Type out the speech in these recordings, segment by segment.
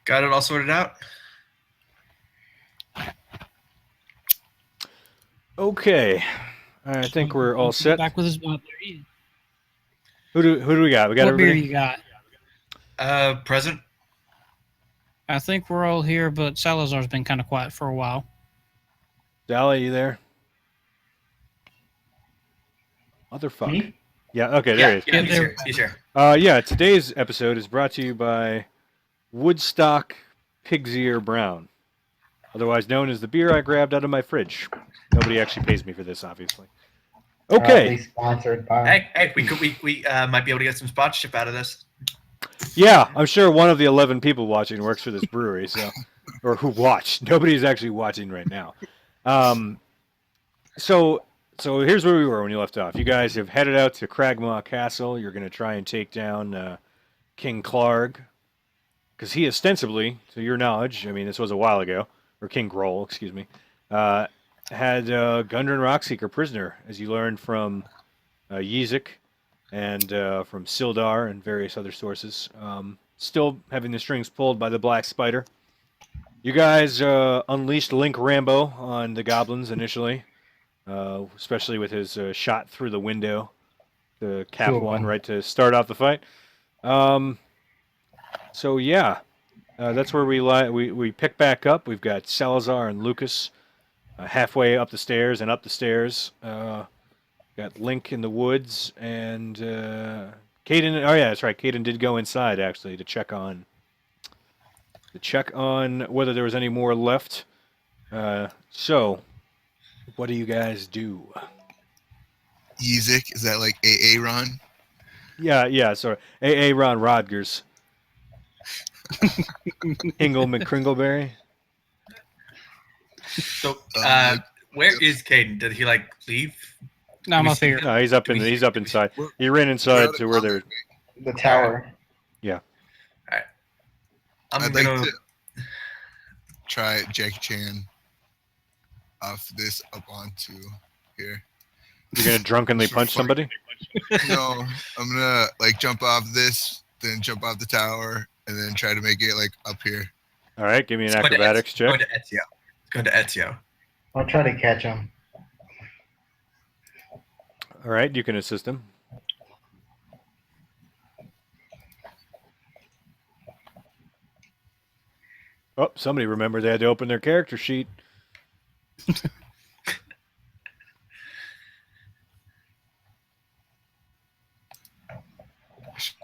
Got it all sorted out? Okay. I think we're all set. Back with his beer. Who do we got? We got What beer everybody? you got? Present? I think we're all here, but Salazar's been kind of quiet for a while. Dally, you there? Motherfuck. Me? Yeah, okay, there he is. He's here. He's here. Yeah, today's episode is brought to you by Woodstock Pig's Ear Brown, otherwise known as the beer I grabbed out of my fridge. Nobody actually pays me for this, obviously. Okay. Sponsored by. Hey, we might be able to get some sponsorship out of this. Yeah, I'm sure one of the 11 people watching works for this brewery, so or who watch. Nobody's actually watching right now. So here's where we were when you left off. You guys have headed out to Cragmaw Castle. You're going to try and take down King Klarg, because he ostensibly, to your knowledge, I mean, this was a while ago, or King Groll, excuse me, had Gundren Rockseeker prisoner, as you learned from Yezik and from Sildar and various other sources. Still having the strings pulled by the Black Spider. You guys unleashed Link Rambo on the goblins initially, especially with his shot through the window, the cap one, right to start off the fight. So yeah, that's where we pick back up. We've got Salazar and Lucas halfway up the stairs and up the stairs. Got Link in the woods and Caden. Oh yeah, that's right. Caden did go inside actually to check on whether there was any more left. So, what do you guys do? Yezik, is that like AA Ron? Yeah. Sorry, AA Ron Rodgers. Hingle McCringleberry. So, where is Caden? Did he leave? No, I'm up here. No, he's up inside. He ran inside to where they're The tower. Yeah. All right. I'd like to try Jackie Chan off this up onto here. You're gonna drunkenly punch somebody? No, I'm gonna jump off this, then jump off the tower, and then try to make it up here. All right, give me an acrobatics check. Going to Ezio. Going to Ezio. I'll try to catch him. All right, you can assist him. Oh, somebody remembered they had to open their character sheet.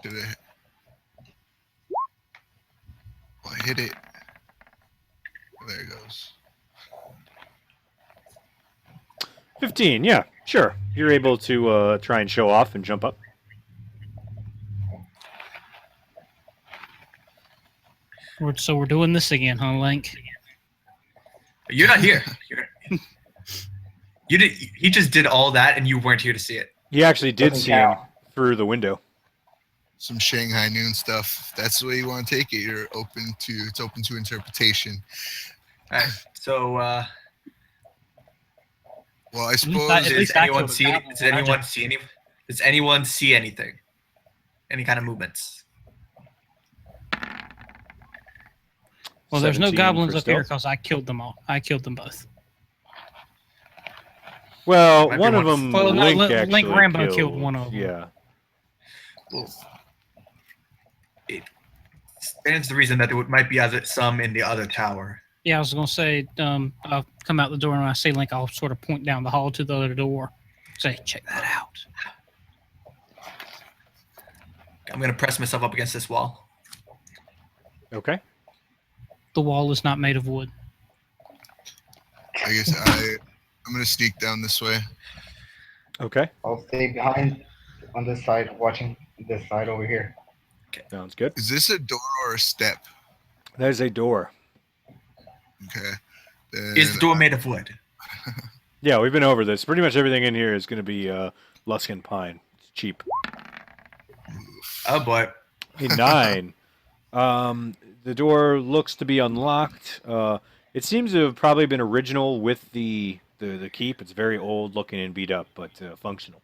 Well, I hit it. There it goes. 15, yeah, sure. You're able to try and show off and jump up. So we're doing this again, huh, Link? You're not here. You did. He just did all that, and you weren't here to see it. He actually did see him through the window. Some Shanghai Noon stuff. If that's the way you want to take it. It's open to interpretation. All right. So, well, I suppose. Does anyone see anything? Any kind of movements? Well, there's no goblins up here because I killed them all. I killed them both. Well, one of them, Link Rambo killed one of them. Yeah. Well, it stands to reason that there might be some in the other tower. Yeah, I was going to say, I'll come out the door, and when I see Link, I'll sort of point down the hall to the other door. Say, check that out. I'm going to press myself up against this wall. Okay. The wall is not made of wood. I guess I'm going to sneak down this way. Okay. I'll stay behind on this side, watching this side over here. Okay. Sounds good. Is this a door or a step? There's a door. Okay. Then Is the door made of wood? Yeah, we've been over this. Pretty much everything in here is going to be Luskin pine. It's cheap. Oh, boy. A 9. The door looks to be unlocked. It seems to have probably been original with the keep. It's very old looking and beat up, but functional.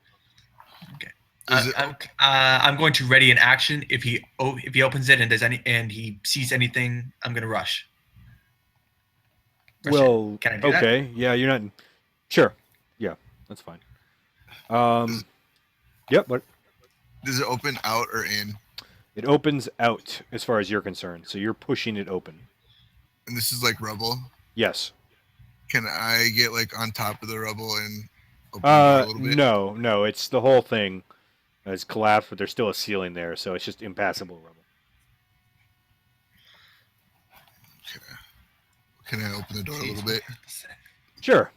Okay. Is it, I'm going to ready an action if he opens it and he sees anything. I'm going to rush. Rush in. Well, Can I do that? okay. Yeah, you're not. Sure. Yeah, that's fine. Yep, but does it open out or in? it opens out as far as you're concerned, so you're pushing it open. And this is like rubble. Yes. Can I get like on top of the rubble and open the door a little bit? No, it's the whole thing has collapsed, but there's still a ceiling there, so it's just impassable rubble. Can I open the door a little bit? Sure.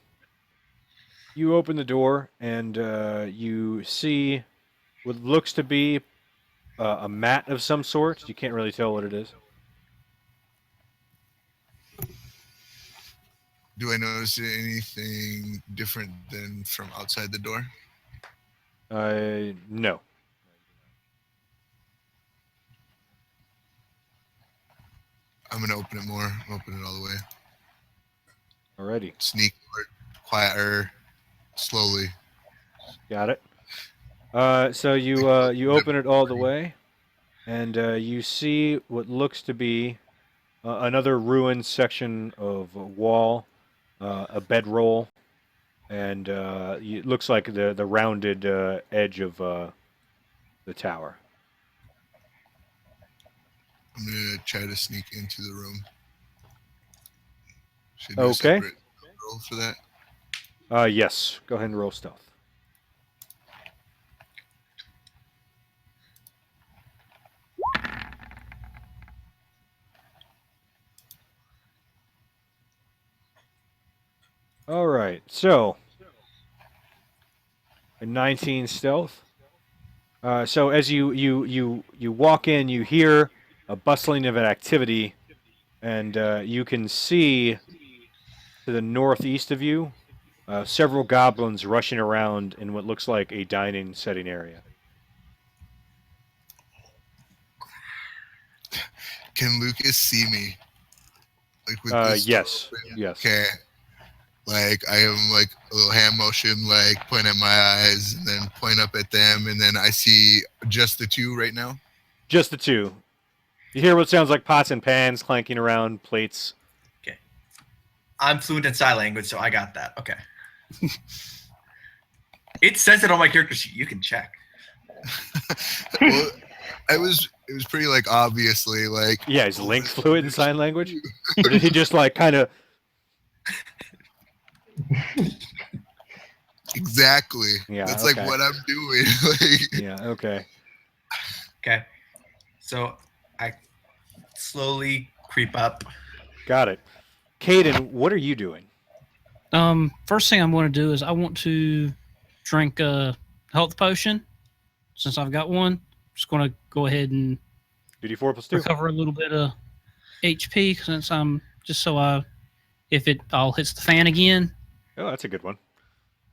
You open the door and you see what looks to be a mat of some sort. You can't really tell what it is. Do I notice anything different than from outside the door? No. I'm gonna open it more. Open it all the way. Alrighty. Sneak, quieter, slowly. Got it. So you open it all the way, and you see what looks to be another ruined section of wall, a bedroll, and it looks like the rounded edge of the tower. I'm gonna try to sneak into the room. Should I do a Okay. separate roll for that? Yes. Go ahead and roll stealth. All right. So, a 19 stealth. So as you walk in, you hear a bustling of an activity, and you can see to the northeast of you several goblins rushing around in what looks like a dining setting area. Can Lucas see me? Like with this? Yes. Yes. Okay. Like I am like a little hand motion, like point at my eyes and then point up at them, and then I see just the two right now. Just the two. You hear what sounds like pots and pans clanking around, plates. Okay. I'm fluent in sign language, so I got that. Okay. It says it on my character sheet. You can check. Well, it was pretty like obviously like Yeah, is Link fluent in sign language? Or did he just like kind of... Exactly. Yeah, That's okay. like what I'm doing. Like, Yeah, okay. Okay. So I slowly creep up. Got it. Caden, what are you doing? First thing I'm going to do is I want to drink a health potion. Since I've got one, just going to go ahead and 2d4 plus 2. recover a little bit of HP since I'm just so if it all hits the fan again. Oh, that's a good one.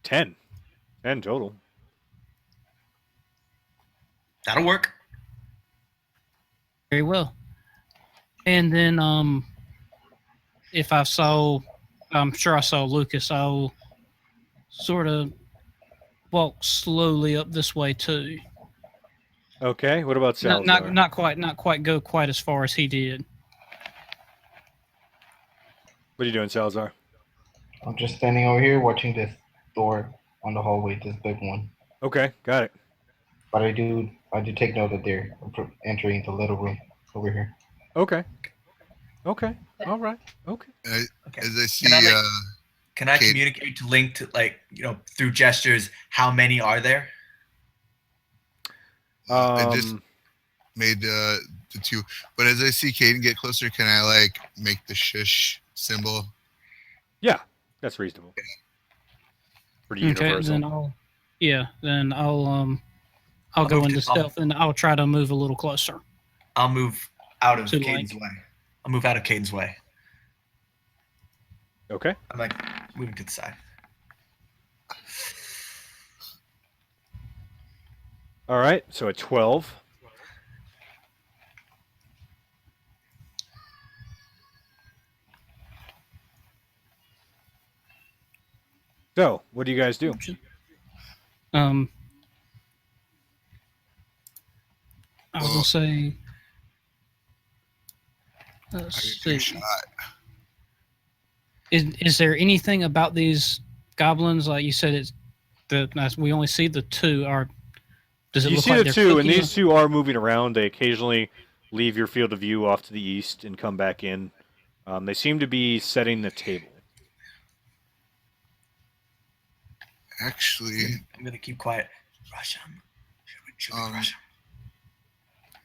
10. 10 total. That'll work. Very well. And then if I'm sure I saw Lucas, I'll sort of walk slowly up this way too. Okay, what about Salazar? Not quite go quite as far as he did. What are you doing, Salazar? I'm just standing over here watching this door on the hallway, this big one. Okay, got it. But I do take note that they're entering the little room over here. Okay. Okay. All right. Okay. Okay. as I see, Can I Kate. communicate to Link to through gestures how many are there? I just made the two. But as I see Caden get closer, can I like make the shush symbol? Yeah, that's reasonable. Pretty universal. Then I'll go move into to- stealth and I'll try to move a little closer. I'll move out of To Caden's Link. way. I'll move out of Caden's way. Okay. I'm like moving to the side. All right, so a 12. So, what do you guys do? I was gonna say. I Let's didn't take a see. shot. Is there anything about these goblins? Like you said, it's we only see the two. Or does it You look see like the they're two, and cooking? these two are moving around. They occasionally leave your field of view off to the east and come back in. They seem to be setting the table. Actually, I'm gonna keep quiet. Rush him. Should we rush him?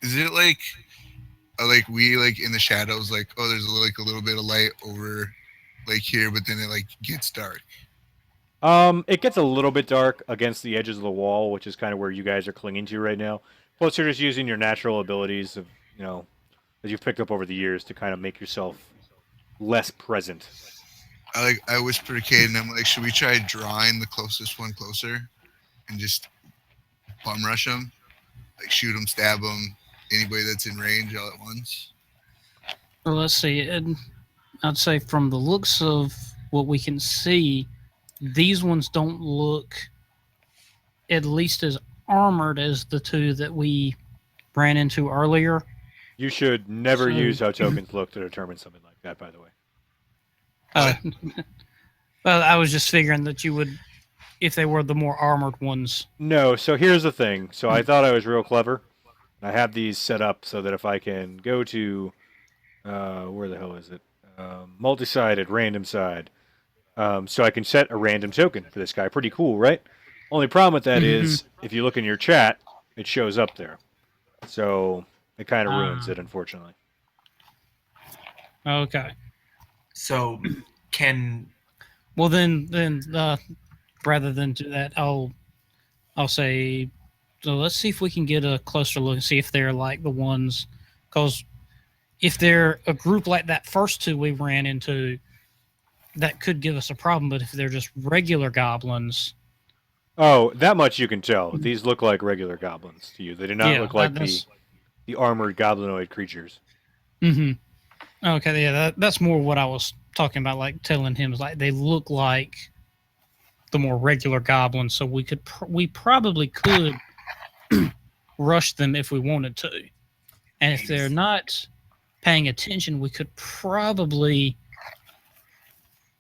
is it like we like in the shadows? Like, oh, there's like a little bit of light over like here, but then it like gets dark. It gets a little bit dark against the edges of the wall, which is kind of where you guys are clinging to right now. Plus, you're just using your natural abilities of that you've picked up over the years to kind of make yourself less present. I whisper to Kate, and I'm like, should we try drawing the closest one closer, and just bum rush them, like shoot them, stab them, anybody that's in range all at once? Well, let's see. And I'd say from the looks of what we can see, these ones don't look at least as armored as the two that we ran into earlier. You should never So- use how tokens look to determine something like that, by the way. Well, I was just figuring that you would, if they were the more armored ones. No, so here's the thing. So I thought I was real clever. I have these set up so that if I can go to, where the hell is it? Multi-sided, random side. So I can set a random token for this guy. Pretty cool, right? Only problem with that is, if you look in your chat, it shows up there. So it kind of ruins it, unfortunately. Okay. So, can Well, then, rather than do that, I'll say, so let's see if we can get a closer look and see if they're like the ones, because if they're a group like that first two we ran into, that could give us a problem. But if they're just regular goblins, Oh, that much you can tell. These look like regular goblins to you. They do not Yeah, look like that's- the armored goblinoid creatures. mm-hmm. Okay, yeah, that's more what I was talking about. Like telling him, is like they look like the more regular goblins, so we probably could rush them if we wanted to, and if they're not paying attention, we could probably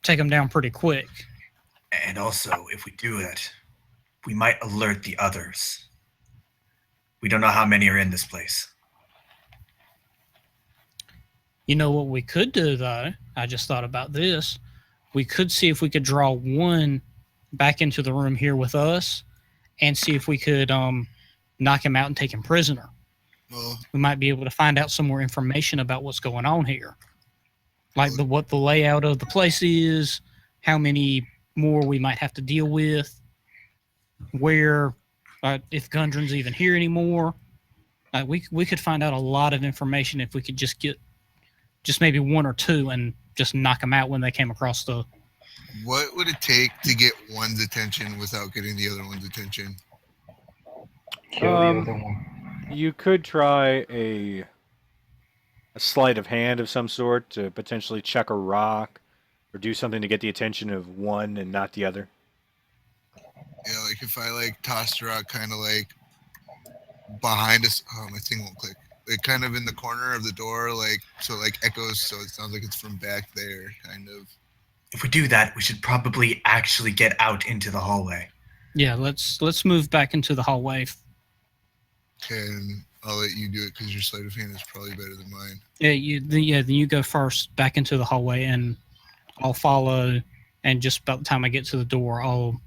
take them down pretty quick. and also if we do that, we might alert the others. We don't know how many are in this place. You know what we could do, though? I just thought about this. We could see if we could draw one back into the room here with us and see if we could knock him out and take him prisoner. Well, We might be able to find out some more information about what's going on here. Like what the layout of the place is, how many more we might have to deal with, where, if Gundren's even here anymore. We could find out a lot of information if we could just get just maybe one or two and just knock them out when they came across the. what would it take to get one's attention without getting the other one's attention? Kill the other one. You could try a sleight of hand of some sort to potentially check a rock or do something to get the attention of one and not the other. Yeah, like if I like tossed a rock kind of like behind us. Oh, my thing won't click. Like kind of in the corner of the door, like so like echoes, so it sounds like it's from back there, kind of. If we do that, we should probably actually get out into the hallway. Yeah, let's move back into the hallway. Okay, and I'll let you do it because your sleight of hand is probably better than mine. Then you go first back into the hallway, and I'll follow. And just about the time I get to the door, I'll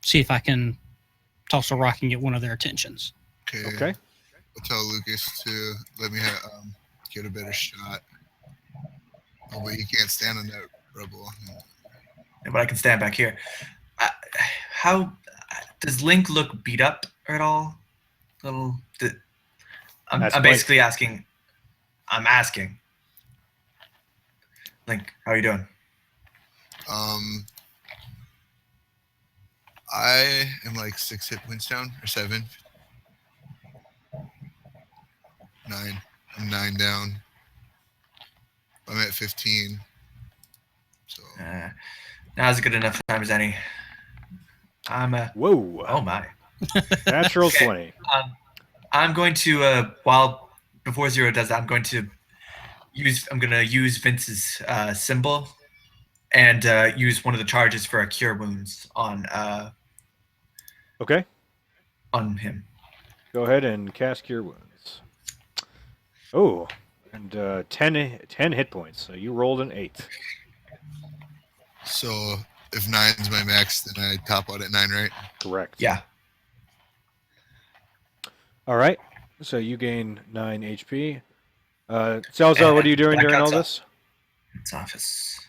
see if I can toss a rock and get one of their attentions. Okay. I'll tell Lucas to let me get a better shot. Oh, but he can't stand on that rubble. But I can stand back here. How does Link look beat up at all? I'm basically asking. I'm asking. Link, how are you doing? I am like 6 hit points down, or 7. 9. I'm 9 down. I'm at 15. So Now's a good enough time as any. I'm Whoa. Oh my. Natural Okay. 20. I'm going to while before Zero does that, I'm going to use Vince's symbol and use one of the charges for a cure wounds Okay. on him. Go ahead and cast Cure Wounds. Oh, and 10 hit points. So you rolled an 8. So if 9's my max, then I top out at 9, right? Correct. Yeah. All right. So you gain 9 HP. Salazar, what are you doing during all this? It's office.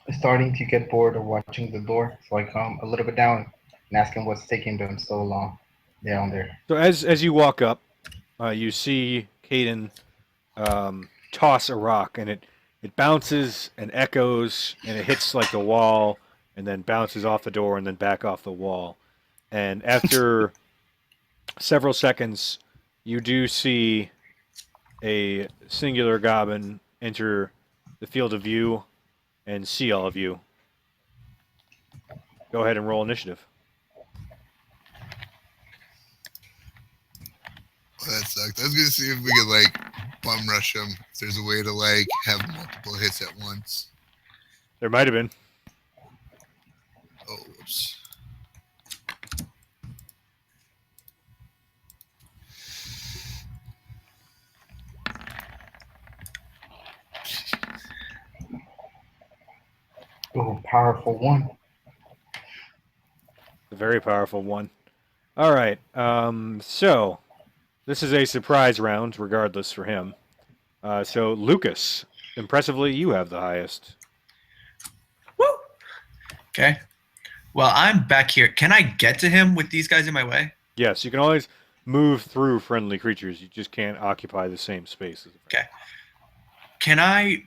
I'm starting to get bored of watching the door, so I come a little bit down and ask him what's taking them so long down there. So as you walk up, you see Caden toss a rock, and it bounces and echoes, and it hits like the wall, and then bounces off the door, and then back off the wall. And after several seconds, you do see a singular goblin enter the field of view and see all of you. Go ahead and roll initiative. Well, that sucked. I was gonna see if we could like bum rush him. If there's a way to like have multiple hits at once. There might have been. Oh, whoops. Oh, powerful one. A very powerful one. All right. So this is a surprise round, regardless for him. So Lucas, impressively, you have the highest. Woo! Okay. Well, I'm back here. Can I get to him with these guys in my way? Yes, you can always move through friendly creatures. You just can't occupy the same space. Okay. Can I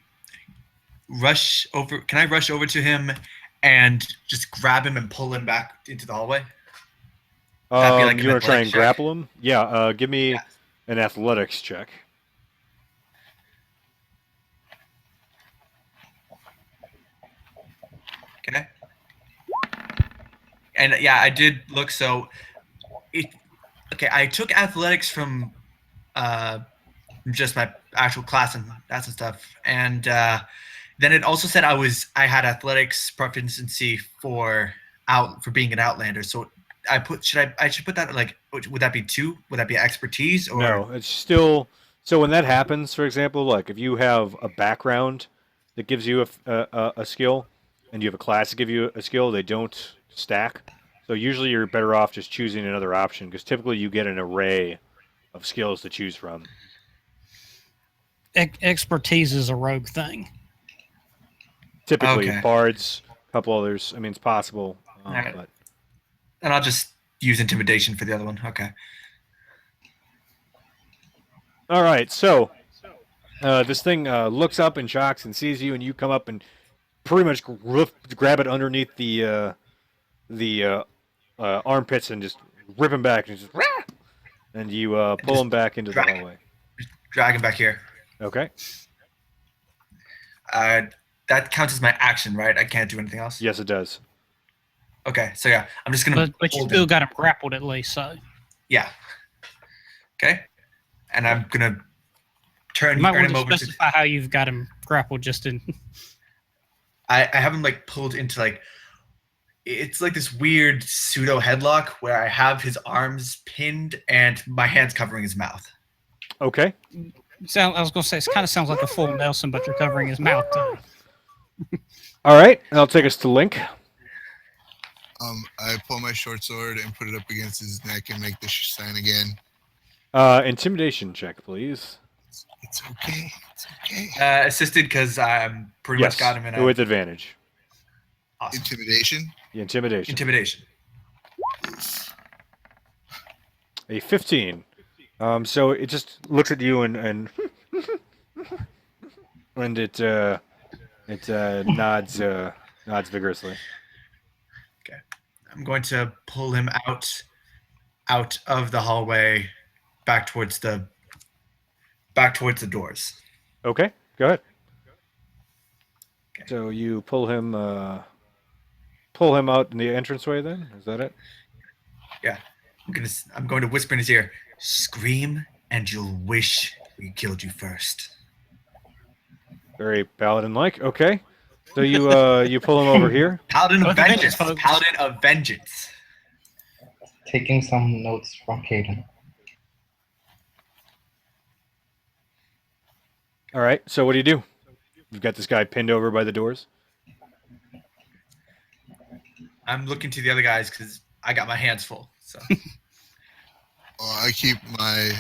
rush over? Can I rush over to him and just grab him and pull him back into the hallway? That'd be like you an want to try and athletics check? grapple him? Yeah. Give me Yeah. an athletics check. Okay. And yeah, I did look. So, okay. I took athletics from just my actual class and that's and stuff, and then it also said I had athletics proficiency for being an outlander. So I should put that like, would that be 2? Would that be expertise or No, it's still. So when that happens, for example, like if you have a background that gives you a skill, and you have a class that gives you a skill, they don't stack. So usually you're better off just choosing another option because typically you get an array of skills to choose from. Expertise is a rogue thing. Typically, Okay. bards, a couple others. I mean, it's possible, Alright. but and I'll just use intimidation for the other one. Okay. all right. So this thing looks up and shocks and sees you, and you come up and pretty much grab it underneath the armpits and just rip him back and just and you pull just him back into the drag- hallway. Drag him back here. Okay. That counts as my action, right? I can't do anything else. Yes, it does. Okay, so yeah, I'm just gonna. But you hold still him. got him grappled at least, so Yeah. Okay. And I'm gonna you turn might want him to over to. specify how you've got him grappled just in. I have him like pulled into like. It's like this weird pseudo headlock where I have his arms pinned and my hands covering his mouth. Okay. I was going to say, it kind of sounds like a full Nelson, but you're covering his mouth too. All right. And I'll take us to Link. I pull my short sword and put it up against his neck and make the sign again. Intimidation check, please. It's okay. It's okay. Assisted because I'm pretty Yes, much got him in a with advantage. awesome. Intimidation. The intimidation. Intimidation. A 15. So it just looks at you and and it nods vigorously. I'm going to pull him out of the hallway back towards the doors. Okay, go ahead. Okay. So you pull him out in the entranceway. Then is that it? Yeah. I'm going to whisper in his ear. Scream, and you'll wish we killed you first. Very paladin-like. Okay. So you pull him over here. Paladin of With a vengeance, vengeance. folks. Paladin of vengeance. Taking some notes from Caden. All right. So what do? You've got this guy pinned over by the doors. I'm looking to the other guys because I got my hands full. So I keep my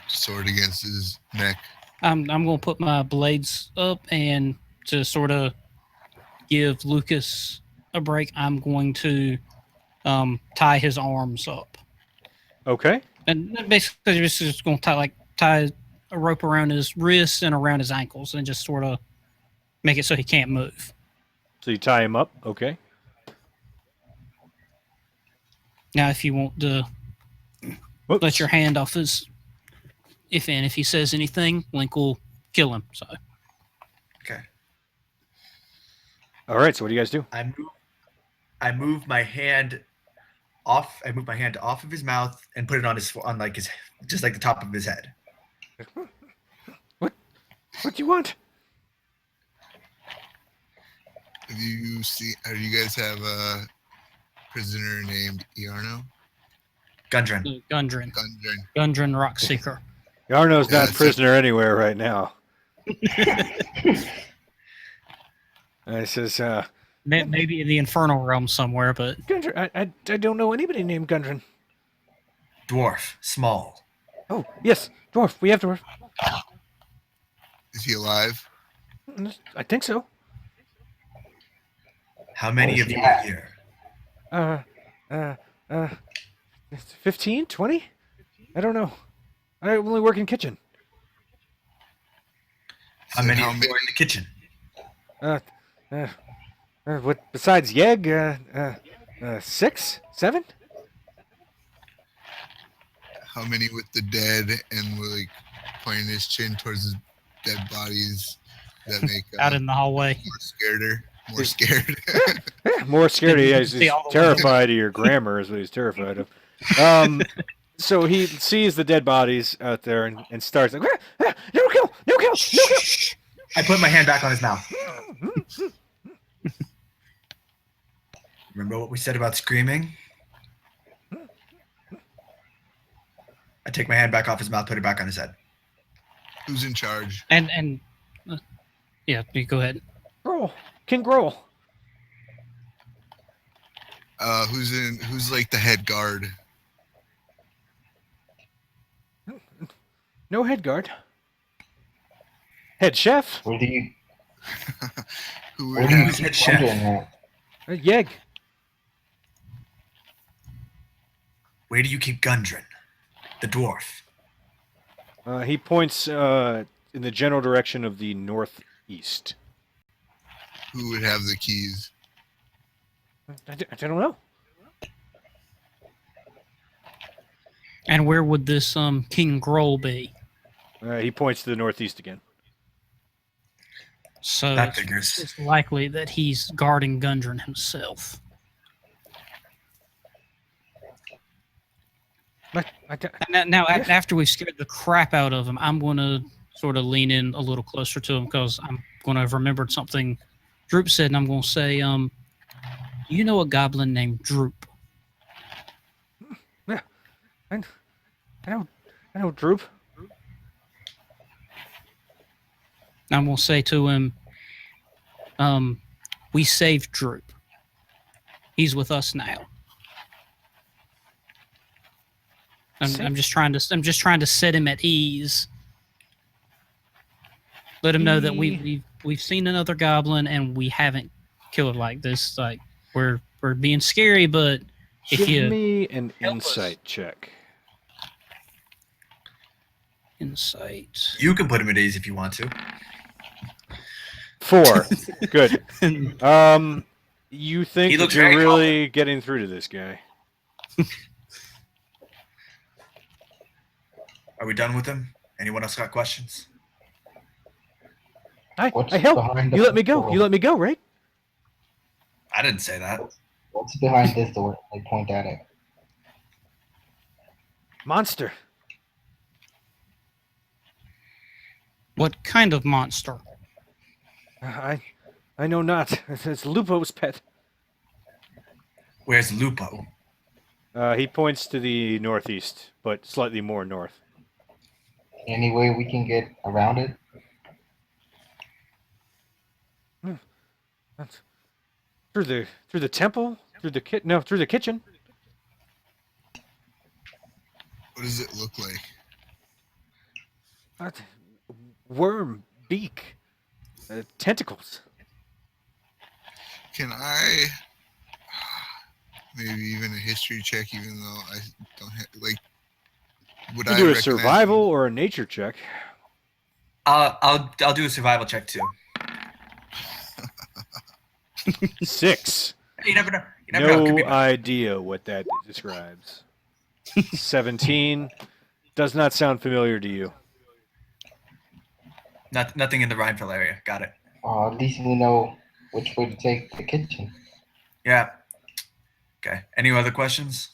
sword against his neck. I'm gonna put my blades up, and to sort of give Lucas a break, I'm going to tie his arms up, Okay. and basically just going to tie a rope around his wrists and around his ankles, and just sort of make it so he can't move. So you tie him up. Okay. Now, if you want to Whoops. let your hand off his, if he says anything, Link will kill him. So okay. All right. So what do you guys do? I move my hand off. I move my hand off of his mouth and put it on his just like the top of his head. What do you want? Have you guys have a prisoner named Iarno? Gundren. Gundren Gundren. Rockseeker. Yarno's Yeah, not so- prisoner anywhere right now. And he says, Maybe in the infernal realm somewhere, but Gundren, I don't know anybody named Gundren. Dwarf. Small. Oh, yes, dwarf. We have dwarf. Is he alive? I think so. How many Oh, of you yeah. are here? 15, 20? I don't know. I only work in kitchen. How So many how of you many- are in the kitchen? What besides Yeg? 6, 7? How many with the dead and like pointing his chin towards the dead bodies that make out in the hallway. more scared. More scared. You can He's see all the terrified of your grammar is what he's terrified of. So he sees the dead bodies out there and starts like, no kill. I put my hand back on his mouth. Remember what we said about screaming? I take my hand back off his mouth, put it back on his head. Who's in charge? And yeah, you go ahead. Growl. King Growl. Who's like the head guard? No head guard. Head chef. Where do you Who where do you Who's keep head chef? Gundren at? Yeg. Where do you keep Gundren? The dwarf. He points in the general direction of the northeast. who would have the keys? I don't know. And where would this King Groll be? He points to the northeast again. So That figures. it's likely that he's guarding Gundren himself. Now, after we've scared the crap out of him, I'm going to sort of lean in a little closer to him because I'm going to have remembered something Droop said, and I'm going to say, you know a goblin named Droop? Yeah, I know Droop. I'm going to say to him, we saved Droop. He's with us now. I'm just trying to set him at ease. Let him know that we've seen another goblin and we haven't killed like this. Like we're being scary, but if Give you me an help us. insight check. insight. You can put him at ease if you want to. 4. Good. You think He that looks you're very really getting through to this guy? Are we done with him? Anyone else got questions? I What's help. behind the You let me go. door? You let me go, right? I didn't say that. What's behind this door? I point at it. monster. What kind of monster? I know not. It's Lupo's pet. Where's Lupo? He points to the northeast, but slightly more north. Any way we can get around it? That's through the temple, through the kitchen. What does it look like? What? Worm beak, tentacles. Can I maybe even a history check, even though I don't have, like, would You I do a recognize survival or a nature check. I'll do a survival check too. 6. You never know. You never know. It could be No better. idea what that describes. 17 does not sound familiar to you. Nothing in the Rhinefell area. Got it. At least we know which way to take the kitchen. Yeah. Okay. Any other questions?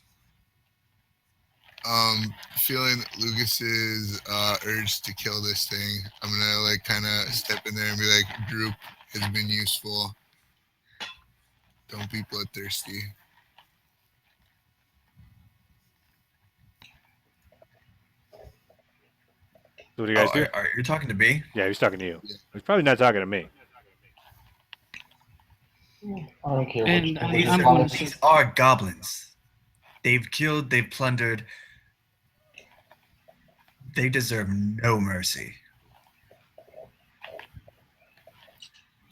Feeling Lucas's urge to kill this thing, I'm gonna like kind of step in there and be like, "Group has been useful. Don't be bloodthirsty." So what do you guys do? Are you talking to me? Yeah, he's talking to you. Yeah. He's probably not talking to me. I don't care. And which I- way These, I'm we going follow. to- these are goblins. They've killed. They've plundered. They deserve no mercy.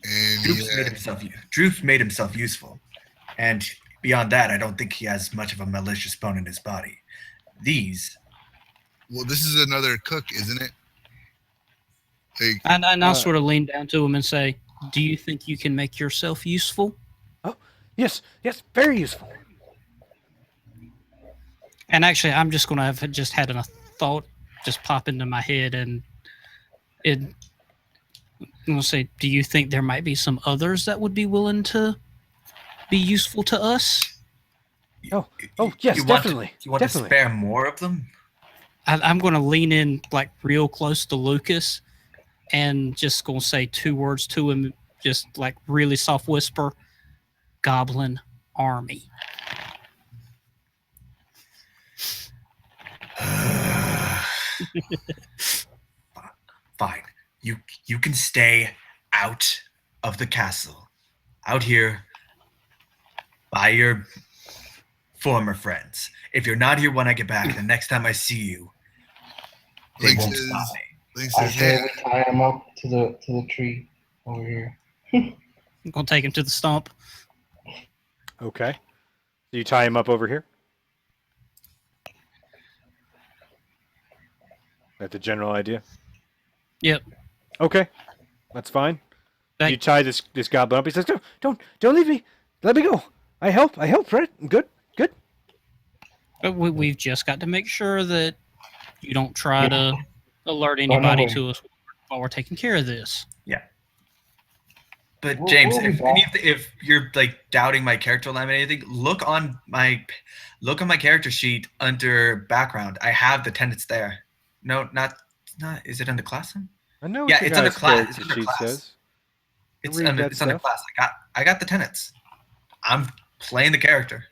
And Droops made himself useful, and beyond that, I don't think he has much of a malicious bone in his body. These, well, this is another cook, isn't it? Like, And I'll sort of lean down to him and say, "Do you think you can make yourself useful?" Yes, very useful. And actually, I'm just going to have just had a thought just pop into my head, and I'm going to say, "Do you think there might be some others that would be willing to be useful to us?" Oh, yes, definitely. You want definitely. to spare more of them? I'm going to lean in like real close to Lucas, and just going to say 2 words to him, just like really soft whisper: "Goblin army." Fine. You can stay out of the castle, out here by your former friends. If you're not here when I get back, the next time I see you, they Link won't says, stop me. Link I says, say "Hey, we tie him up to the tree over here. I'm going to take him to the stump. Okay. So you tie him up over here? That the general idea? Yep. Okay. That's fine. Thank- You tie this goblin up. He says, Don't leave me. Let me go. I help, right? Good. But we've just got to make sure that you don't try to alert no anybody way. to us while we're taking care of this. But We'll- James, we'll be back. if you're like doubting my character alignment or anything, look on my character sheet under background. I have the tenets there. No, not. Is it under class? I know what Yeah, your it's under guy's class. character It's under sheet class. says. It's Read under, that it's under stuff. class. I got the tenets. I'm playing the character.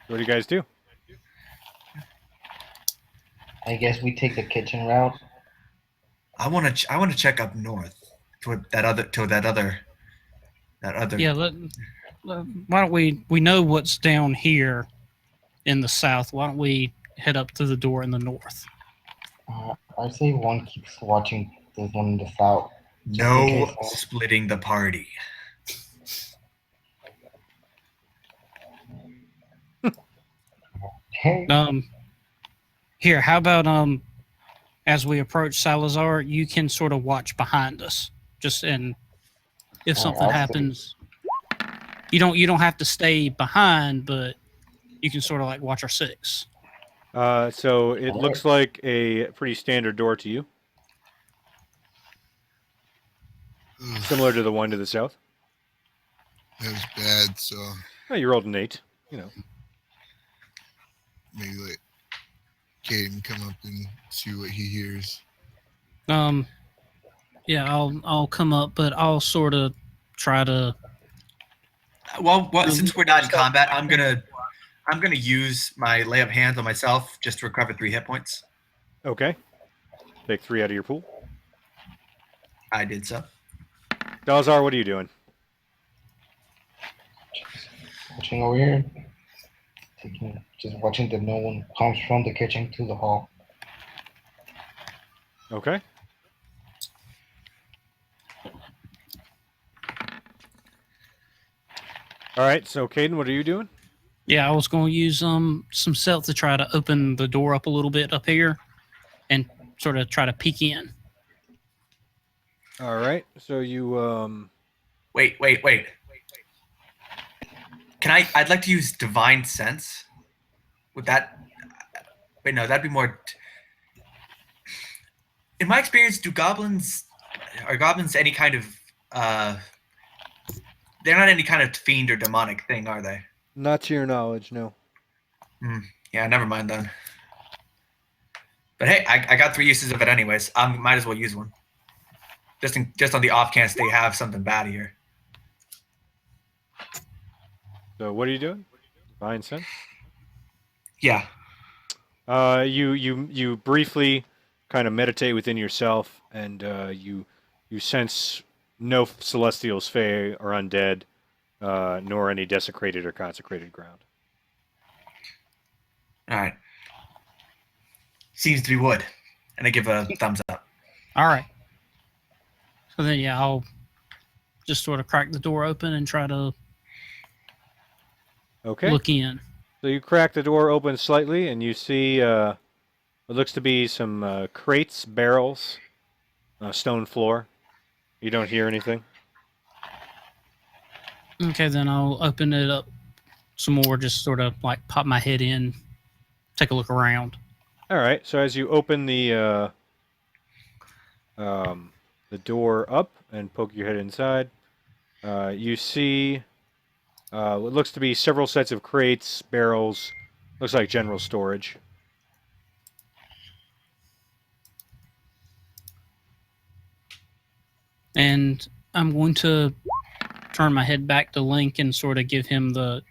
What do you guys do? I guess we take the kitchen route. I want to check up north toward that other. Yeah, why don't we know what's down here in the south. Why don't we head up to the door in the north? I say one keeps watching the one in the south. No in case, splitting the party. Hey, Here, how about as we approach Salazar, you can sort of watch behind us. And if something I'll stay. happens, you don't have to stay behind, but you can sort of like watch our 6. So it looks like a pretty standard door to you, ugh, similar to the one to the south. that was bad." So Oh, you rolled an 8. You know. Maybe let Caden come up and see what he hears. Yeah, I'll come up, but I'll sort of try to. Well, since we're not in combat, I'm gonna use my lay of hands on myself just to recover 3 hit points. Okay. Take 3 out of your pool. I did so. Dalzar, what are you doing? Watching over here. Just watching that no one comes from the kitchen to the hall. Okay. All right, so Caden, what are you doing? Yeah, I was going to use some stealth to try to open the door up a little bit up here, and sort of try to peek in. All right, so you Wait. I'd like to use divine sense. Would that? Wait, no, that'd be more. In my experience, are goblins any kind of? They're not any kind of fiend or demonic thing, are they? Not to your knowledge, no. Yeah, never mind then. But hey, I got 3 uses of it anyways. I might as well use one. Just on the off chance they have something bad here. So what are you doing? Divine sense. Yeah. You briefly kind of meditate within yourself, and you sense no celestials, fae, or undead, nor any desecrated or consecrated ground. All right. Seems to be wood, and I give a thumbs up. All right. So then, yeah, I'll just sort of crack the door open and try to look in. So you crack the door open slightly, and you see what looks to be some crates, barrels, stone floor. You don't hear anything. Okay, then I'll open it up some more, just sort of like pop my head in, take a look around. All right. So as you open the door up and poke your head inside, you see what looks to be several sets of crates, barrels. Looks like general storage. And I'm going to turn my head back to Link and sort of give him the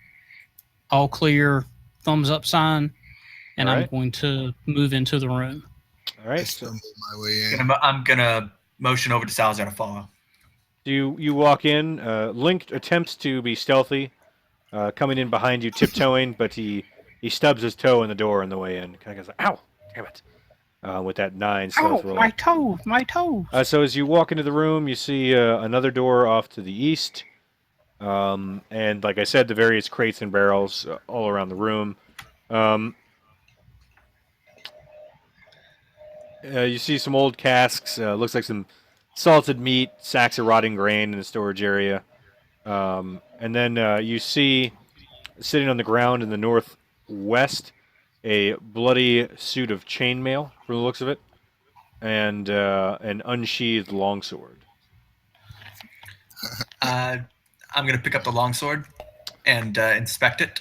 all clear thumbs up sign, and All I'm right. going to move into the room. All I right. So stumbled my way in. I'm gonna motion over to Salazar to follow. you walk in. Link attempts to be stealthy, coming in behind you, tiptoeing, but he stubs his toe in the door on the way in. Kind of goes, "Ow, damn it!" With that 9 stealth roll. My toe. So as you walk into the room, you see another door off to the east. And like I said, the various crates and barrels all around the room. You see some old casks. Looks like some salted meat, sacks of rotting grain in the storage area. And then you see, sitting on the ground in the northwest, a bloody suit of chainmail, from the looks of it, and an unsheathed longsword. I'm gonna pick up the longsword and inspect it.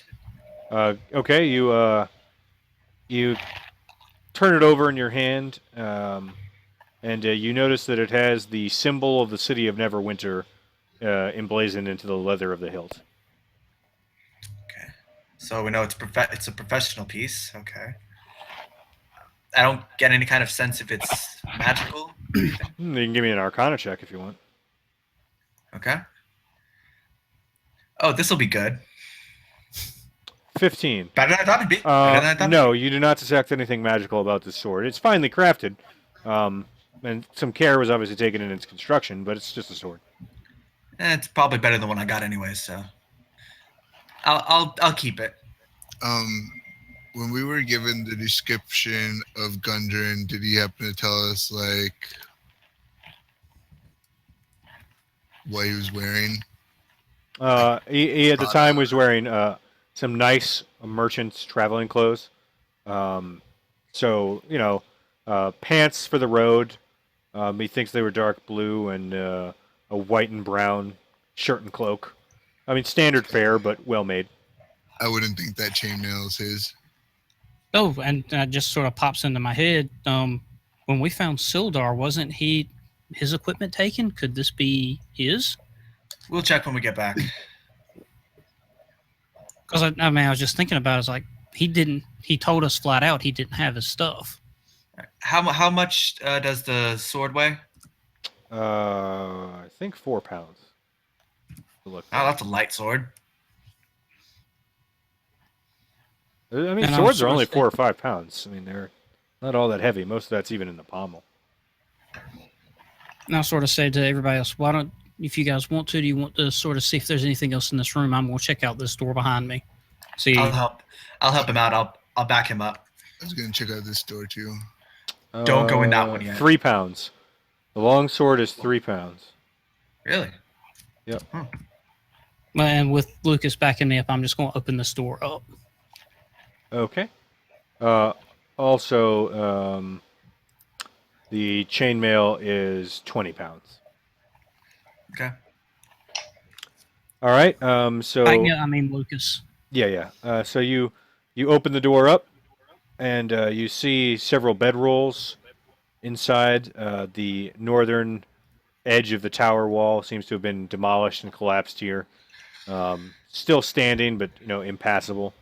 Okay, you turn it over in your hand, and you notice that it has the symbol of the city of Neverwinter emblazoned into the leather of the hilt. Okay, so we know it's a professional piece. Okay, I don't get any kind of sense if it's magical. You can give me an Arcana check if you want. Okay. Oh, this will be good. 15. Better than I thought it'd be. Better than I thought. No, you do not detect anything magical about this sword. It's finely crafted, and some care was obviously taken in its construction, but it's just a sword. It's probably better than the one I got anyways, so I'll keep it. When we were given the description of Gundren, did he happen to tell us like what he was wearing? He at the time was wearing some nice merchant's traveling clothes. So, pants for the road. He thinks they were dark blue, and a white and brown shirt and cloak. I mean, standard fare, but well made. I wouldn't think that chainmail is his. Oh, and that just sort of pops into my head. When we found Sildar, wasn't his equipment taken? Could this be his? We'll check when we get back. Because I mean, I was just thinking about it. It's like he didn't. He told us flat out he didn't have his stuff. How much does the sword weigh? I think 4 pounds. Look, Oh, that's a light sword. I mean, And I swords was are only gonna 4 or 5 pounds. I mean, they're not all that heavy. Most of that's even in the pommel. And I sort of said to everybody else, "Why don't, if you guys want to, do you want to sort of see if there's anything else in this room? I'm going to check out this door behind me. See, I'll help him out. I'll back him up. I was gonna check out this door too. Don't go in that one yet. 3 pounds. The long sword is 3 pounds. Really? Yep. and with Lucas backing me up, I'm just going to open this door up. Okay. Also, the chainmail is 20 pounds. Okay. All right. So I mean Lucas. yeah. So you open the door up, and you see several bedrolls inside. The northern edge of the tower wall seems to have been demolished and collapsed here. Still standing, but impassable.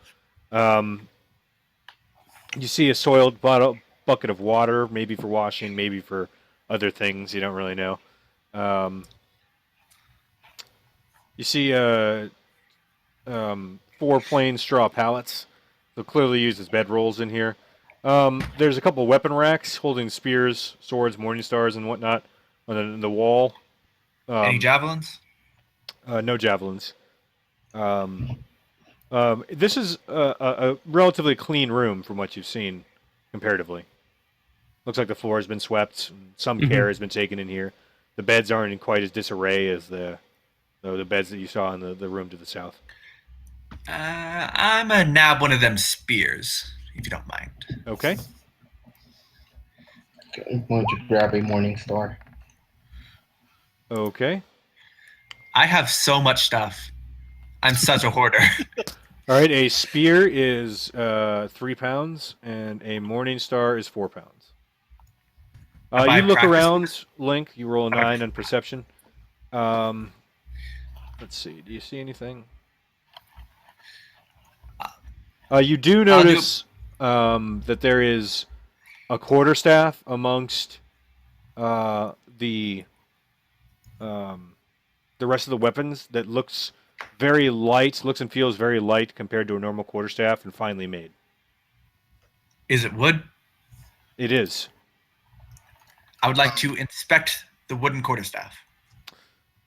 You see a soiled bucket of water, maybe for washing, maybe for other things. You don't really know. You see 4 plain straw pallets. So clearly used as bedrolls in here. There's a couple weapon racks holding spears, swords, morning stars, and whatnot on the wall. Any javelins? No javelins. This is a relatively clean room from what you've seen, comparatively. Looks like the floor has been swept. Some care has been taken in here. The beds aren't in quite as disarray as the beds that you saw in the room to the south. I'm gonna nab one of them spears, if you don't mind. Okay. I'm going to grab a morning star. Okay. I have so much stuff. I'm such a hoarder. All right. A spear is 3 pounds, and a morning star is 4 pounds. You look around, Link. You roll a 9 on perception. Let's see. Do you see anything? You do notice that there is a quarterstaff amongst the rest of the weapons that looks very light, looks and feels very light compared to a normal quarterstaff, and finely made. Is it wood? It is. I would like to inspect the wooden quarterstaff.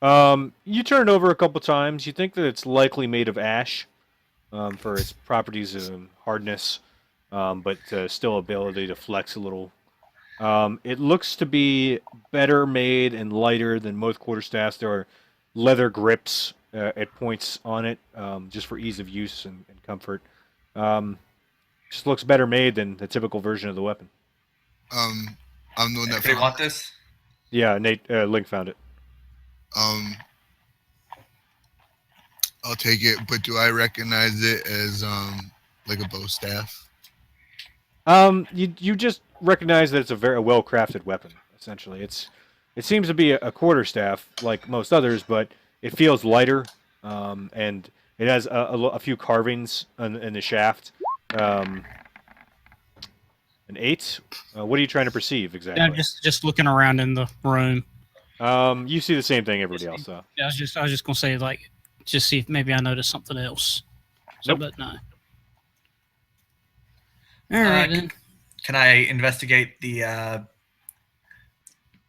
You turn it over a couple times. You think that it's likely made of ash for its properties of hardness, but still ability to flex a little. It looks to be better made and lighter than most quarterstaffs. There are leather grips at points on it, just for ease of use and comfort. Just looks better made than the typical version of the weapon. I'm the one that Anybody found want this? Yeah, Link found it. I'll take it, but do I recognize it as like a bow staff? You just recognize that it's a very well crafted weapon. Essentially, it seems to be a quarterstaff like most others, but it feels lighter, and it has a few carvings in the shaft. An 8. What are you trying to perceive exactly? I'm just looking around in the room. You see the same thing everybody else saw. I was just gonna say, like, just see if maybe I noticed something else. So, Nope. but no. All right then. Can I investigate the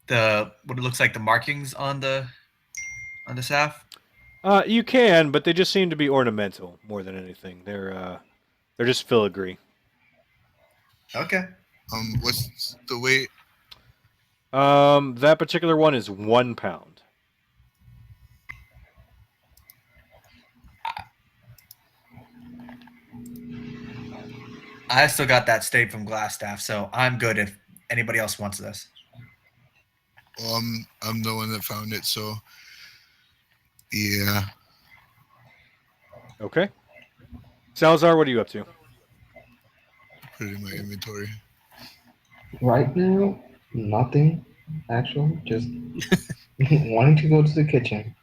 what it looks like the markings on the staff? You can, but they just seem to be ornamental more than anything. They're just filigree. Okay. What's the weight? That particular one is 1 pound. I still got that stave from glass staff, so I'm good if anybody else wants this. Well, I'm the one that found it, so yeah. Okay. Salazar, what are you up to? Put it in my inventory. Right now, nothing. Actually, just wanting to go to the kitchen.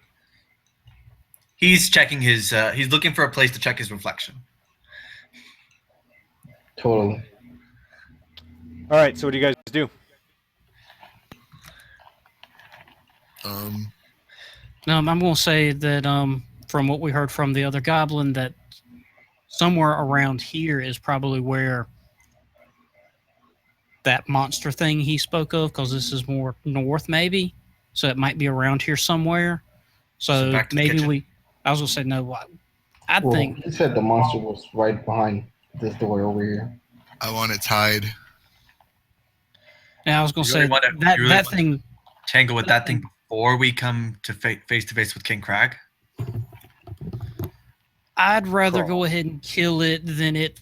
He's checking his. He's looking for a place to check his reflection. Totally. All right. So what do you guys do? I'm going to say that from what we heard from the other goblin, that somewhere around here is probably where that monster thing he spoke of, because this is more north, maybe. So it might be around here somewhere. So back to the maybe kitchen? I was going to say, no, I Well, think. he said the monster was right behind this door over here. I want its hide. And I was going to You say really wanna- that you really that wanna- thing. Tangle with that thing before we come to face to face with King Crag. I'd rather Crawl. go ahead and kill it than it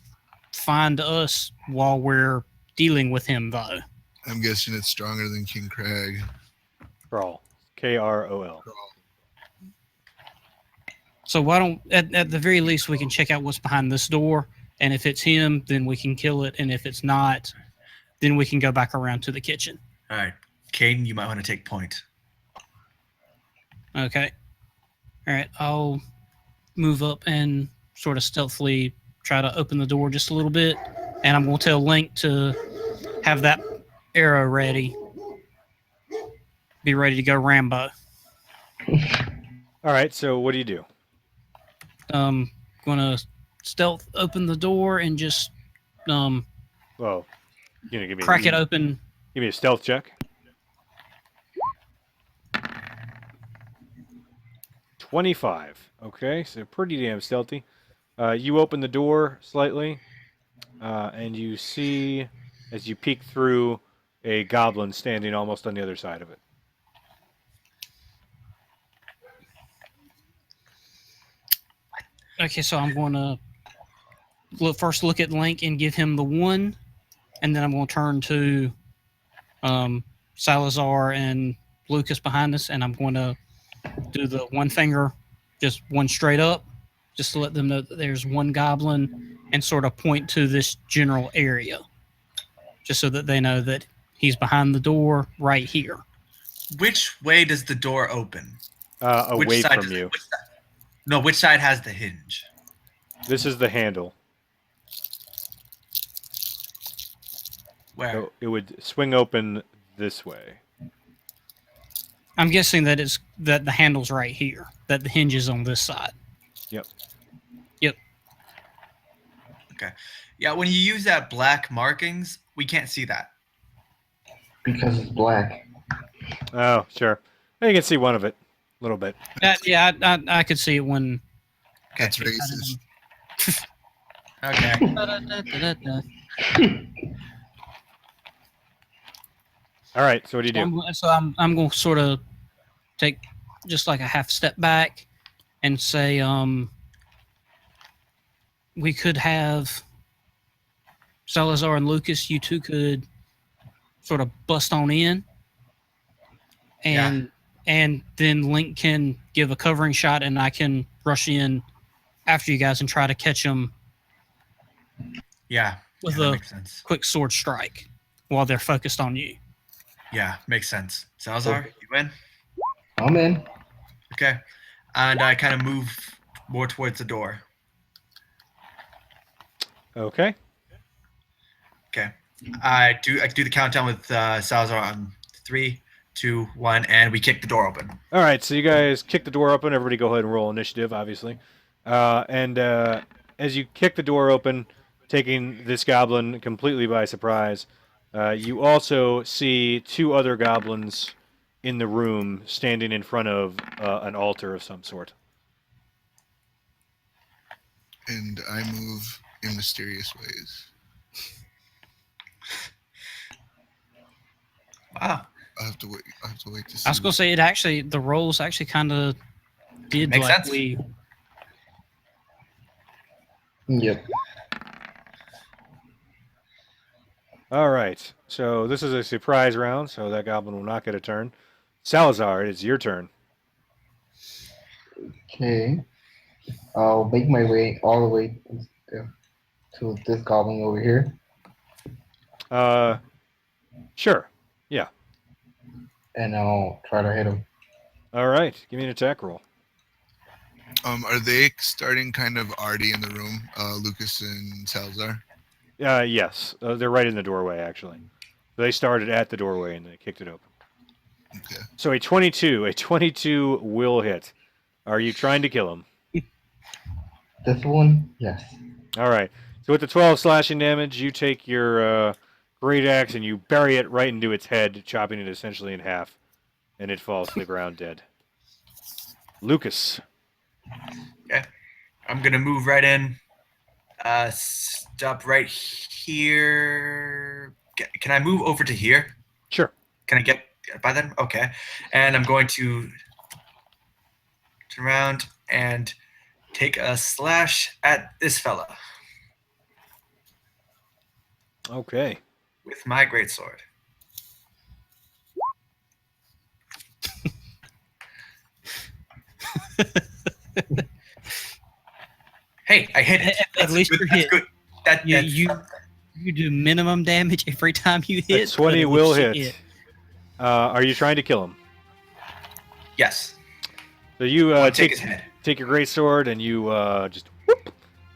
find us while we're dealing with him, though. I'm guessing it's stronger than King Crag. Crawl. Krol. So why don't, at the very least, we can check out what's behind this door, and if it's him, then we can kill it, and if it's not, then we can go back around to the kitchen. All right, Caden, you might want to take point. Okay. All right. I'll move up and sort of stealthily try to open the door just a little bit, and I'm going to tell Link to have that arrow ready. Be ready to go Rambo. All right. So what do you do? Gonna stealth open the door and just Well, give me crack it open. Give me a stealth check. 25. Okay, so pretty damn stealthy. You open the door slightly, and you see, as you peek through, a goblin standing almost on the other side of it. Okay, so I'm going to first look at Link and give him the 1, and then I'm going to turn to Salazar and Lucas behind us, and I'm going to do the one finger, just one straight up, just to let them know that there's one goblin, and sort of point to this general area, just so that they know that he's behind the door right here. Which way does the door open? Away from you. Which side has the hinge? This is the handle. Where? So it would swing open this way. I'm guessing that the handle's right here, that the hinge is on this side. Yep. Okay. Yeah, when you use that black markings, we can't see that. Because it's black. Oh, sure. You can see one of it, a little bit. Yeah, I could see it when. That's racist. Okay. All right. So what do you do? I'm going to sort of take just like a half step back and say, we could have Salazar and Lucas. You two could sort of bust on in, and then Link can give a covering shot, and I can rush in after you guys and try to catch them. Yeah. With that a makes sense. quick sword strike while they're focused on you. Yeah, makes sense. Salazar, you in? I'm in. Okay. And I kind of move more towards the door. Okay. Okay. I do the countdown with Salazar on 3, 2, 1, and we kick the door open. All right. So you guys kick the door open. Everybody go ahead and roll initiative, obviously. And as you kick the door open, taking this goblin completely by surprise, you also see 2 other goblins in the room standing in front of an altar of some sort. And I move in mysterious ways. Wow. I have to wait to see. I was going to say the rolls actually kind of did Makes like sense. Yep. All right. So this is a surprise round, so that goblin will not get a turn. Salazar, it is your turn. Okay. I'll make my way all the way to this goblin over here, Sure. Yeah. and I'll try to hit him. All right. Give me an attack roll. Are they starting kind of already in the room, Lucas and Salazar? Yes. They're right in the doorway, actually. They started at the doorway and they kicked it open. Okay. So a 22 will hit. Are you trying to kill him? This one, yes. All right. So with the 12 slashing damage, you take your great axe and you bury it right into its head, chopping it essentially in half, and it falls to the ground dead. Lucas. Okay. I'm gonna move right in. Stop right here. Can I move over to here? Sure. Can I get by then? Okay. And I'm going to turn around and take a slash at this fella Okay. with my greatsword. Hey, I hit it. At least you're That's hit. good. You do minimum damage every time you A hit. 20 but at will least you hit. Are you trying to kill him? Yes. So you Take take his head. your great sword and you just whoop,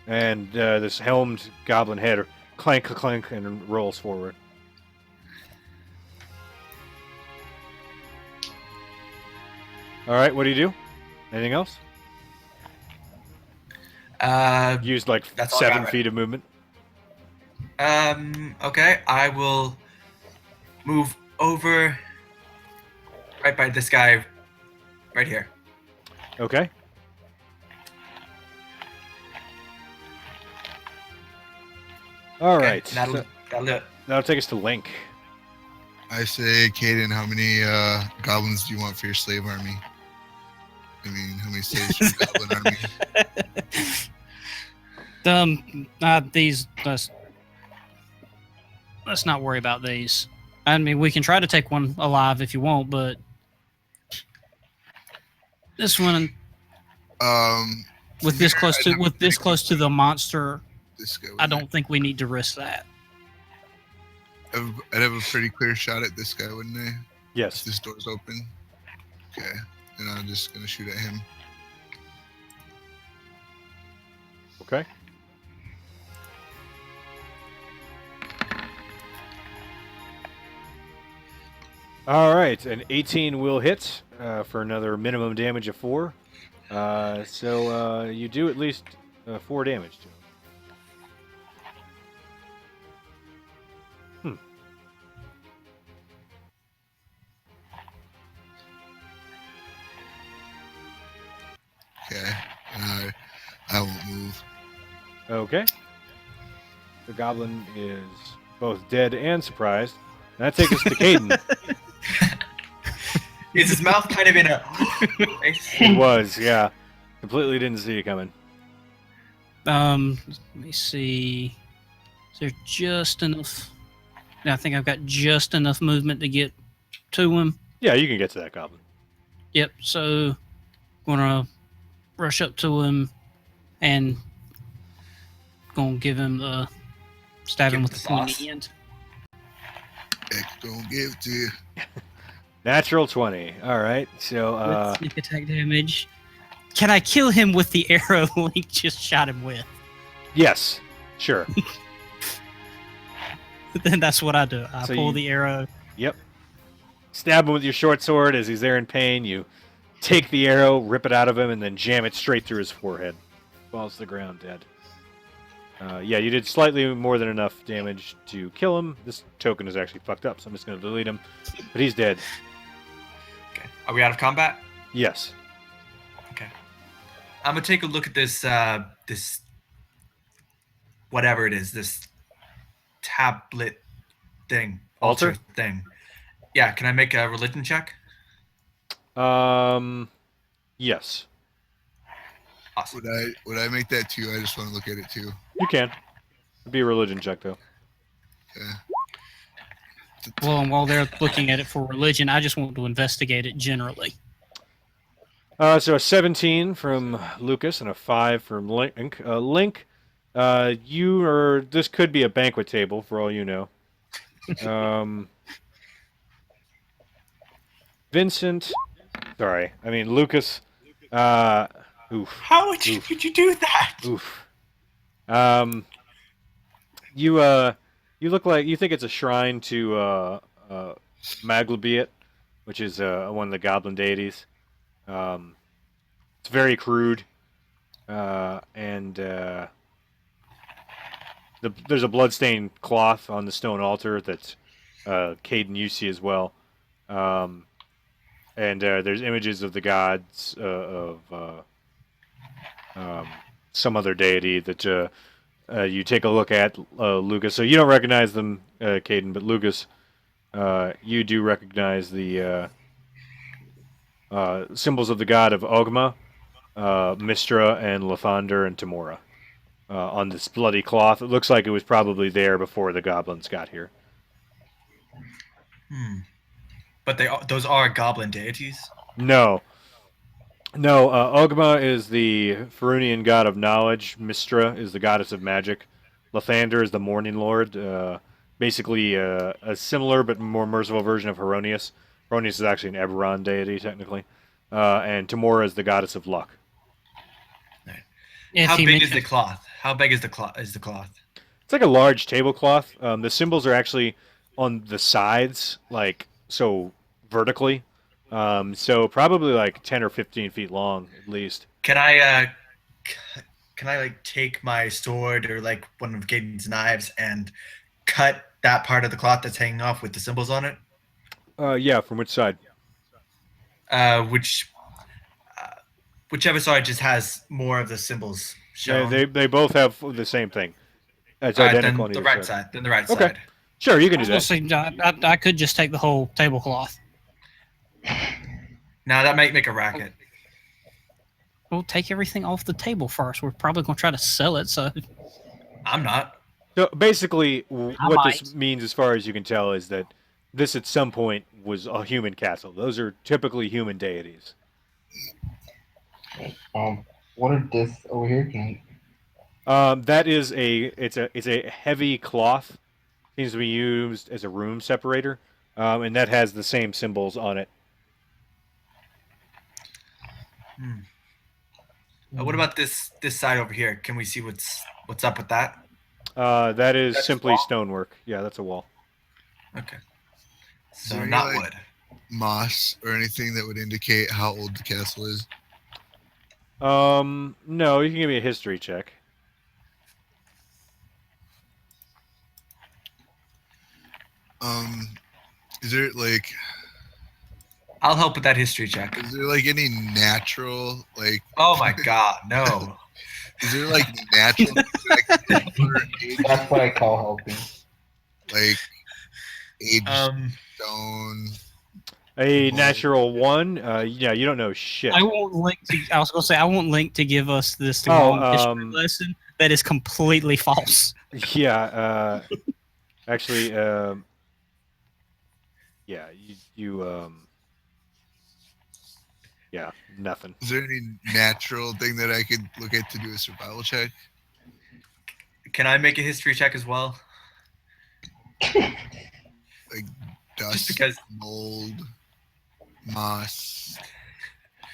and this helmed goblin head clank clank and rolls forward. All right, what do you do? Anything else? Used like That's all I got 7 right feet of movement. Okay. I will move over right by this guy right here. Okay. All Okay, right. That'll So do it. that'll take us to Link. I say, Caden, how many goblins do you want for your slave army? I mean, how many slaves for your goblin army? These. Let's not worry about these. I mean, we can try to take one alive if you want, but this one with this close to the monster, This guy. I don't think we need to risk that. I'd have a pretty clear shot at this guy, wouldn't I? If Yes. this door's open. Okay. And I'm just gonna shoot at him. Okay. All right, an 18 will hit for another minimum damage of 4. So you do at least 4 damage to him. Okay. I won't move. Okay. The goblin is both dead and surprised. And that takes us to Caden. Is his mouth kind of in a? It was, yeah. Completely didn't see it coming. Let me see. Is there just enough? I think I've got just enough movement to get to him. Yeah, you can get to that goblin. Yep. So, gonna rush up to him and gonna give him the stab him Give with the the pointy sauce. end. Heck, don't give to you. Natural 20. All right. So, With sneak attack damage. Can I kill him with the arrow Link just shot him with? yes. Sure. Then that's what I do. I So pull you- the arrow. Yep. Stab him with your short sword as he's there in pain. You take the arrow, rip it out of him, and then jam it straight through his forehead. Falls to the ground dead. Yeah, you did slightly more than enough damage to kill him. This token is actually fucked up, so I'm just going to delete him. But he's dead. Okay. Are we out of combat? Yes. Okay. I'm gonna take a look at this. This whatever it is. This tablet thing. Altar? thing. Yeah. Can I make a religion check? Yes. Awesome. Would I make that too? I just want to look at it too. You can. It'd be a religion check, though. Yeah. Well, and while they're looking at it for religion, I just want to investigate it generally. So a 17 from Lucas and a 5 from Link. Link, this could be a banquet table for all you know. Vincent, sorry, I mean Lucas. Oof. How would you do that? Oof. You you look like you think it's a shrine to Maglebiet, which is one of the goblin deities. It's very crude, and there's a bloodstained cloth on the stone altar that Caden you see as well. And there's images of the gods of some other deity that you take a look at, Lucas. So you don't recognize them, Caden, but Lucas, you do recognize the symbols of the god of Ogma, Mistra, and Lathander and Tamora on this bloody cloth. It looks like it was probably there before the goblins got here. But those are goblin deities? No. No, Ogma is the Farunian god of knowledge. Mistra is the goddess of magic. Lathander is the morning lord. Basically, a similar but more merciful version of Heronius. Heronius is actually an Eberron deity, technically. And Tamora is the goddess of luck. If How he big is mentioned- the cloth? How big is the cloth? It's like a large tablecloth. The symbols are actually on the sides, like so vertically. So probably like 10 or 15 feet long at least. Can I like take my sword or like one of Caden's knives and cut that part of the cloth that's hanging off with the symbols on it? Yeah, from which side? Whichever side just has more of the symbols shown. They both have the same thing. It's All right, identical then on the either right side. side. Then the right Okay. side. Sure, you I can do was that. gonna say, I could just take the whole tablecloth. Now that might make a racket. We'll take everything off the table first. We're probably gonna try to sell it, so I'm not. So basically, what this might. means, as far as you can tell, is that this at some point was a human castle. Those are typically human deities. What are this over here? Can That is it's a heavy cloth. Seems to be used as a room separator, and that has the same symbols on it. What about this side over here? Can we see what's up with that? That is That's simply wall? stonework. Yeah, that's a wall. Okay. Is So there any, not like, wood. moss or anything that would indicate how old the castle is? No, you can give me a history check. Is there like I'll help with that history check. is there like any natural like Oh my god, no. is there like natural things that I can look for age, that's what I call helping. like age Um stone? A Well- natural one. Yeah, you don't know shit. I won't link to. I was gonna say I won't link to give us this Oh, long history lesson that is completely false. Yeah. Actually, yeah. Yeah, nothing. Is there any natural thing that I could look at to do a survival check? can I make a history check as well? Like dust, because- mold, moss,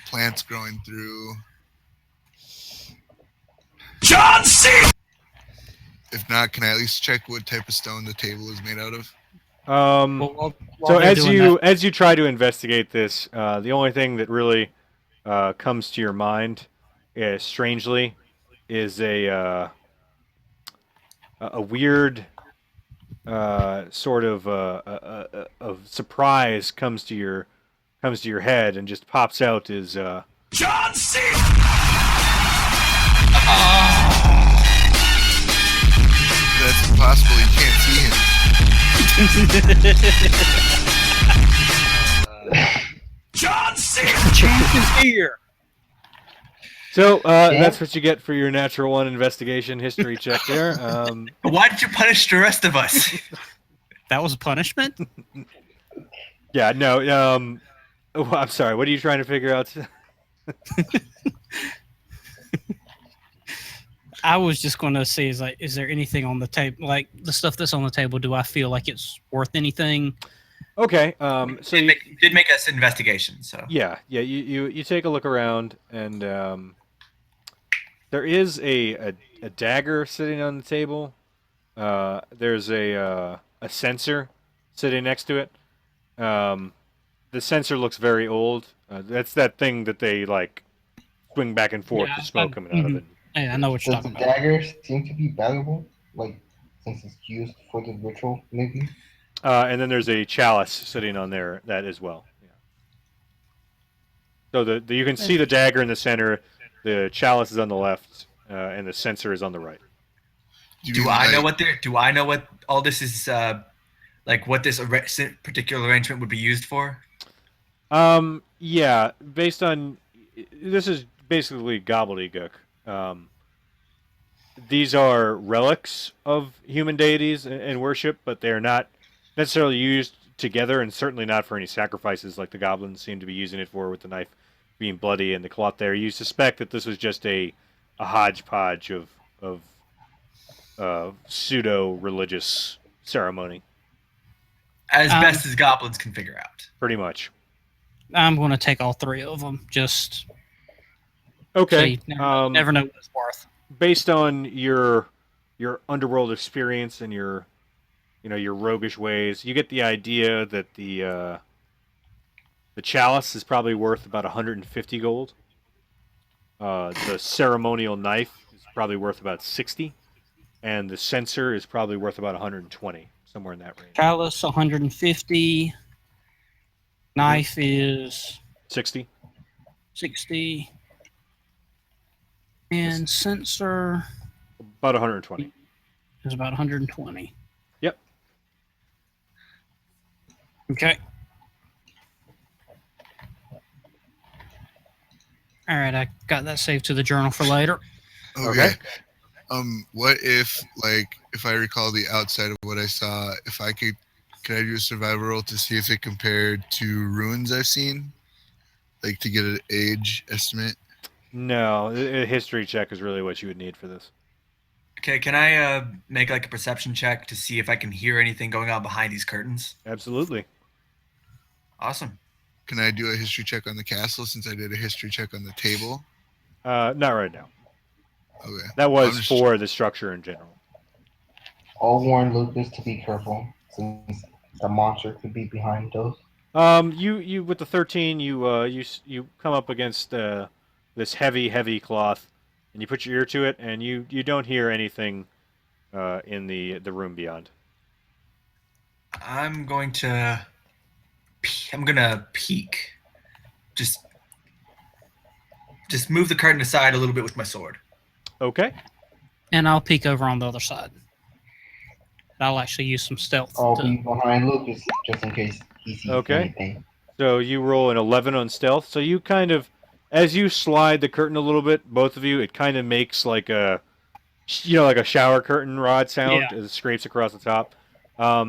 plants growing through. John C. If not, can I at least check what type of stone the table is made out of? While So they're doing that, as you try to investigate this, the only thing that really comes to your mind, strangely, is a weird sort of surprise comes to your head and just pops out is John C. That's impossible. You can't see him. John C. Champ is here. so. That's what you get for your natural one investigation history check there. Why did you punish the rest of us? That was a punishment. Yeah, no. Oh, I'm sorry. What are you trying to figure out? I was just going to see is there anything on the table, like the stuff that's on the table? Do I feel like it's worth anything? Okay. So you did make us investigation. So yeah. You take a look around, and there is a dagger sitting on the table. There's a sensor sitting next to it. The sensor looks very old. That's that thing that they like swing back and forth, Yeah, the smoke coming out of it. Yeah, I know what you're Does the talking about. dagger seem to be valuable? Like, since it's used for the ritual, maybe? And then there's a chalice sitting on there that as well. Yeah. So the you can see the dagger in the center, the chalice is on the left, and the sensor is on the right. do I know what do I know what all this is like what this particular arrangement would be used for? Yeah, based on this is basically gobbledygook. These are relics of human deities and worship, but they are not necessarily used together, and certainly not for any sacrifices like the goblins seem to be using it for, with the knife being bloody and the cloth there. You suspect that this was just a hodgepodge of pseudo religious ceremony, As best as goblins can figure out. pretty much. I'm going to take all three of them. Just Okay. so never know what it's worth. Based on your underworld experience and your roguish ways, you get the idea that the chalice is probably worth about 150 gold. The ceremonial knife is probably worth about 60, and the censer is probably worth about 120, somewhere in that range. Chalice 150. Knife is 60. 60. And censer About 120. is about 120. Yep. Okay. All right, I got that saved to the journal for later. Okay. What if, like, if I recall the outside of what I saw, if I could I do a survival roll to see if it compared to ruins I've seen, like to get an age estimate? No, a history check is really what you would need for this. Okay, can I make like a perception check to see if I can hear anything going on behind these curtains? Absolutely. Awesome. Can I do a history check on the castle since I did a history check on the table? Not right now. Okay. That was for the structure in general. I'll warn Lucas to be careful, since the monster could be behind those. You with the 13, you come up against this heavy cloth, and you put your ear to it, and you don't hear anything in the room beyond. I'm gonna peek. Just move the curtain aside a little bit with my sword. Okay. And I'll peek over on the other side. I'll actually use some stealth. I'll be behind Lucas just in case he sees anything. So you roll an 11 on stealth. So you kind of, as you slide the curtain a little bit, both of you, it kind of makes like a shower curtain rod sound as it scrapes across the top.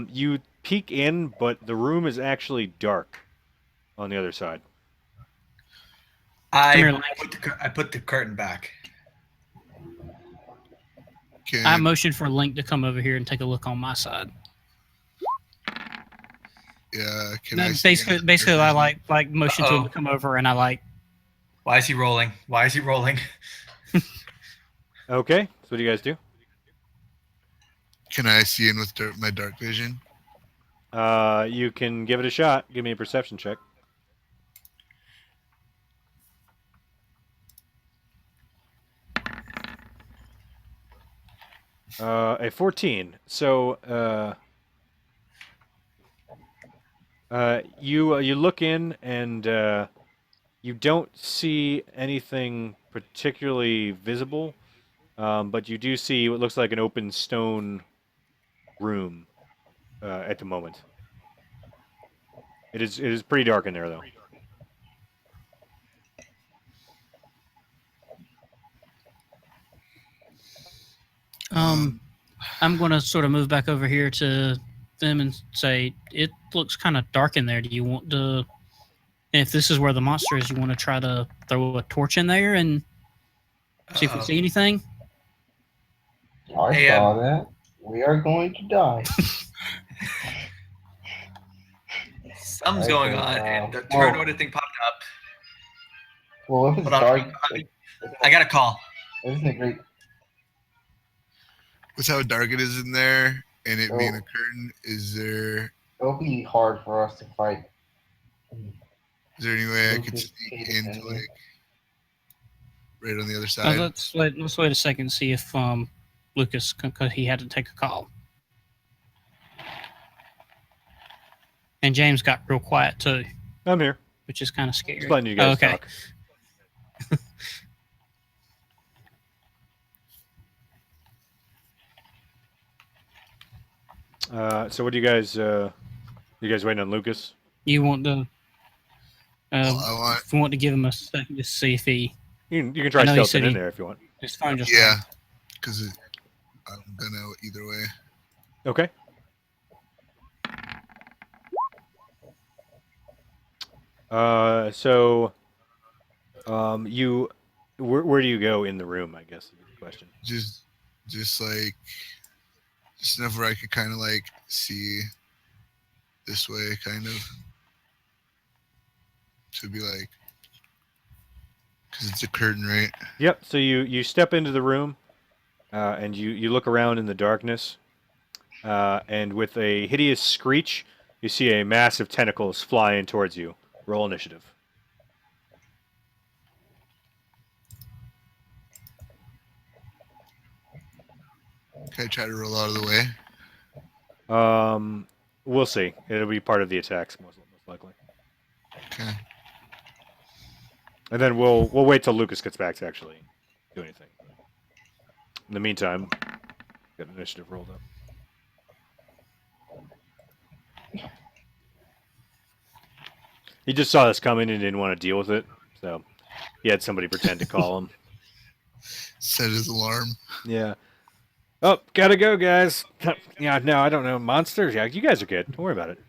You peek in, but the room is actually dark on the other side. I put the curtain back. I motioned for Link to come over here and take a look on my side. Yeah, basically I like motion to him to come over, and I like. Why is he rolling? Okay, so what do you guys do? Can I see in with my dark vision? You can give it a shot. Give me a perception check. A 14. So you look in, and you don't see anything particularly visible, but you do see what looks like an open stone room at the moment. It is pretty dark in there, though. I'm going to sort of move back over here to them and say, it looks kind of dark in there. Do you want to And if this is where the monster is, you want to try to throw a torch in there and see if we see anything. I saw that. We are going to die. Something's going on, and the turn order thing popped up. Well, if it's Hold on. dark, I got a call. isn't it great? With how dark it is in there, and it being a curtain, It'll be hard for us to fight. Is there any way I could sneak into like right on the other side? Let's wait a second and see if Lucas, because he had to take a call. And James got real quiet too. I'm here. Which is kind of scary. Just letting you guys talk. So what do you guys? You guys waiting on Lucas? You want to? I want to give him a second to see if he. You can try stealthing in there if you want. His phone just because I'm gonna either way. Okay. Where do you go in the room? I guess is the question. Just enough where I could kind of like see this way, kind of, to be like, because it's a curtain, right? Yep. So you step into the room, and you look around in the darkness, and with a hideous screech, you see a massive tentacles flying towards you. Roll initiative. Can I try to roll out of the way? We'll see. It'll be part of the attacks, most likely. Okay. And then we'll wait till Lucas gets back to actually do anything. In the meantime, get initiative rolled up. He just saw this coming and didn't want to deal with it, so he had somebody pretend to call him. Set his alarm. Yeah. Oh, gotta go, guys. Yeah, no, I don't know. Monsters? Yeah, you guys are good. Don't worry about it.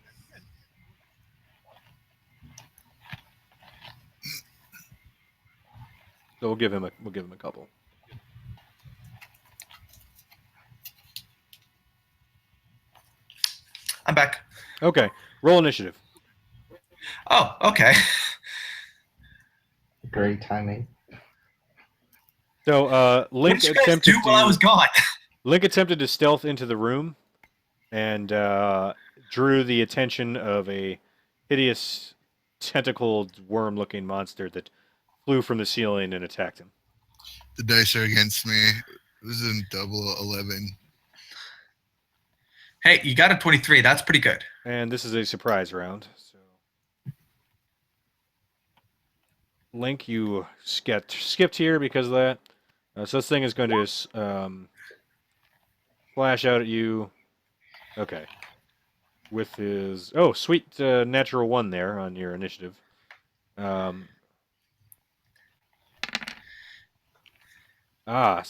So we'll give him a couple. I'm back. Okay. Roll initiative. Oh, okay. Great timing. So Link What did you guys do while I was gone? Link attempted to stealth into the room and drew the attention of a hideous tentacled worm-looking monster that flew from the ceiling and attacked him. The dice are against me. It was in double 11. Hey, you got a 23. That's pretty good. And this is a surprise round. So, Link, you skipped here because of that. So this thing is going to flash out at you. Okay. With his... Oh, sweet natural 1 there on your initiative. So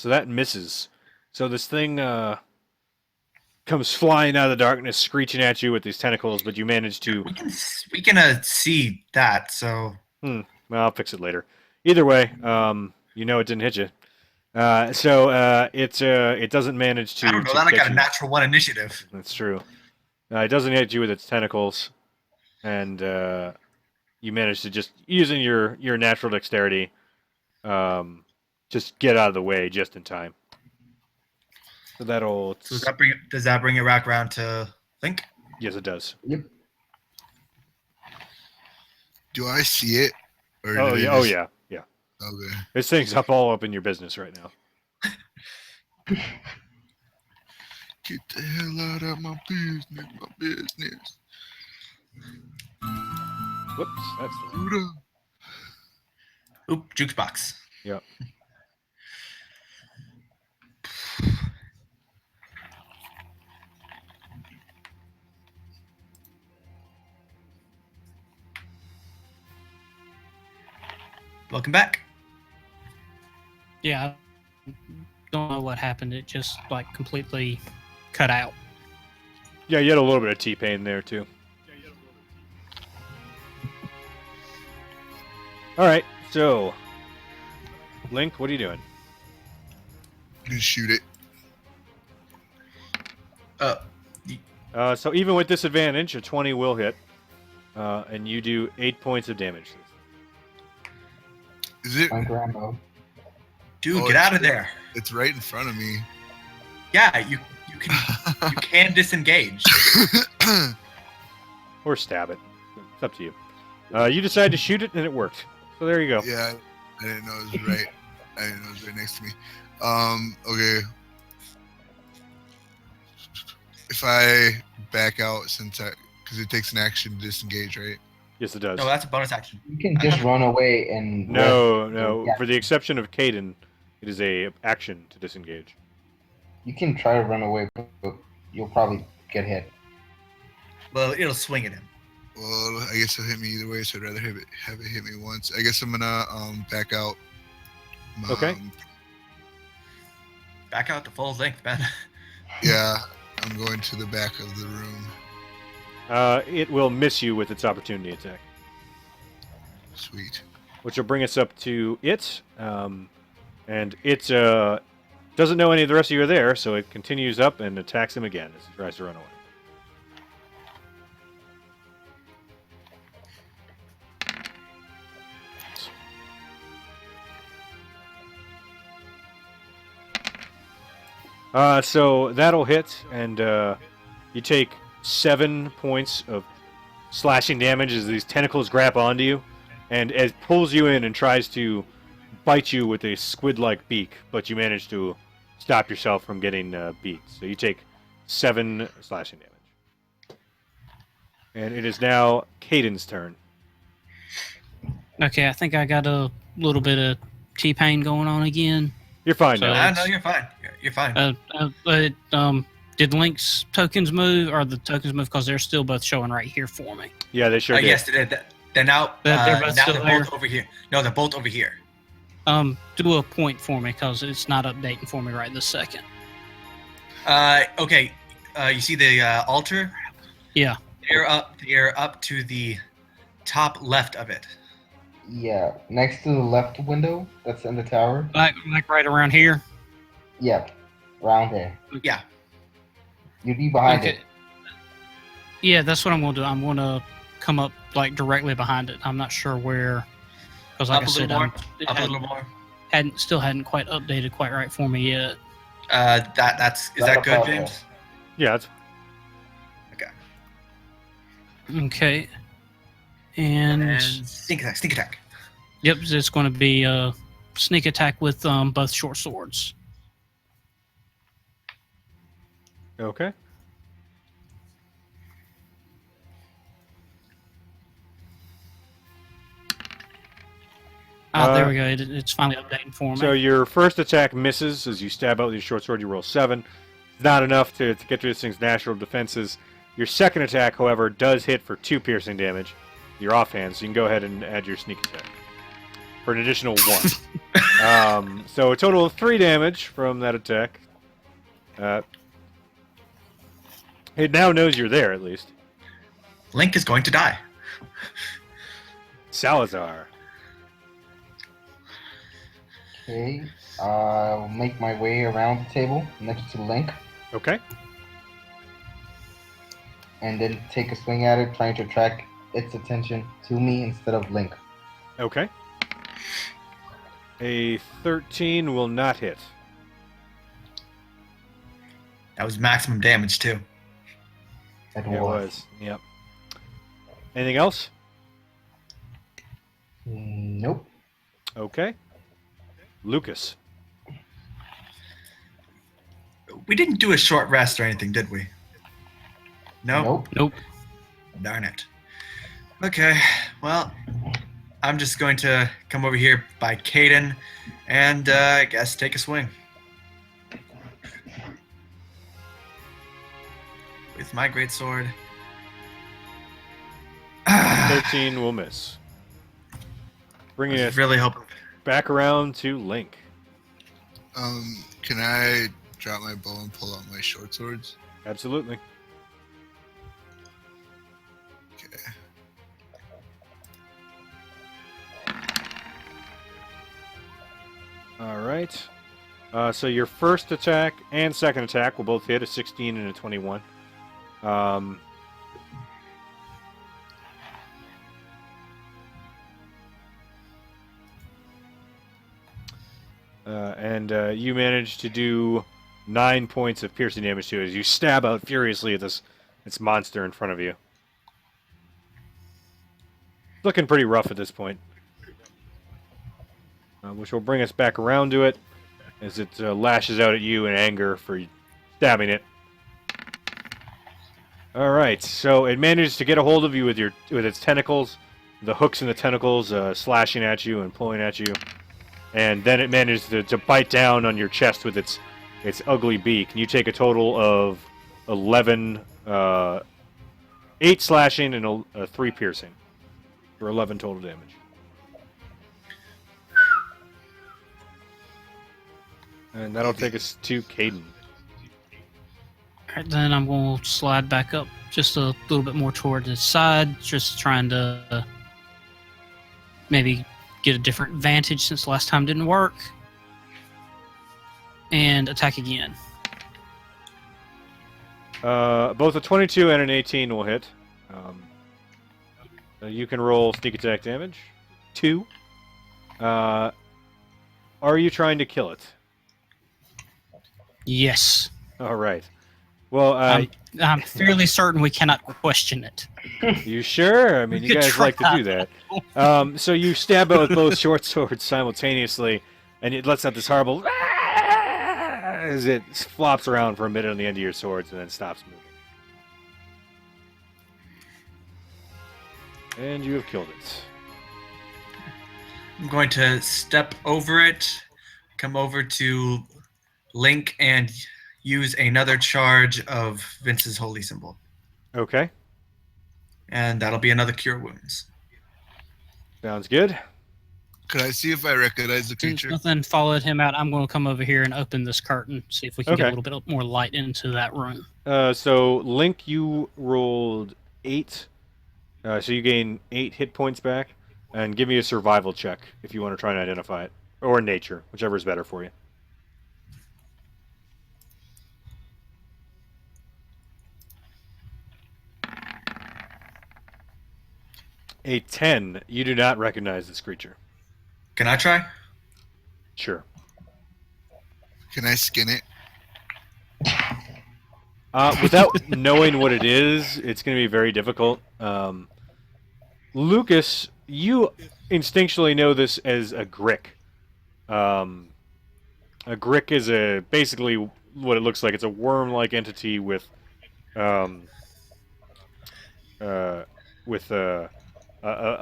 that misses. So this thing comes flying out of the darkness, screeching at you with these tentacles, but you manage to... We can see that, so... Well, I'll fix it later. Either way, you know it didn't hit you. It doesn't manage to... I don't know that I got a natural 1 initiative. That's true. It doesn't hit you with its tentacles, and you manage to just, using your natural dexterity, just get out of the way just in time. So that'll... So does that bring it back around to Link? Yes, it does. Yep. Do I see it? Or Oh, yeah. Oh, yeah. Yeah. Okay. This thing's all up in your business right now. Get the hell out of my business. Whoops. That's the... Buddha. Oop, jukebox. Yep. Welcome back. Yeah, I don't know what happened. It just like completely cut out. Yeah, you had a little bit of T-Pain there too. All right, so Link, what are you doing? I'm gonna shoot it. So even with disadvantage, a 20 will hit, and you do 8 points of damage. Is it? My grandma. Dude, Oh, get it's out of right- there. It's right in front of me. Yeah, you can disengage. Or stab it. It's up to you. You decide to shoot it, and it worked. So there you go. Yeah, I didn't know it was right. I didn't know it was right next to me. Okay. If I back out, because it takes an action to disengage, right? Yes, it does. No, that's a bonus action. You can just run away and No, rest. no. Yeah. For the exception of Caden, it is a action to disengage. You can try to run away, but you'll probably get hit. Well, it'll swing at him. Well, I guess it'll hit me either way, so I'd rather have it hit me once. I guess I'm gonna back out. Okay. Back out to full length, man. Yeah, I'm going to the back of the room. It will miss you with its opportunity attack, Sweet. which will bring us up to it. And it doesn't know any of the rest of you are there, so it continues up and attacks him again as he tries to run away. So that'll hit, and you take 7 points of slashing damage as these tentacles grab onto you, and it pulls you in and tries to bite you with a squid-like beak, but you manage to stop yourself from getting beat. So you take 7 slashing damage. And it is now Caden's turn. Okay, I think I got a little bit of T-pain going on again. You're fine So- now. No, you're fine. You're fine. But did Link's tokens move, or the tokens move because they're still both showing right here for me? Yeah, they sure did. Yes, they're now. They're both now still they're there? both over here. No, they're both over here. Do a point for me because it's not updating for me right this second. Okay. You see the altar? Yeah. They're up to the top left of it. Yeah, next to the left window that's in the tower. Like right around here. Yeah, around there. Yeah. You'd be behind it. Yeah, that's what I'm going to do. I'm going to come up like directly behind it. I'm not sure where, because like Up I a said, little more. it Up a little more. hadn't quite updated quite right for me yet. Is that good, about James? Yeah, it's Okay. And Sneak attack. Sneak attack. yep, it's going to be a sneak attack with both short swords. okay. There we go. It's finally updating for me. So your first attack misses as you stab out with your short sword. You roll 7. Not enough to get through this thing's natural defenses. Your second attack, however, does hit for 2 piercing damage. You're offhand, so you can go ahead and add your sneak attack for an additional 1. So a total of 3 damage from that attack. It now knows you're there, at least. Link is going to die. Salazar. Okay, I'll make my way around the table next to Link, Okay. and then take a swing at it, trying to attract its attention to me instead of Link. Okay. A 13 will not hit. That was maximum damage too. That It was. Yep. Anything else? Nope. Okay. Lucas. We didn't do a short rest or anything, did we? No. Nope. Nope. Darn it. Okay. Well, I'm just going to come over here by Caden, and I guess take a swing with my great sword. 13 will miss. Bringing I it was really hoping. back around to Link. Can I drop my bow and pull out my short swords? Absolutely. Okay. right. So your first attack and second attack will both hit a 16 and a 21. And you manage to do 9 points of piercing damage to it as you stab out furiously at this monster in front of you. Looking pretty rough at this point. Which will bring us back around to it as it lashes out at you in anger for stabbing it. All right, so it manages to get a hold of you with its tentacles, the hooks in the tentacles slashing at you and pulling at you, and then it manages to bite down on your chest with its ugly beak. And you take a total of 11, 8 slashing and 3 piercing for 11 total damage. And that'll take us to Caden. Alright, then I'm going to slide back up just a little bit more toward the side, just trying to maybe get a different vantage since last time didn't work. And attack again. Both a 22 and an 18 will hit. You can roll sneak attack damage. 2. Are you trying to kill it? Yes. All right. Well, I'm fairly certain we cannot question it. You sure? I mean, you guys like to do that. So you stab out with both short swords simultaneously, and it lets out this horrible as it flops around for a minute on the end of your swords and then stops moving. And you have killed it. I'm going to step over it, come over to Link, and use another charge of Vince's holy symbol. Okay. And that'll be another cure wounds. Sounds good. Could I see if I recognize the Since creature? nothing followed him out, I'm going to come over here and open this curtain, see if we can get a little bit more light into that room. So, Link, you rolled 8. So you gain 8 hit points back. And give me a survival check if you want to try and identify it. Or nature, whichever is better for you. A 10. You do not recognize this creature. Can I try? Sure. Can I skin it? Without knowing what it is, it's going to be very difficult. Lucas, you instinctually know this as a grick. A grick is basically what it looks like. It's a worm-like entity with a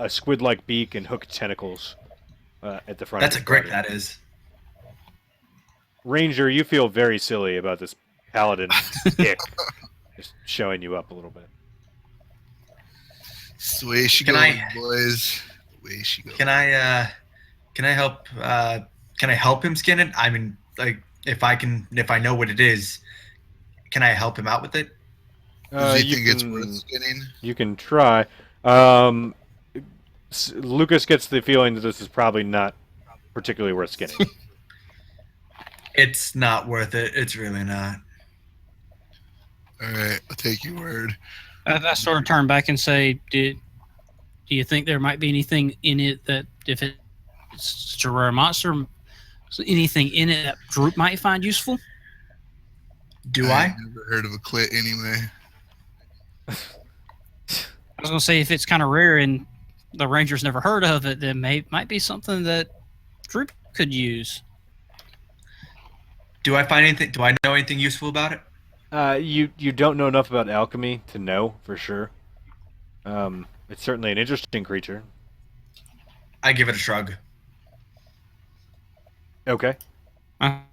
squid-like beak and hooked tentacles at the front. That's of a its grick, body. that is. Ranger, you feel very silly about this paladin dick just showing you up a little bit. Sway she Can goes, I- boys. Way she goes. Can I help? Can I help him skin it? I mean, like, if I know what it is, can I help him out with it? Does he think it's worth skinning? You can try. Lucas gets the feeling that this is probably not particularly worth skinning. It's not worth it. It's really not. All right, I'll take your word. I sort of turn back and say, do you think there might be anything in it that, if it's such a rare monster, anything in it that Droop might find useful? Do I? I've never heard of a clit anyway. I was going to say, if it's kind of rare and the Ranger's never heard of it, then might be something that Droop could use. Do I find anything? Do I know anything useful about it? You don't know enough about alchemy to know for sure. It's certainly an interesting creature. I give it a shrug. Okay.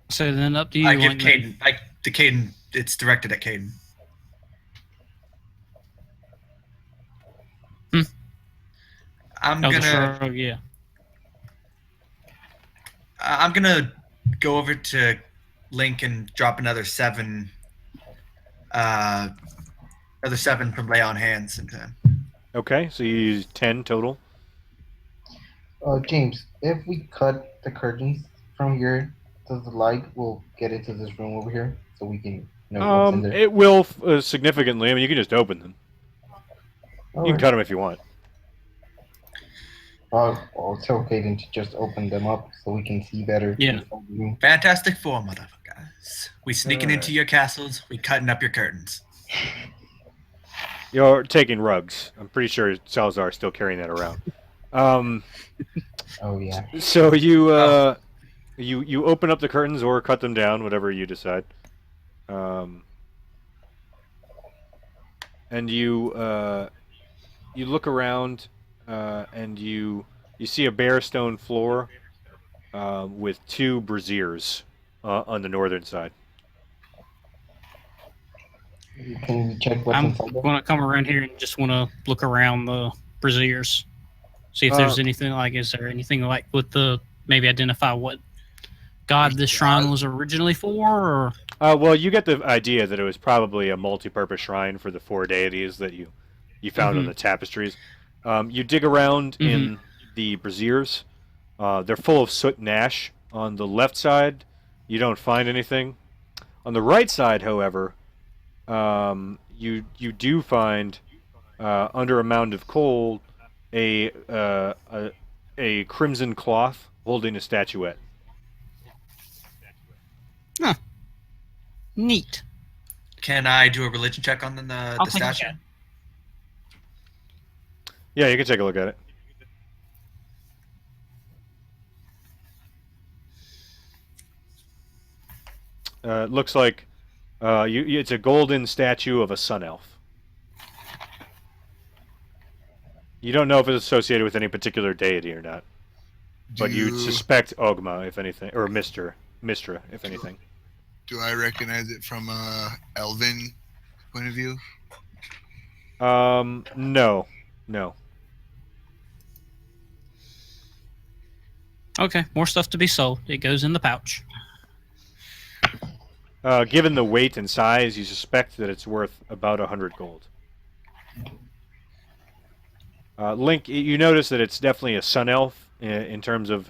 So then up to you. I give Wayne. Caden. It's directed at Caden. I'm Oh, the gonna. shrug, yeah. I'm gonna go over to Link and drop another 7. Another 7 from lay on hands into him. Okay, so you use 10 total. James, if we cut the curtains from here, does the light will get into this room over here so we can know what's in there? It will significantly. I mean, you can just open them. You can Alright. cut them if you want. I'll tell Caden to just open them up so we can see better. Yeah. inside the room. Fantastic Four, motherfuckers. We sneaking into Alright. your castles. We cutting up your curtains. You're taking rugs. I'm pretty sure Salazar is still carrying that around. Oh yeah. So you open up the curtains or cut them down, whatever you decide. And you look around, and you see a bare stone floor with 2 braziers on the northern side. Can we check what's I'm inside there? going to come around here and just want to look around the braziers, see if there's anything like. Is there anything like with the maybe identify what god this shrine was originally for? Or Well, you get the idea that it was probably a multi-purpose shrine for the 4 deities that you found on the tapestries. You dig around in the braziers. They're full of soot and ash. On the left side, you don't find anything. On the right side, however, you do find under a mound of coal a crimson cloth holding a statuette. neat. Can I do a religion check on the I'll take a look statue? at it. Yeah, you can take a look at it. It looks like it's a golden statue of a sun elf. You don't know if it's associated with any particular deity or not, but you'd suspect Ogma, if anything, or Mistra, if anything. Do I recognize it from a elven point of view? No. Okay, more stuff to be sold. It goes in the pouch. Given the weight and size, you suspect that it's worth about 100 gold. Link, you notice that it's definitely a sun elf in terms of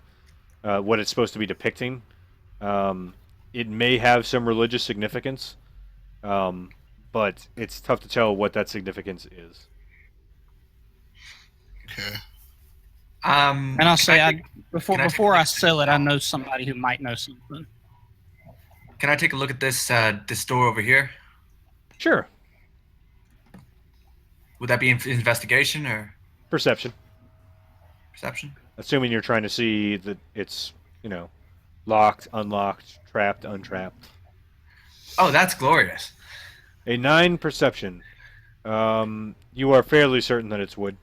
what it's supposed to be depicting. It may have some religious significance, but it's tough to tell what that significance is. Okay. And I'll say, before I take- sell it, I know somebody who might know something. Can I take a look at this door over here? Sure. Would that be investigation or Perception. perception? Assuming you're trying to see that it's, locked, unlocked, trapped, untrapped. Oh, that's glorious. A 9 perception. You are fairly certain that it's wood.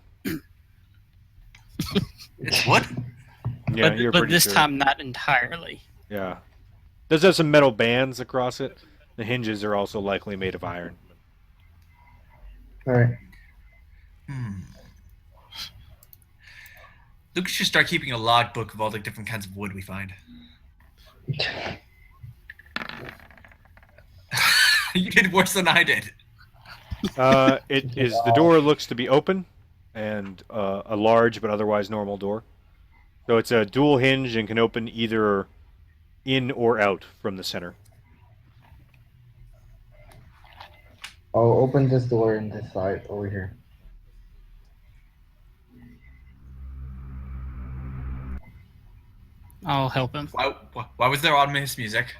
It's wood? Yeah, but you're but pretty this sure. time not entirely. Yeah. Does have some metal bands across it. The hinges are also likely made of iron. Alright. Lucas should start keeping a logbook of all the different kinds of wood we find. You did worse than I did. It is the door looks to be open, and a large but otherwise normal door. So it's a dual hinge and can open either in or out from the center. I'll open this door in this side over here. I'll help him. Why was there ominous music?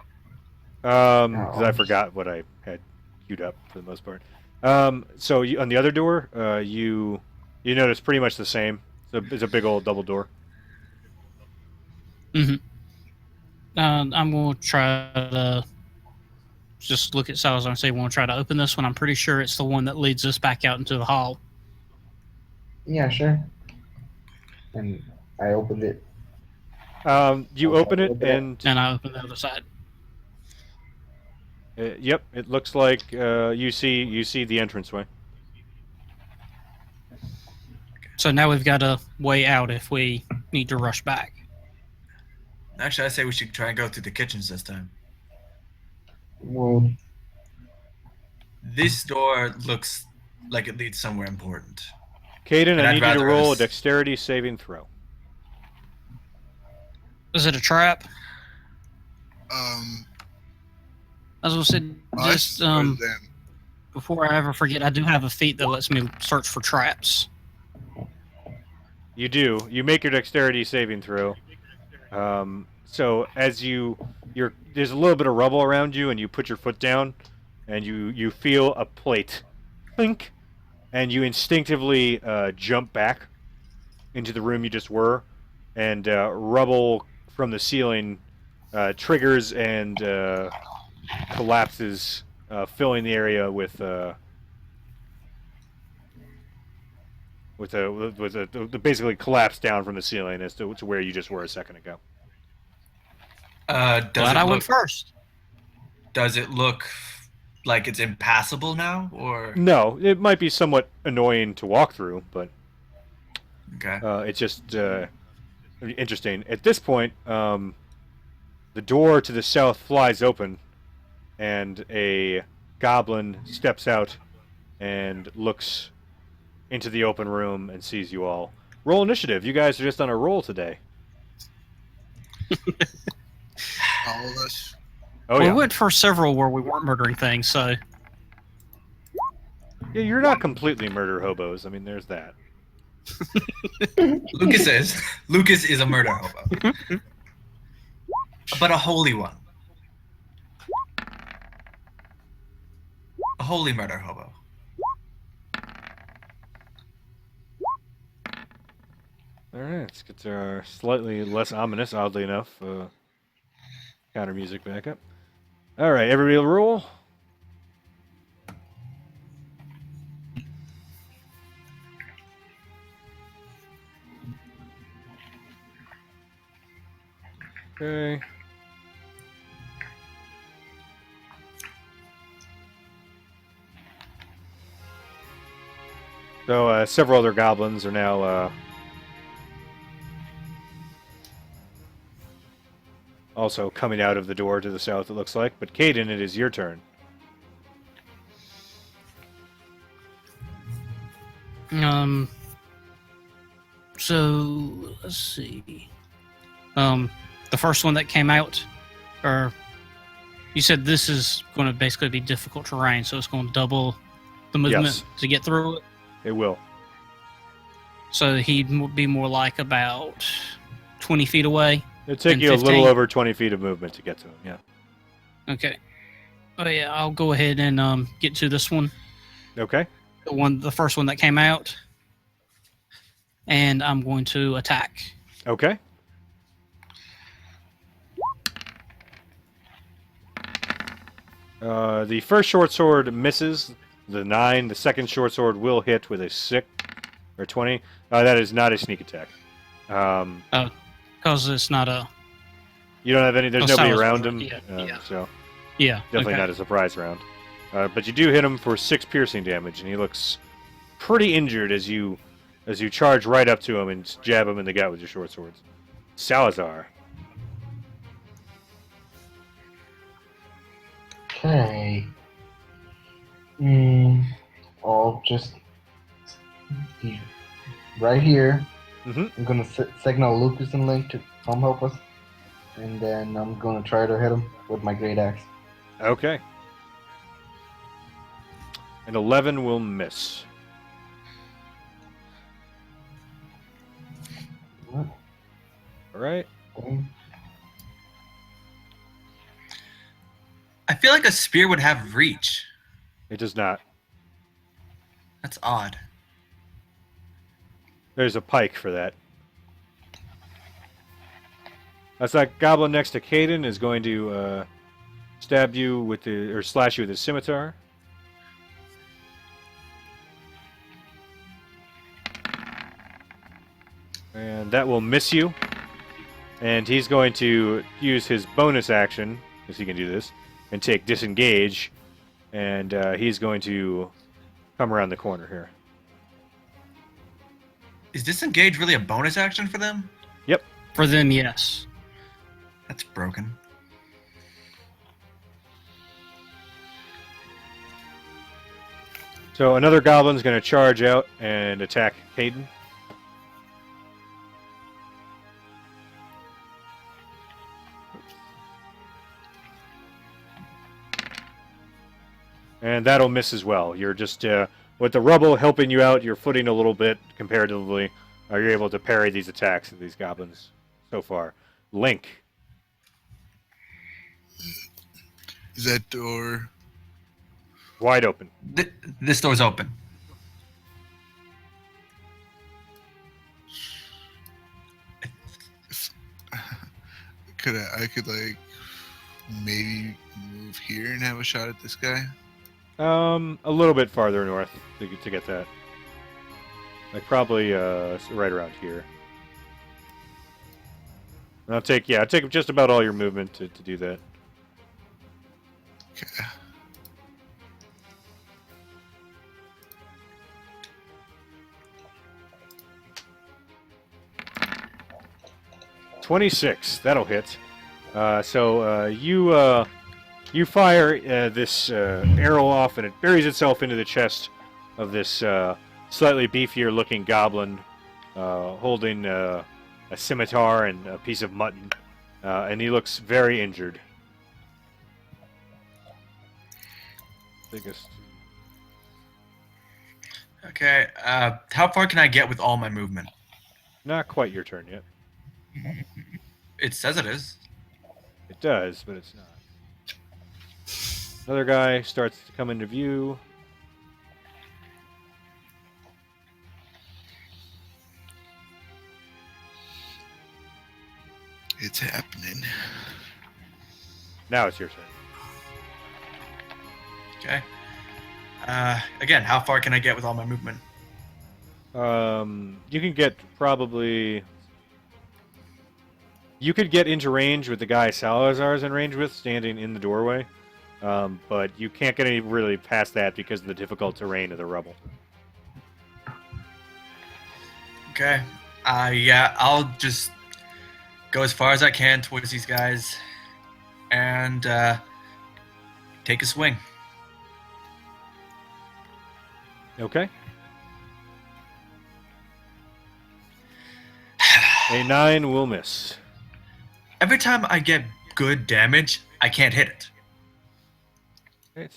Because I forgot what I had queued up for the most part. So on the other door, you notice pretty much the same. It's a big old double door. Mm-hmm. I'm going to try to just look at Salazar and say, we're going to try to open this one. I'm pretty sure it's the one that leads us back out into the hall. Yeah, sure. And I opened it. You open it, and I open the other side. yep, it looks like you see the entranceway. So now we've got a way out if we need to rush back. Actually, I say we should try and go through the kitchens this time. Well, This door looks like it leads somewhere important. Caden, And I I'd need you to rather roll a us- dexterity saving throw. Is it a trap? As I said, just Us or them? before I ever forget, I do have a feat that lets me search for traps. You do. You make your dexterity saving throw. So as there's a little bit of rubble around you, and you put your foot down, and you feel a plate, clink, and you instinctively jump back into the room you just were, and rubble from the ceiling triggers and collapses, filling the area with basically collapse down from the ceiling as to where you just were a second ago. Does Glad it I look? went first. Does it look like it's impassable now, or No, it might be somewhat annoying to walk through, but okay? it's just interesting. At this point, the door to the south flies open, and a goblin steps out and looks into the open room and sees you all. Roll initiative. You guys are just on a roll today. All of us. Oh We yeah. went for several where we weren't murdering things, so Yeah, you're not completely murder hobos. I mean, there's that. Lucas is. Lucas is a murder hobo, but a holy one. A holy murder hobo. All right, let's get to our slightly less ominous, oddly enough, counter music back up. All right, everybody roll. Okay. So several other goblins are now also coming out of the door to the south, it looks like. But Caden, it is your turn. So let's see. The first one that came out, or you said this is going to basically be difficult terrain, so it's going to double the movement Yes. to get through it. It will. So he'd be more like about 20 feet away. It'll take And you a 15? little over 20 feet of movement to get to him, yeah. Okay. Oh yeah, I'll go ahead and get to this one. Okay. The first one that came out, and I'm going to attack. Okay. The first short sword misses the 9. The second short sword will hit with a 6 or 20. That is not a sneak attack. Because it's not a... You don't have any. There's Oh, nobody Salazar, around him, yeah. so Yeah. definitely okay. not a surprise round. But you do hit him for 6 piercing damage, and he looks pretty injured as you charge right up to him and jab him in the gut with your short swords. Salazar. Okay. I'll just be right here. Mhm. I'm gonna signal Lucas and Link to come help us, and then I'm gonna try to hit him with my great axe. Okay. An 11 will miss. All right. Okay. I feel like a spear would have reach. It does not. That's odd. There's a pike for that. That's that goblin next to Caden is going to stab you with or slash you with his scimitar. And that will miss you. And he's going to use his bonus action, because he can do this, and take disengage. And he's going to come around the corner here. Is disengage really a bonus action for them? Yep. For them, yes. That's broken. So another goblin's going to charge out and attack Caden. And that'll miss as well. You're just, with the rubble helping you out, you're footing a little bit comparatively. You're able to parry these attacks of these goblins so far. Link. Is that door Wide open. This door's open. I could like maybe move here and have a shot at this guy? A little bit farther north to get that. Like probably right around here. And I'll take just about all your movement to do that. Okay. $26. That'll hit. So you fire this arrow off, and it buries itself into the chest of this slightly beefier-looking goblin, holding a scimitar and a piece of mutton, and he looks very injured. Biggest. Okay. How far can I get with all my movement? Not quite your turn yet. It says it is. It does, but it's not. Another guy starts to come into view. It's happening. Now it's your turn. Okay. Again, how far can I get with all my movement? You can get probably. You could get into range with the guy Salazar's in range with, standing in the doorway, but you can't get any really past that because of the difficult terrain of the rubble. Okay. Yeah, I'll just go as far as I can towards these guys and take a swing. Okay. A 9 will miss. Every time I get good damage, I can't hit it. Right.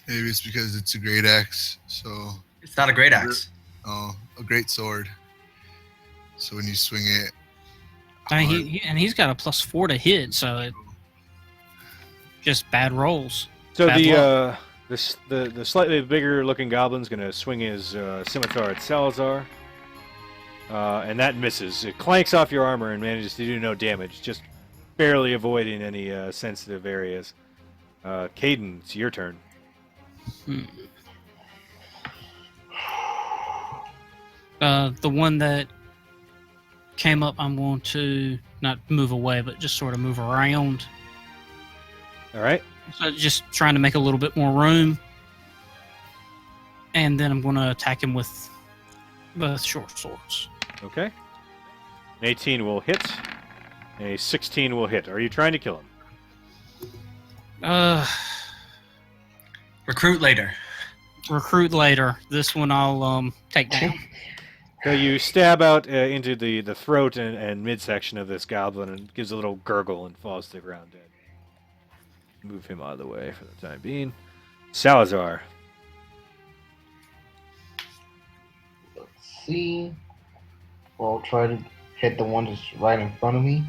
Maybe it's because it's a great axe, so... It's not a great axe. Oh, a great sword. So when you swing it... I mean, he's got a +4 to hit, so it just bad rolls. So Bad the slightly bigger looking goblin's going to swing his scimitar at Salazar. And that misses. It clanks off your armor and manages to do no damage, just barely avoiding any sensitive areas. Caden, it's your turn. The one that came up, I'm going to not move away, but just sort of move around. All right. So just trying to make a little bit more room. And then I'm going to attack him with both short swords. Okay. An 18 will hit. A 16 will hit. Are you trying to kill him? Recruit later. Recruit later. This one I'll take down. So you stab out into the throat and midsection of this goblin, and gives a little gurgle and falls to the ground dead. Move him out of the way for the time being. Salazar. Let's see. Well, I'll try to hit the one that's right in front of me.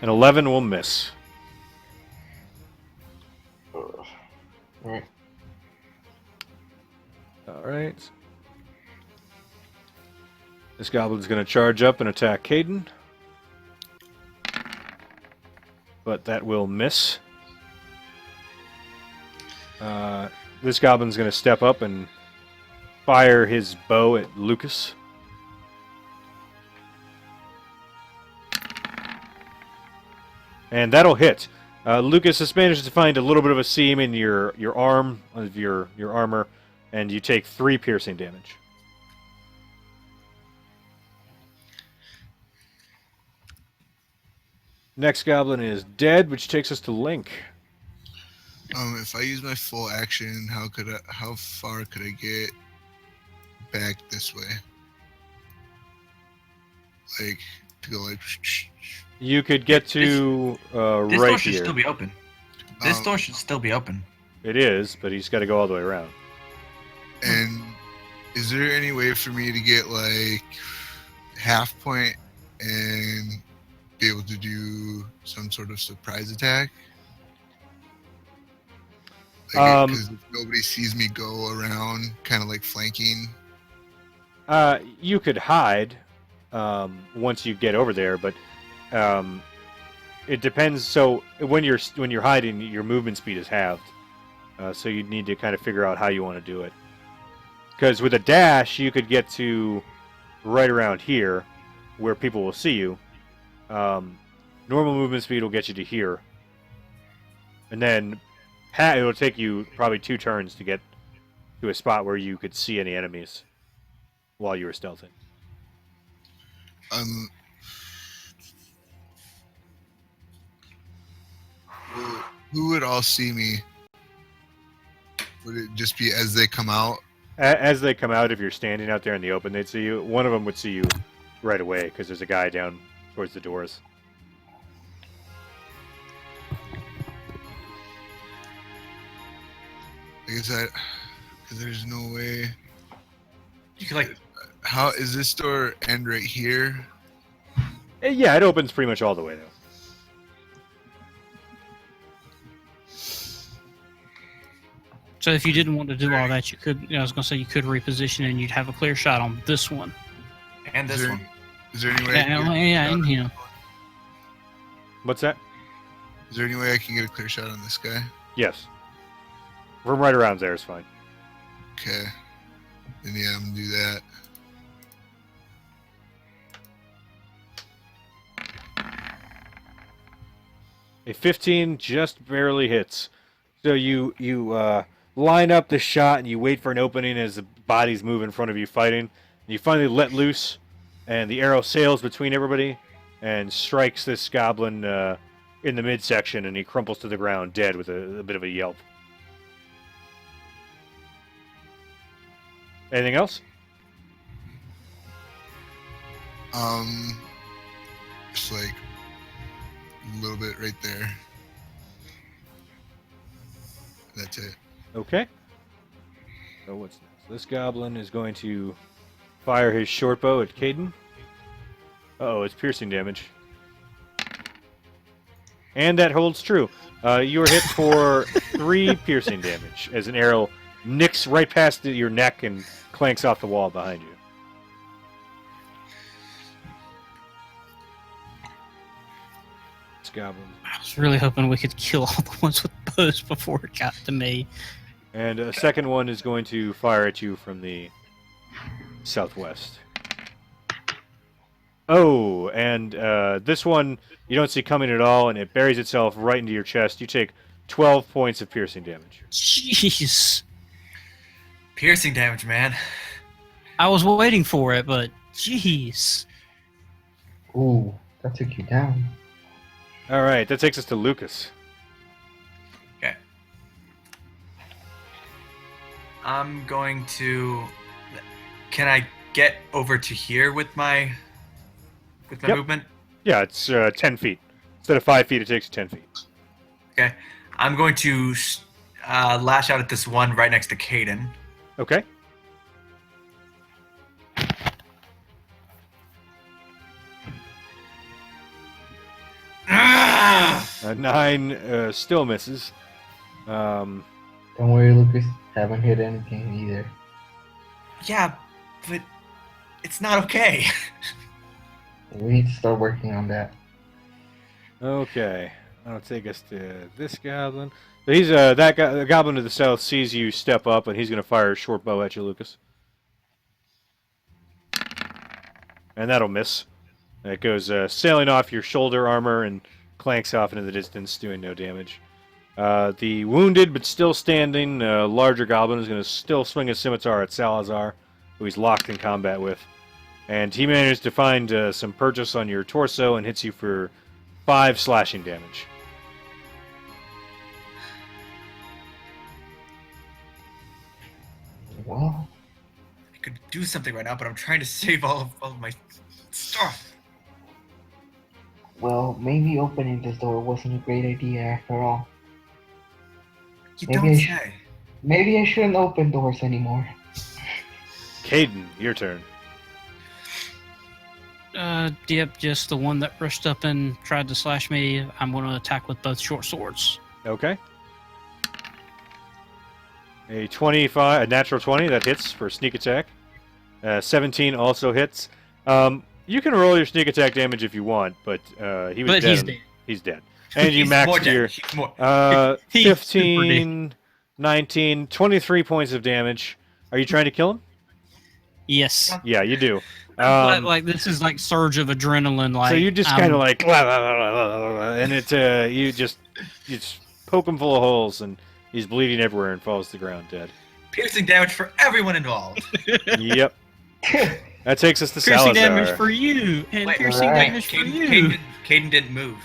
An 11 will miss. Right. All right. This goblin's going to charge up and attack Caden. But that will miss. This goblin's going to step up and fire his bow at Lucas. And that'll hit. Lucas has managed to find a little bit of a seam in your arm of your armor, and you take 3 piercing damage. Next goblin is dead, which takes us to Link. If I use my full action, how far could I get back this way? Like to go like. You could get to This right door should here. still be open. This door should still be open. It is, but he's got to go all the way around. And is there any way for me to get like half point and be able to do some sort of surprise attack? Because if nobody sees me go around, kind of like flanking. You could hide once you get over there, but it depends. So when you're hiding, your movement speed is halved. So you'd need to kind of figure out how you want to do it. Because with a dash, you could get to right around here, where people will see you. Normal movement speed will get you to here, and then it'll take you probably 2 turns to get to a spot where you could see any enemies while you were stealthing. Who would all see me? Would it just be as they come out? As they come out, if you're standing out there in the open, they'd see you. One of them would see you right away because there's a guy down towards the doors. Because there's no way. You could like. How is this door end right here? Yeah, it opens pretty much all the way though. So if you didn't want to do all that, you could. I was going to say you could reposition and you'd have a clear shot on this one. And this one. Is there any way? And you know. What's that? Is there any way I can get a clear shot on this guy? Yes. From right around there is fine. Okay. Then yeah, I'm gonna do that. A 15 just barely hits. So you line up the shot and you wait for an opening as the bodies move in front of you fighting. And you finally let loose, and the arrow sails between everybody and strikes this goblin in the midsection, and he crumples to the ground dead with a bit of a yelp. Anything else? Just like a little bit right there. That's it. Okay. So what's next? This goblin is going to fire his short bow at Caden. Uh-oh, it's piercing damage. And that holds true. You are hit for 3 piercing damage as an arrow nicks right past your neck and clanks off the wall behind you. This goblin. I was really hoping we could kill all the ones with bows before it got to me. And a second one is going to fire at you from the southwest. Oh, and this one you don't see coming at all, and it buries itself right into your chest. You take 12 points of piercing damage. Jeez. Piercing damage, man. I was waiting for it, but jeez. Ooh, that took you down. All right, that takes us to Lucas. Okay. I'm going to. Can I get over to here with my Yep. movement? Yeah, it's 10 feet. Instead of 5 feet, it takes you 10 feet. Okay. I'm going to lash out at this one right next to Caden. Okay. Ah! 9 still misses. Don't worry, Lucas. Haven't hit anything either. Yeah, but it's not okay. We need to start working on that. Okay. That'll take us to this goblin. So he's the goblin to the south sees you step up, and he's going to fire a short bow at you, Lucas. And that'll miss. It goes sailing off your shoulder armor and clanks off into the distance, doing no damage. The wounded but still standing larger goblin is going to still swing a scimitar at Salazar, who he's locked in combat with. And he managed to find some purchase on your torso and hits you for 5 slashing damage. Well, could do something right now, but I'm trying to save all of my stuff. Well, maybe opening this door wasn't a great idea after all. You Maybe don't I say. Maybe I shouldn't open doors anymore. Caden, your turn. Yep, just the one that rushed up and tried to slash me. I'm going to attack with both short swords. Okay. A 25, a natural 20, that hits for sneak attack. 17 also hits. You can roll your sneak attack damage if you want, but he was But dead. he's dead. He's dead. And you He's more maxed dead. your He's more. He's 15, 19, 23 points of damage. Are you trying to kill him? Yes. Yeah, you do. But, like, this is like surge of adrenaline. Like, so you just kind of like, and you just poke him full of holes, and he's bleeding everywhere and falls to the ground dead. Piercing damage for everyone involved. Yep. That takes us to piercing Salazar. damage for you, and Wait, piercing right. damage for you. Caden didn't move.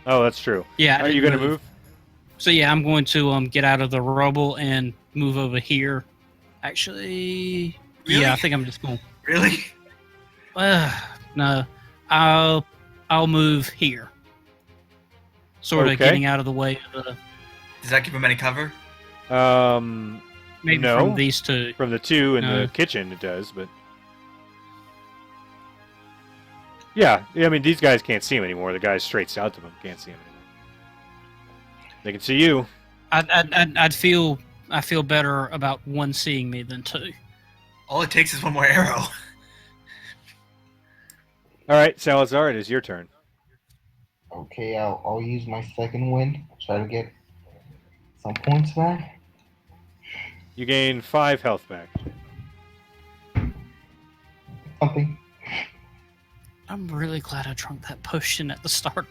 Oh, that's true. Yeah. Are you going to move? So yeah, I'm going to get out of the rubble and move over here. Actually, Really? yeah, I think I'm just going. Really? No, I'll move here. Sort of Okay. getting out of the way of the Does that give him any cover? maybe No. from these two. From the two in No. the kitchen, it does, but yeah, I mean these guys can't see him anymore. The guys straight south of him can't see him anymore. They can see you. I feel better about one seeing me than two. All it takes is one more arrow. All right, Salazar, it is your turn. Okay, I'll use my second wind. Try to get some points back. You gain 5 health back. Something. I'm really glad I drank that potion at the start.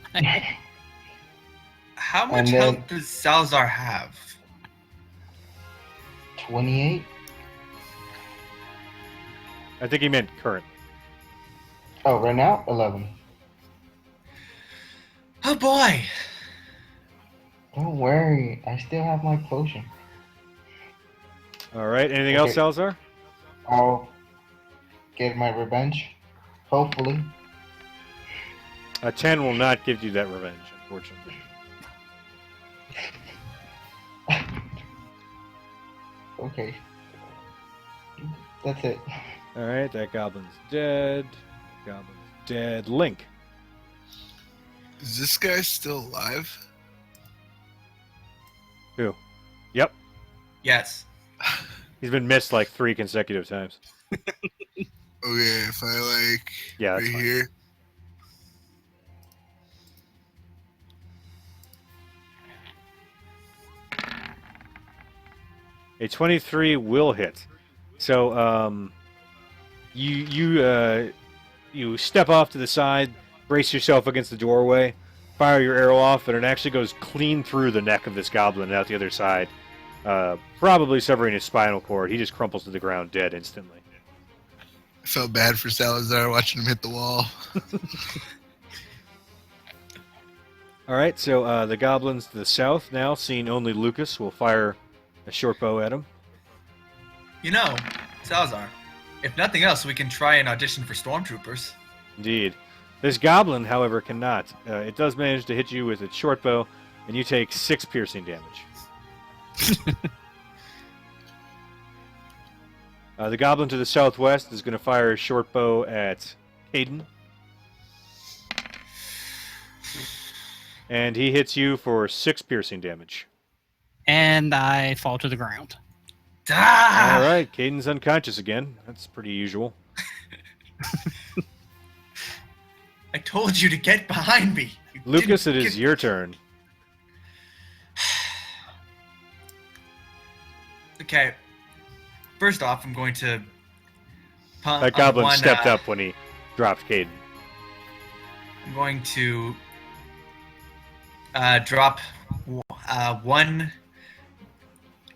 How much And then- health does Salazar have? 28. I think he meant current. Oh, right now 11. Oh boy! Don't worry, I still have my potion. All right, anything Okay. else, Salazar? I'll get my revenge. Hopefully. A 10 will not give you that revenge, unfortunately. Okay. That's it. All right, that goblin's dead. Goblin's dead. Link. Is this guy still alive? Who? Yep. Yes. He's been missed like 3 consecutive times. Okay, if I like Yeah, right that's fine. here. A 23 will hit. So you step off to the side, brace yourself against the doorway, fire your arrow off, and it actually goes clean through the neck of this goblin and out the other side, probably severing his spinal cord. He just crumples to the ground dead instantly. I felt bad for Salazar watching him hit the wall. All right, so the goblins to the south now, seeing only Lucas, will fire a short bow at him. You know, Salazar, if nothing else, we can try and audition for stormtroopers. Indeed. This goblin, however, cannot. It does manage to hit you with its short bow, and you take 6 piercing damage. The goblin to the southwest is going to fire a short bow at Caden. And he hits you for 6 piercing damage. And I fall to the ground. Ah! All right, Caden's unconscious again. That's pretty usual. I told you to get behind me. You Lucas, didn't it is get- your turn. Okay. First off, I'm going to. That goblin stepped up when he dropped Caden. I'm going to drop one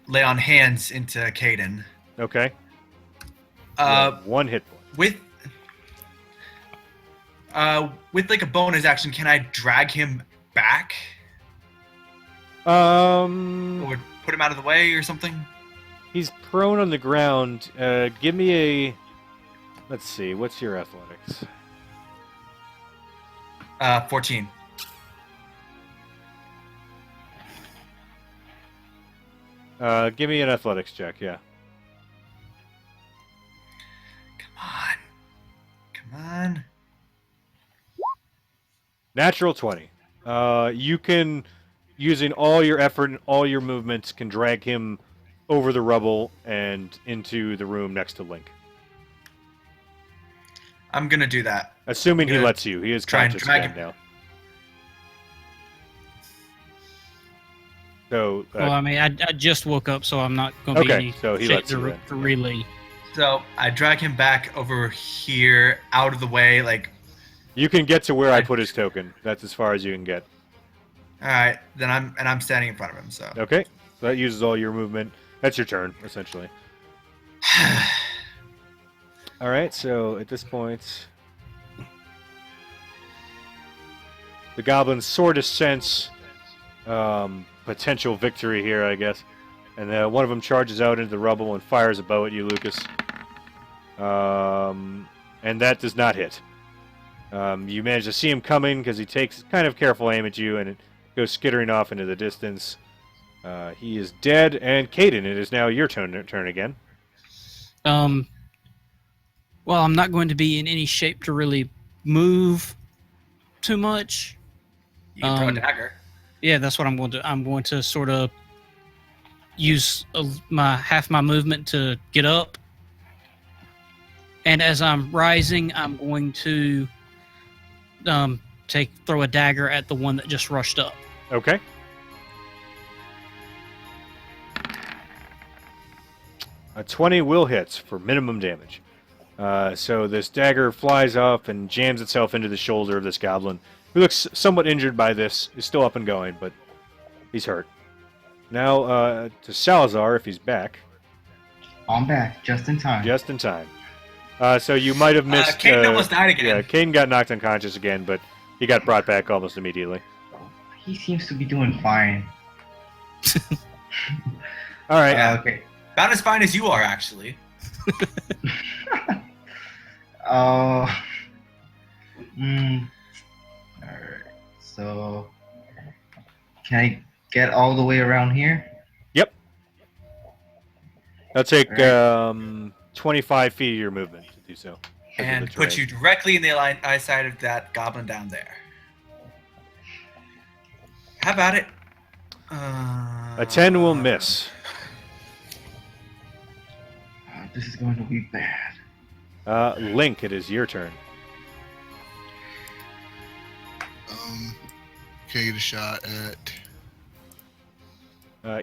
lay on hands into Caden. Okay. You Uh, have 1 hit point. with like a bonus action, can I drag him back Um, or put him out of the way or something? He's prone on the ground. Give me a... Let's see. What's your athletics? 14. Give me an athletics check, yeah. Come on. Natural 20. You can, using all your effort and all your movements, can drag him over the rubble and into the room next to Link. I'm going to do that. Assuming he lets you. He is try and conscious drag again him. now. So, Well, I mean, I just woke up, so I'm not going to be Okay, any so he shape lets you in. to relay. So I drag him back over here, out of the way. Like, you can get to where I put his token. That's as far as you can get. all right, then I'm standing in front of him. So Okay, so that uses all your movement. That's your turn, essentially. All right, so at this point, the goblins sort of sense potential victory here, I guess. And one of them charges out into the rubble and fires a bow at you, Lucas. And that does not hit. You manage to see him coming because he takes kind of careful aim at you, and it goes skittering off into the distance. He is dead, and Caden, it is now your turn again. Well, I'm not going to be in any shape to really move too much. you can throw a dagger. Yeah, that's what I'm going to do. I'm going to sort of use half my movement to get up. And as I'm rising, I'm going to throw a dagger at the one that just rushed up. Okay. A 20 will hit for minimum damage. So this dagger flies up and jams itself into the shoulder of this goblin, who looks somewhat injured by this. He's still up and going, but he's hurt. Now to Salazar, if he's back. I'm back, just in time. Just in time. So you might have missed... Caden almost died again. Yeah, Caden got knocked unconscious again, but he got brought back almost immediately. He seems to be doing fine. All right. Yeah. Okay. About as fine as you are, actually. Alright. So, can I get all the way around here? Yep. That'll take Alright. 25 feet of your movement to do so. because of And the put terrain. you directly in the eyesight of that goblin down there. How about it? A 10 will miss. This is going to be bad. Link, it is your turn. Can I get a shot at?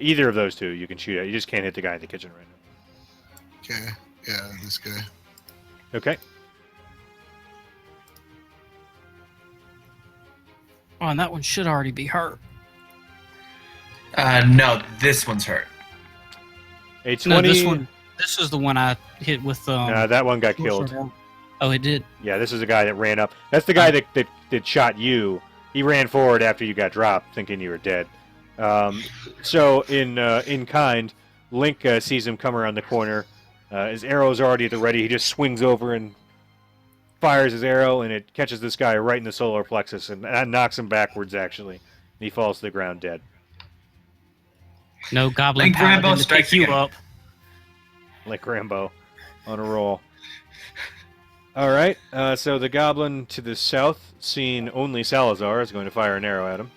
Either of those two you can shoot at. You just can't hit the guy in the kitchen right now. Okay, yeah, this guy. Okay. Oh, and that one should already be hurt. No, this one's hurt. A 20. No, this is the one I hit with. That one got killed. Oh, it did. Yeah, this is the guy that ran up. That's the guy that shot you. He ran forward after you got dropped, thinking you were dead. So in kind, Link sees him come around the corner. His arrow's already at the ready. He just swings over and fires his arrow, and it catches this guy right in the solar plexus, and that knocks him backwards, actually. And he falls to the ground dead. No goblin Link Rambo paladin to strikes pick you again. up. Like Rambo on a roll. All right, so the goblin to the south, seeing only Salazar, is going to fire an arrow at him.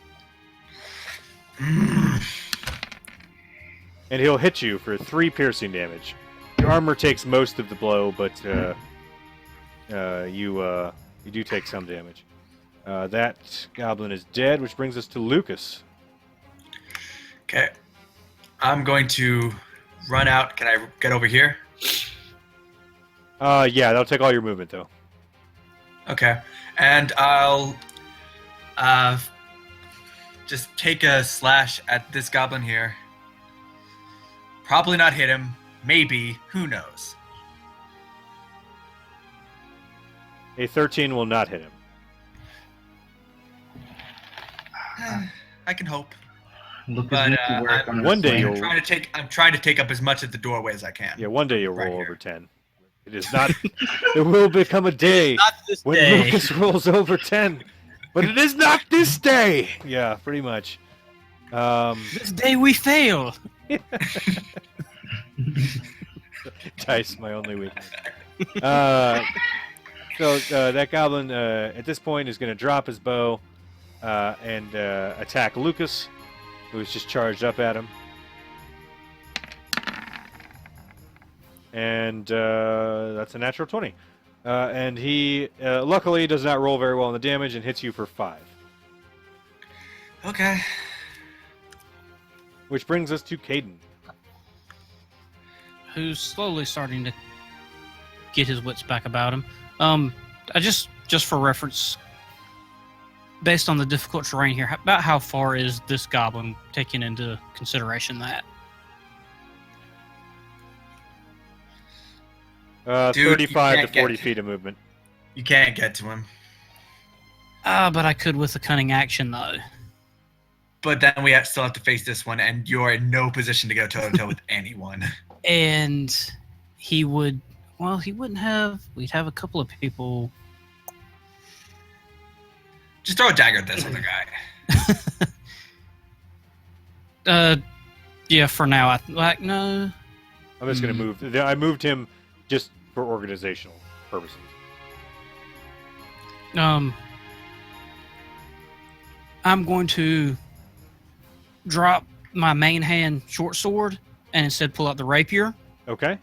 And he'll hit you for 3 piercing damage. Your armor takes most of the blow, but you do take some damage. That goblin is dead, which brings us to Lucas. Okay. I'm going to run out. Can I get over here? Yeah, that'll take all your movement, though. Okay. And I'll just take a slash at this goblin here. Probably not hit him. Maybe. Who knows? A 13 will not hit him. I can hope. Lucas But needs to work on one day his you'll- I'm trying to take up as much of the doorway as I can. Yeah, one day you'll Right roll here. over 10. It is not. There will become a day Not this when day. Lucas rolls over 10, but it is not this day. Yeah, pretty much. This day we fail. Dice, my only weakness. So that goblin at this point is going to drop his bow and attack Lucas, who's just charged up at him. And that's a natural 20. And he luckily does not roll very well on the damage and hits you for 5. Okay. Which brings us to Caden. Who's slowly starting to get his wits back about him. I just for reference, based on the difficult terrain here, about how far is this goblin, taking into consideration that? Dude, 35 you to can't 40 get- feet of movement. You can't get to him. But I could with a cunning action, though. But then still have to face this one, and you're in no position to go toe-to-toe with anyone. And he would... Well, he wouldn't have... We'd have a couple of people... Just throw a dagger at this other guy. Yeah, for now. No. I'm just going to move. I moved him just for organizational purposes. I'm going to drop my main hand short sword and instead pull out the rapier. Okay.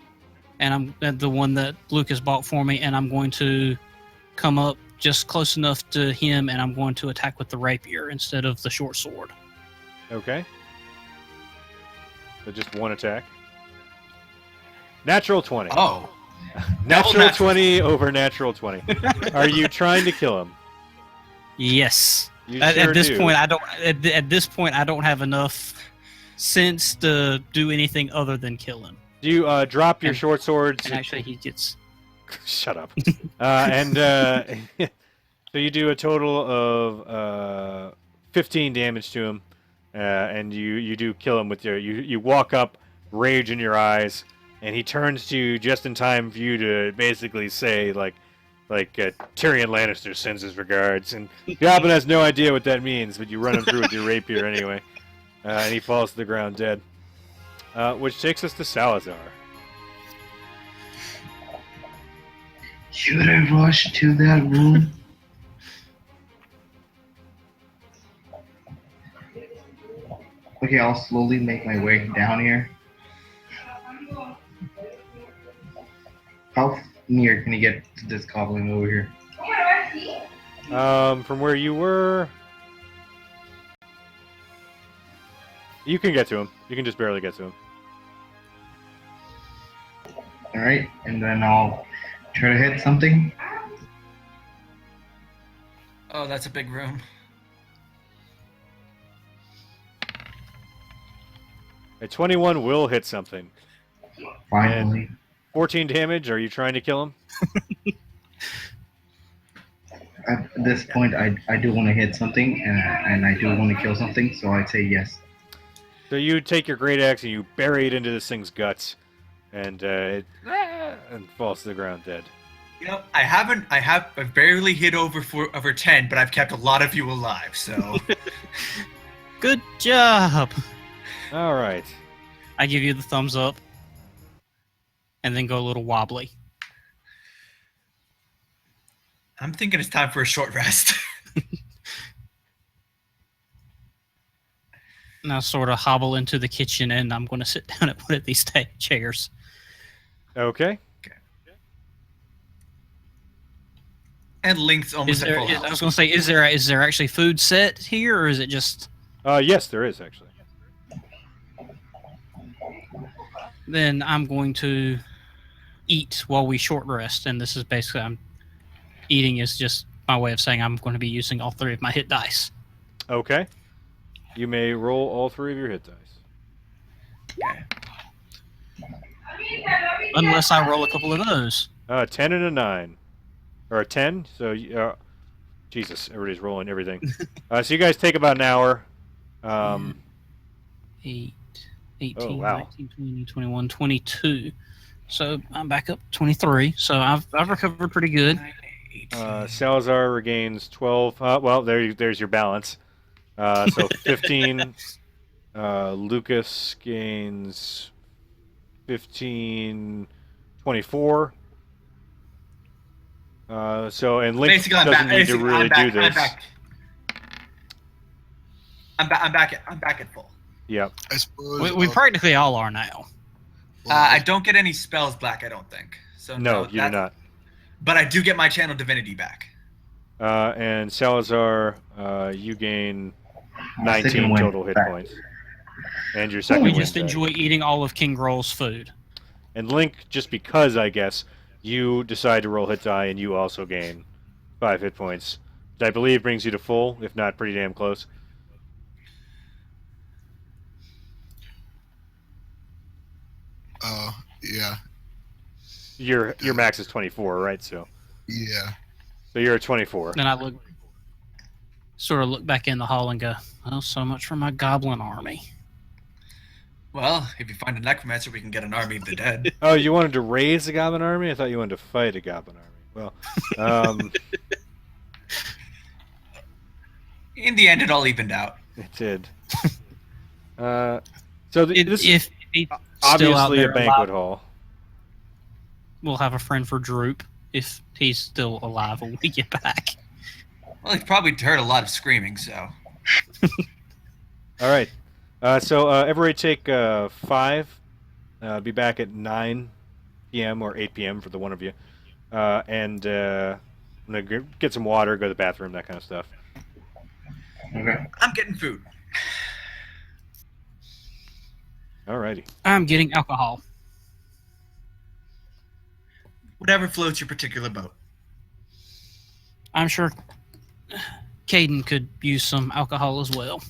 And I'm the one that Lucas bought for me, and I'm going to come up just close enough to him, and I'm going to attack with the rapier instead of the short sword. Okay. So just one attack. Natural 20. Oh. Natural 20 over natural 20. Are you trying to kill him? Yes. You At sure this do. point, I don't. At this point, I don't have enough sense to do anything other than kill him. Do you drop your And- short swords? And actually, he gets. Shut up. So you do a total of 15 damage to him, and you do kill him with you walk up, rage in your eyes, and he turns to you just in time for you to basically say like Tyrion Lannister sends his regards, and Goblin has no idea what that means, but you run him through with your rapier anyway, and he falls to the ground dead. Which takes us to Salazar. Should I rush to that room? Okay, I'll slowly make my way down here. How near can you get to this goblin over here? From where you were, you can get to him. You can just barely get to him. Alright, and then I'll try to hit something. Oh, that's a big room. A 21 will hit something. Finally. 14 damage. Are you trying to kill him? At this point, I do want to hit something, and I do want to kill something, so I'd say yes. So you take your great axe and you bury it into this thing's guts, and it falls to the ground dead. You know, I've barely hit over 10, but I've kept a lot of you alive, so. Good job. All right. I give you the thumbs up, and then go a little wobbly. I'm thinking it's time for a short rest. And I sort of hobble into the kitchen, and I'm going to sit down at one of these chairs. Okay. And Link's almost at full I health. was going to say, is there actually food set here, or is it just? Yes, there is actually. Then I'm going to eat while we short rest, and this is basically eating is just my way of saying I'm going to be using all 3 of my hit dice. Okay. You may roll all 3 of your hit dice. Unless I roll a couple of those. 10 and a 9. Or a 10. So, Jesus, everybody's rolling everything. So you guys take about an hour. 8, 18, Oh, wow. 19, 20, 21, 22. So I'm back up 23. So I've recovered pretty good. 9, 18. Salazar regains 12. Well, there's your balance. So 15. Lucas gains 15, 24. And Link Basically, I'm doesn't back. need to Basically, really I'm back. do this. I'm back at full. Yep. I suppose. We practically all are now. I don't get any spells back, I don't think. So No, you do not. But I do get my channel divinity back. And Salazar, you gain My second 19 win total hit back. points. And your second We win just back. enjoy eating all of King Groll's food. And Link, just because, I guess, you decide to roll hit die and you also gain 5 hit points. Which I believe brings you to full, if not pretty damn close. Oh, yeah. Your max is 24, right? So Yeah. you're at 24. Then I look back in the hall and go, "Oh, so much for my goblin army." Well, if you find a necromancer, we can get an army of the dead. Oh, you wanted to raise a goblin army? I thought you wanted to fight a goblin army. Well, In the end, it all evened out. it did. So this If he's still out obviously there a banquet alive, hall. we'll have a friend for Droop if he's still alive when we get back. Well, he probably heard a lot of screaming, so. All right. So everybody take 5. Be back at 9 p.m. or 8 p.m. for the one of you. And I'm going to get some water, go to the bathroom, that kind of stuff. Okay. I'm getting food. All righty. I'm getting alcohol. Whatever floats your particular boat. I'm sure Caden could use some alcohol as well.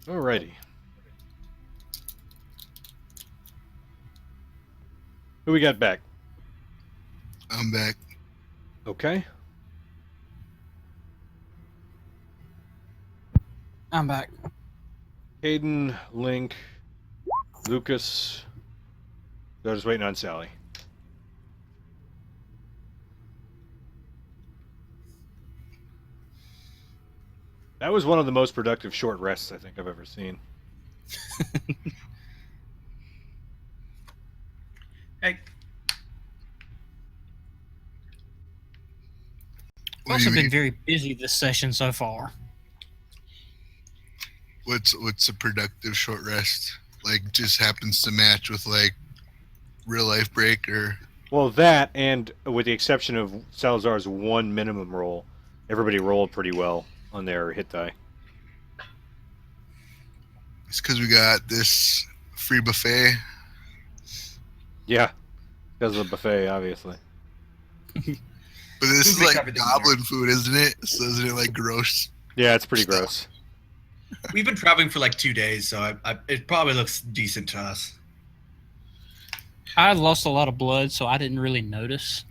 Alrighty. Who we got back? I'm back. Okay. I'm back. Caden, Link, Lucas. They're just waiting on Sally. That was one of the most productive short rests I think I've ever seen. Hey, I've also been very busy this session so far. What's a productive short rest? Like, just happens to match with like real life break or. Well, that, and with the exception of Salazar's one minimum roll, everybody rolled pretty well on their hit die. It's because we got this free buffet. Yeah, because of the buffet, obviously. But this Food is makes like everything goblin food, isn't it? So isn't it like gross? Yeah, it's pretty gross. we've been traveling for like 2 days, so it probably looks decent to us. I lost a lot of blood, so I didn't really notice.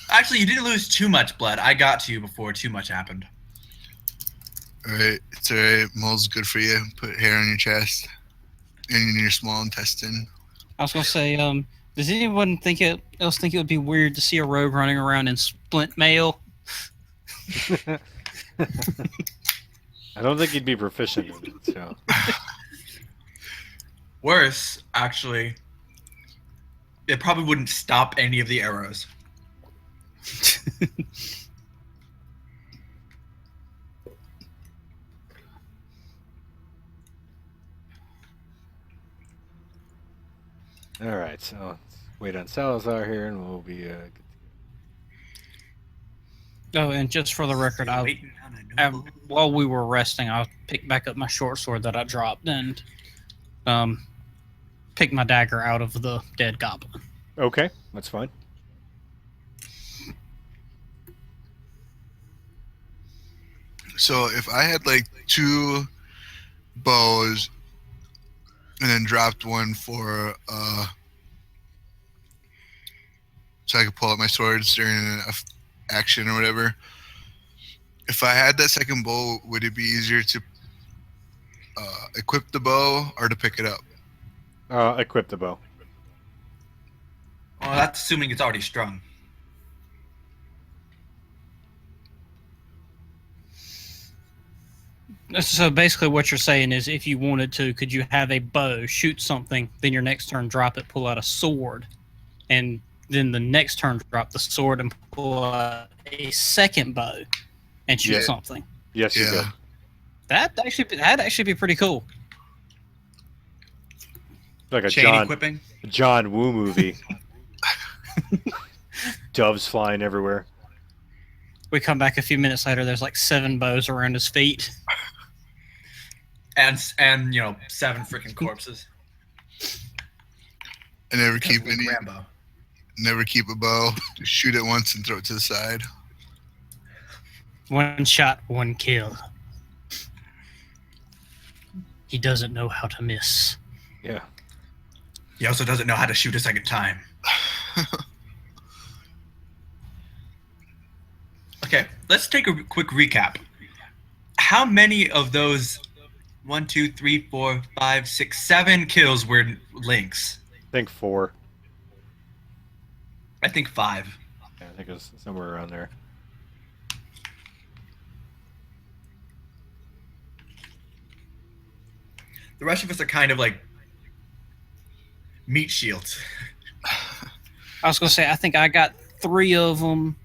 Actually, you didn't lose too much blood. I got to you before too much happened. Alright, it's alright. Mole's good for you. Put hair on your chest and in your small intestine. I was gonna say, does anyone else think it would be weird to see a rogue running around in splint mail? I don't think he'd be proficient in it, so. Worse, actually, it probably wouldn't stop any of the arrows. Alright, so let's wait on Salazar here and we'll be Oh, and just for the record, Waiting on a noble. while we were resting, I picked back up my short sword that I dropped and picked my dagger out of the dead goblin. okay, that's fine. So if I had like 2 bows and then dropped one for so I could pull out my swords during an action or whatever. If I had that second bow, would it be easier to equip the bow or to pick it up? Equip the bow. Well, that's assuming it's already strung. So basically what you're saying is if you wanted to, could you have a bow, shoot something, then your next turn drop it, pull out a sword, and then the next turn drop the sword and pull out a second bow and shoot something? Yes, you Yeah. could. That'd actually be pretty cool. Like a Chain equipping. John Woo movie. Doves flying everywhere. We come back a few minutes later, there's like 7 bows around his feet. And 7 freaking corpses. I never keep any. Rambo. Never keep a bow. Just shoot it once and throw it to the side. 1 shot, 1 kill. He doesn't know how to miss. Yeah. He also doesn't know how to shoot a second time. Okay, let's take a quick recap. How many of those 1, 2, 3, 4, 5, 6, 7 kills were Link's? I think 4. I think 5. Yeah, I think it was somewhere around there. The rest of us are kind of like meat shields. I was going to say, I think I got 3 of them.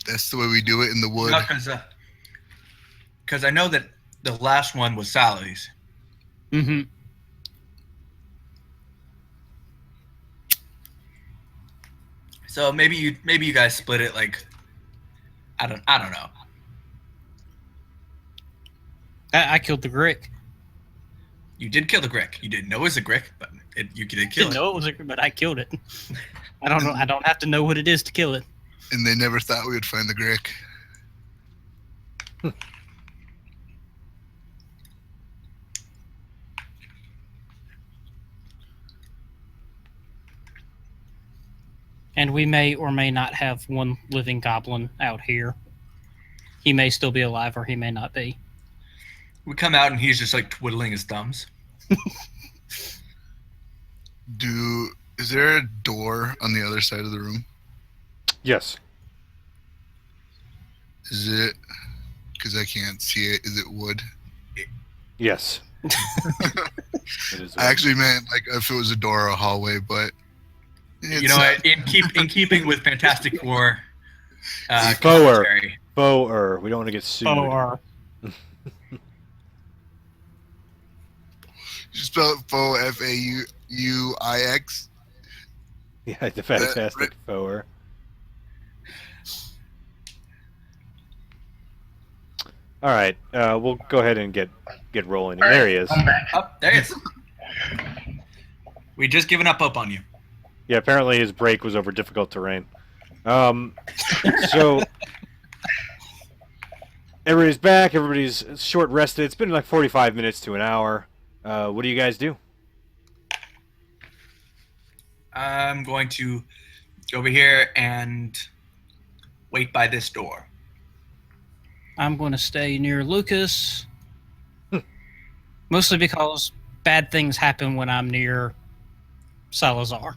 That's the way we do it in the wood. Because I know that the last one was Sally's. Mm-hmm. So maybe you guys split it like I don't know. I killed the Grick. You did kill the Grick. You didn't know it was a Grick, but you did kill Didn't it. know it was a Grick, but I killed it. I don't know. I don't have to know what it is to kill it. And they never thought we would find the Grick. And we may or may not have one living goblin out here. He may still be alive or he may not be. We come out and he's just like twiddling his thumbs. Is there a door on the other side of the room? Yes. Is it? Because I can't see it. Is it wood? Yes. It is I actually meant like if it was a door or a hallway, but You know what? In keeping with Fantastic Four Four. commentary, Four. We don't want to get sued. Or you spell it faux, F-A-U-I-X. Yeah, the Fantastic Four. All right, we'll go ahead and get rolling. All right, There he is. I'm back. oh, there he is. We just given up hope on you. Yeah, apparently his break was over difficult terrain. So everybody's back. Everybody's short rested. It's been like 45 minutes to an hour. What do you guys do? I'm going to go over here and wait by this door. I'm going to stay near Lucas. Mostly because bad things happen when I'm near Salazar.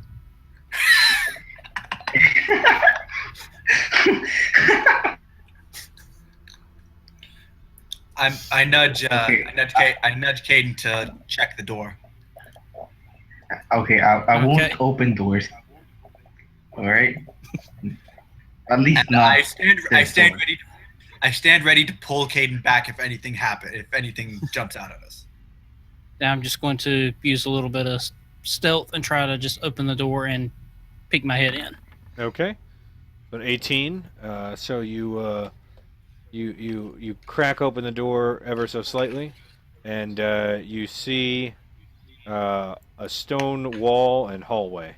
I nudge Caden to check the door. Okay, I Okay. won't open doors. All right. At least And not. I stand ready to pull Caden back if anything jumps out at us. Now I'm just going to use a little bit of stealth and try to just open the door and peek my head in. Okay, so 18. So you crack open the door ever so slightly, and you see a stone wall and hallway.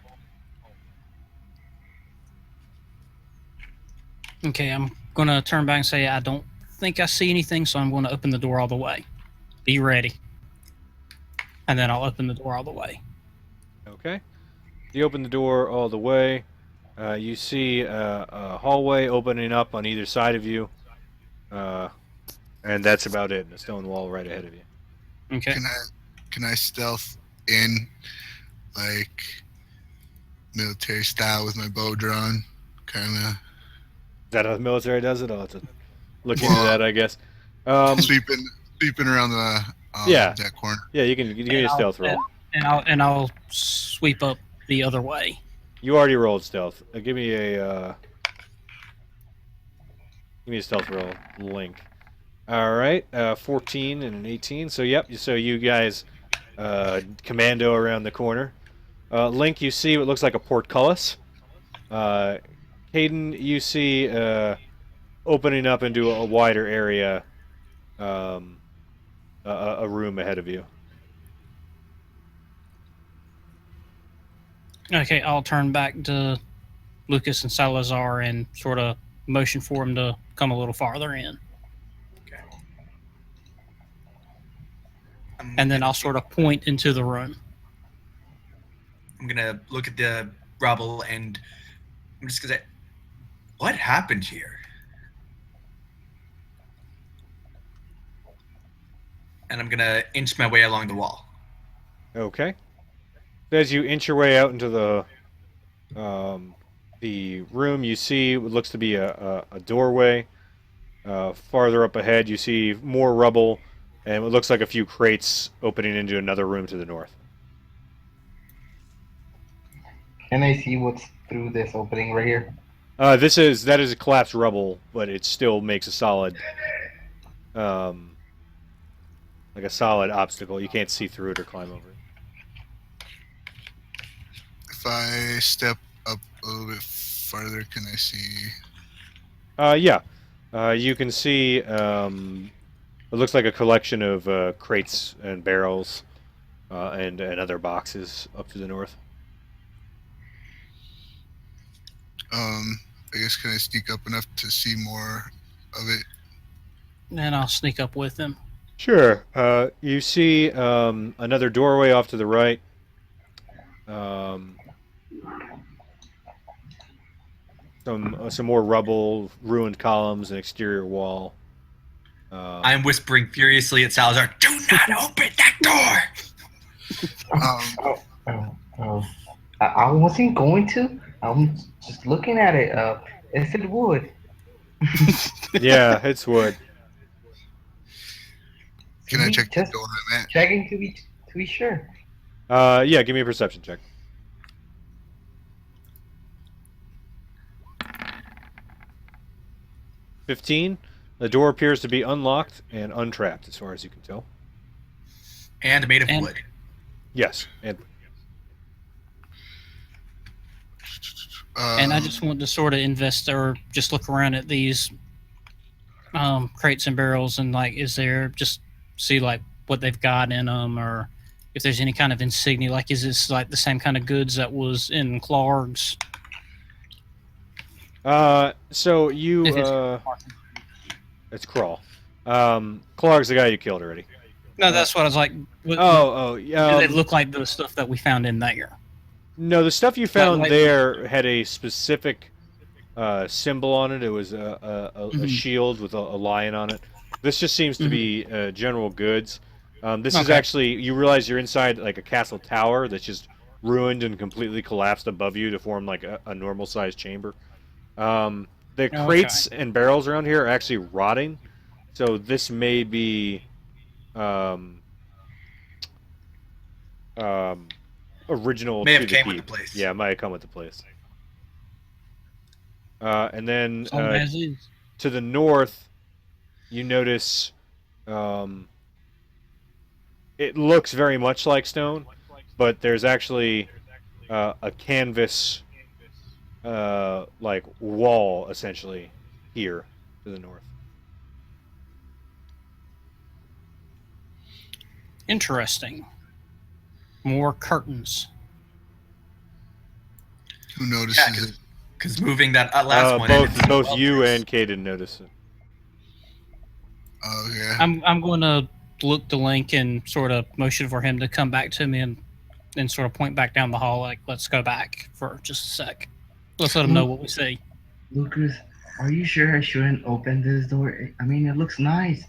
Okay, I'm going to turn back and say I don't think I see anything, so I'm going to open the door all the way. Be ready. And then I'll open the door all the way. Okay. You open the door all the way. You see a hallway opening up on either side of you. And that's about it. And a stone wall right ahead of you. Okay. Can I stealth in like military style with my bow drawn? Kind of Is that how the military does it? I'll have to look into that, I guess. sweeping around the Yeah. that corner. Yeah, you can give me a stealth roll. And I'll sweep up the other way. You already rolled stealth. Give me a stealth roll, Link. All right, 14 and an 18. So yep. So you guys commando around the corner. Link, you see what looks like a portcullis. Caden, you see opening up into a wider area, a room ahead of you. Okay, I'll turn back to Lucas and Salazar and sort of motion for him to come a little farther in. Okay. And then I'll sort of point into the room. I'm gonna look at the rubble and I'm just gonna say, what happened here? And I'm gonna inch my way along the wall. Okay. As you inch your way out into the room, you see what looks to be a doorway. Farther up ahead, you see more rubble and what looks like a few crates opening into another room to the north. Can I see what's through this opening right here? That is a collapsed rubble, but it still makes a solid, like a solid obstacle. You can't see through it or climb over it. If I step up a little bit farther, can I see? Yeah. You can see it looks like a collection of crates and barrels and other boxes up to the north. I guess can I sneak up enough to see more of it? And I'll sneak up with him. Sure. You see another doorway off to the right. Some more rubble, ruined columns, an exterior wall. I'm whispering furiously at Salazar, do not open that door! I wasn't going to. I'm just looking at it. Is it wood? Yeah, it's wood. Can I check the Just door I'm at? checking to be sure. Yeah, give me a perception check. 15. The door appears to be unlocked and untrapped, as far as you can tell. And made of And- wood. Yes, and And I just want to sort of invest or just look around at these crates and barrels and like, is there just see like what they've got in them, or if there's any kind of insignia, like is this like the same kind of goods that was in Klarg's? so you If it's- it's Crawl. Clark's the guy you killed already. No, that's what I was like. Yeah. Do they look like the stuff that we found in there? No, the stuff you found like- there had a specific symbol on it. It was a shield with a lion on it. This just seems to be general goods. This is Okay. actually, you realize you're inside like a castle tower that's just ruined and completely collapsed above you to form like a normal sized chamber. The crates and barrels around here are actually rotting, so this may be original May to have the came with keep. the place. Yeah, might have come with the place. And then So as is. to the north, you notice it looks very much like stone, but there's actually a canvas like wall essentially here to the north. Interesting. More curtains. Who Yeah, notices it? because moving that last one. in, it's Both well you placed. and Kaden notice it. Oh yeah. I'm going to look the link and sort of motion for him to come back to me and sort of point back down the hall. Like, let's go back for just a sec. Let's let him know what we see. Lucas, are you sure I shouldn't open this door? I mean, it looks nice.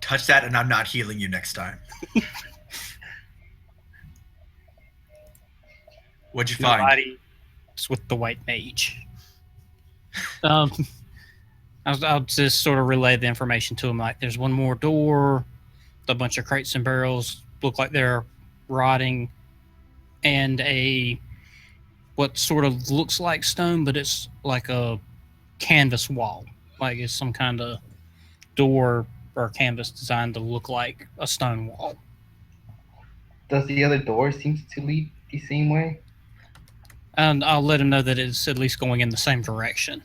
Touch that, and I'm not healing you next time. What'd you find? Nobody's with the white mage. I'll just sort of relay the information to him. Like, there's one more door, a bunch of crates and barrels look like they're rotting, and what sort of looks like stone, but it's like a canvas wall. Like it's some kind of door or canvas designed to look like a stone wall. Does the other door seem to lead the same way? And I'll let him know that it's at least going in the same direction.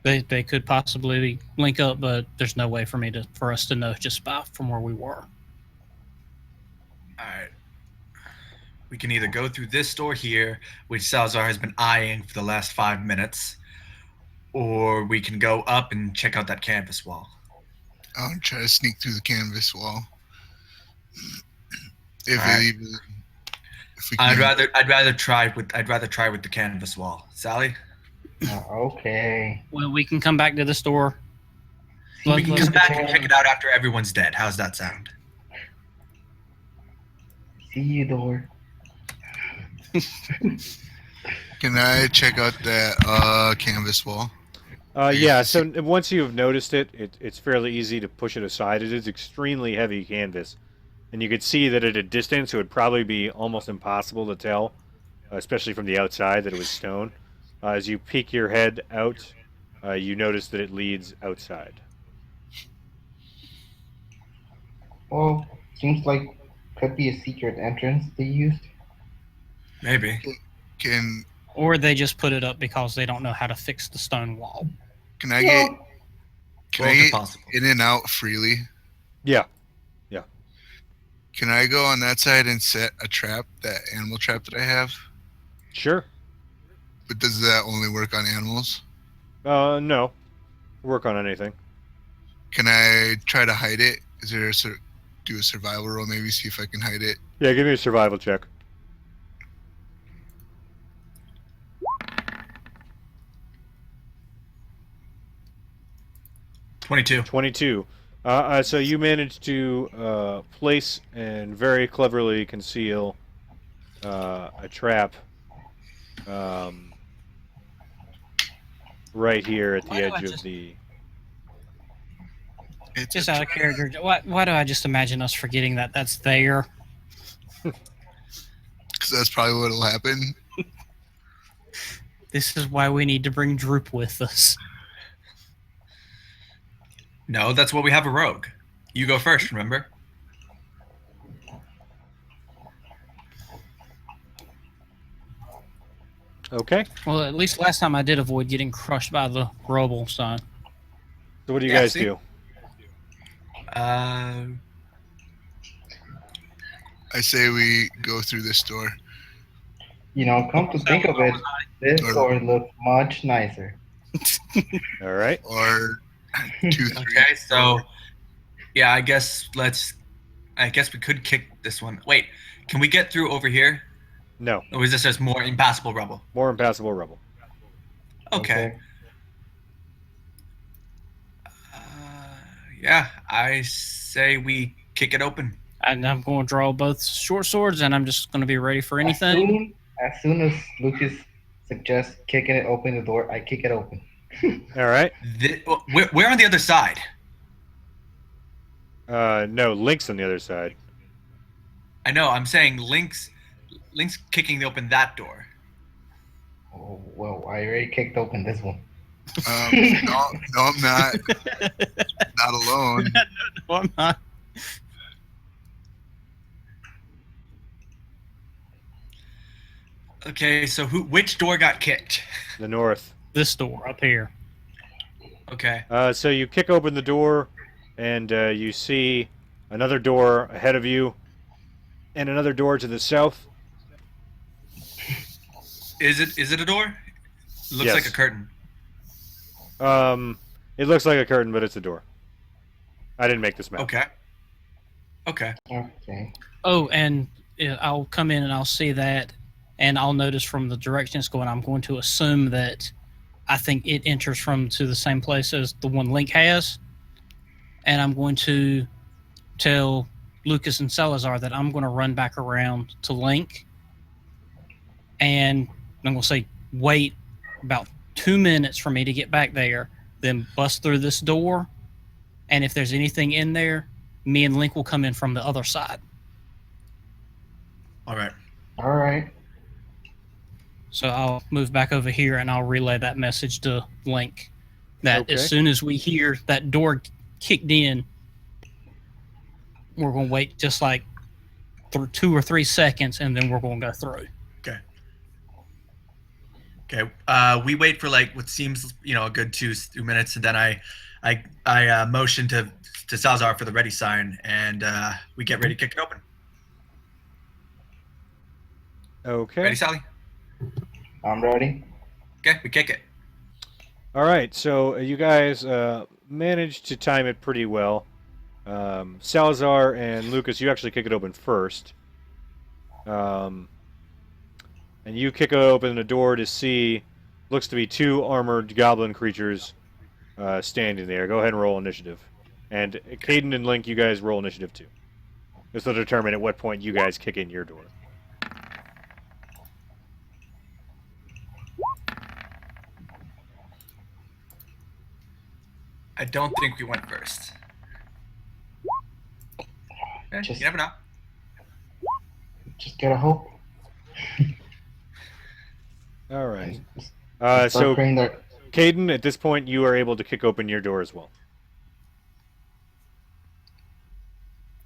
They could possibly link up, but there's no way for us to know just from where we were. Alright. We can either go through this door here, which Salazar has been eyeing for the last 5 minutes, or we can go up and check out that canvas wall. I'll try to sneak through the canvas wall. If Alright. it even, if we can, I'd rather try with the canvas wall. Sally? Okay. Well, we can come back to this door. We can Let's come back go. and check it out after everyone's dead. How's that sound? See you, door. can I check out that canvas wall? Yeah, so once you have noticed it, it's fairly easy to push it aside. It is extremely heavy canvas. And you could see that at a distance it would probably be almost impossible to tell, especially from the outside, that it was stone. As you peek your head out, you notice that it leads outside. Well, seems like could be a secret entrance they used. Maybe. Can Or they just put it up because they don't know how to fix the stone wall. can I get can Both I are get possible. in and out freely? Yeah. Can I go on that side and set a trap, that animal trap that I have? Sure. But does that only work on animals? No. Work on anything. Can I try to hide it? Is there do a survival roll? Maybe see if I can hide it. Yeah, give me a survival check. 22. 22. So you managed to place and very cleverly conceal a trap right here at the edge of the. It's Just out of character, why do I just imagine us forgetting that that's there? because that's probably what'll happen. This is why we need to bring Droop with us. No, that's what we have a rogue. You go first, remember? Okay. Well, at least last time I did avoid getting crushed by the rubble, so. So what do you Yeah, guys see? do? Uh, I say we go through this door. You know, come to think of it, this door looks much nicer. All right. Or 2, 3. okay, so yeah, I guess we could kick this one. Wait, can we get through over here? No. Or is this just more impassable rubble? More impassable rubble. Okay. Yeah, I say we kick it open. And I'm going to draw both short swords, and I'm just going to be ready for anything. As soon as Lucas suggests kicking it open the door, I kick it open. All right. We're on the other side. No, Link's on the other side. I know. I'm saying Link's kicking open that door. Oh, well, I already kicked open this one. No, I'm not. Not alone. No, I'm not. Okay, so which door got kicked? The north. This door up here. Okay. So you kick open the door, and you see another door ahead of you, and another door to the south. Is it a door? It looks Yes. like a curtain. It looks like a curtain, but it's a door. I didn't make this map. Okay. Okay. Okay. Oh, and I'll come in and I'll see that, and I'll notice from the direction it's going, I'm going to assume that I think it enters to the same place as the one Link has. And I'm going to tell Lucas and Salazar that I'm going to run back around to Link. And I'm going to say, wait about 2 minutes for me to get back there, then bust through this door. And if there's anything in there, me and Link will come in from the other side. All right. All right. So I'll move back over here and I'll relay that message to Link that Okay. as soon as we hear that door kicked in, we're going to wait just like 2 or 3 seconds, and then we're going to go through. Okay. We wait for like what seems a good 2 minutes, and then I motion to Salazar for the ready sign, and we get ready to kick it open. Okay. Ready, Sally? I'm ready. Okay, we kick it. All right. So you guys managed to time it pretty well. Salazar and Lucas, you actually kick it open first. And you kick open the door to see, looks to be 2 armored goblin creatures standing there. Go ahead and roll initiative. And Caden and Link, you guys roll initiative too. This will determine at what point you guys kick in your door. I don't think we went first. You never know. Just gotta hope. All right. Start So, praying that. Caden, at this point, you are able to kick open your door as well.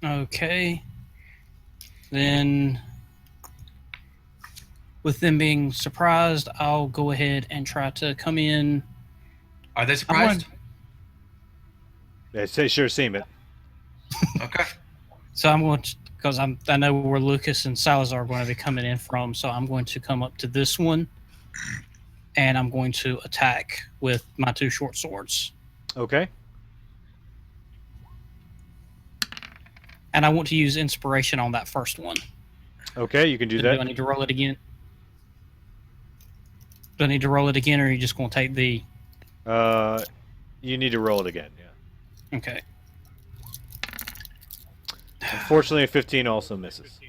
Okay. Then, with them being surprised, I'll go ahead and try to come in. Are they surprised? They sure seem it. Okay. So I'm going to, because I know where Lucas and Salazar are going to be coming in from, so I'm going to come up to this one, and I'm going to attack with my 2 short swords. Okay. And I want to use inspiration on that first one. Okay, you can do Do I that. need to roll it again? Do I need to roll it again, or are you just going to take the... You need to roll it again, yeah. Okay. Unfortunately, a 15 also misses.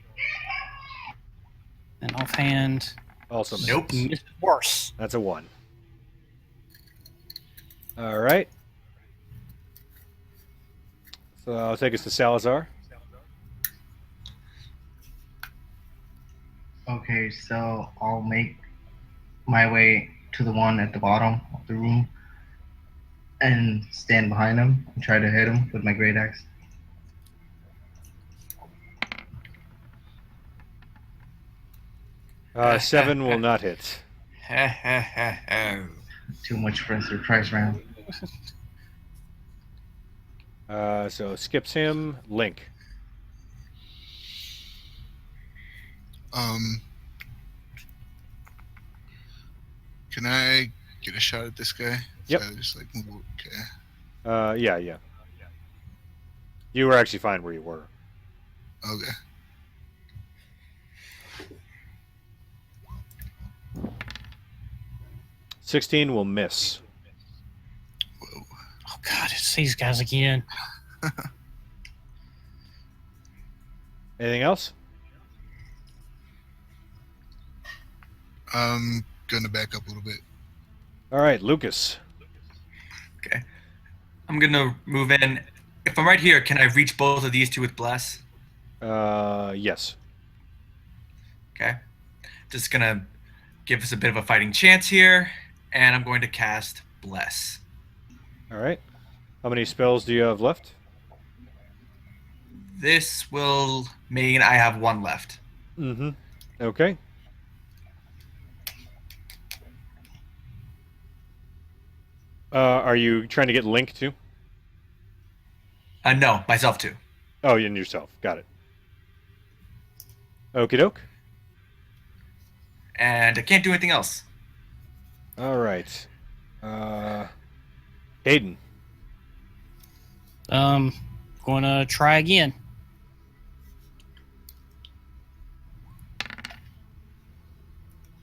And offhand... Also misses. Nope. It's worse. That's a 1. All right. So I'll take us to Salazar. Okay, so I'll make my way to the one at the bottom of the room and stand behind him and try to hit him with my great axe. Seven will not hit. Too much for a surprise round. So skips him. Link. Can I get a shot at this guy? Yep. So I just like move. Okay. Yeah. You were actually fine where you were. Okay. $16 will miss. Whoa. Oh, God, it's these guys again. Anything else? I'm gonna back up a little bit. All right, Lucas. Okay. I'm gonna move in. If I'm right here, can I reach both of these two with bless? Yes. Okay. Just gonna give us a bit of a fighting chance here, and I'm going to cast bless. All right. How many spells do you have left? This will mean I have 1 left. Mm-hmm. Okay. Are you trying to get Link too? No, myself too. Oh, and yourself. Got it. Okie doke. And I can't do anything else. All right. Hayden. Gonna try again.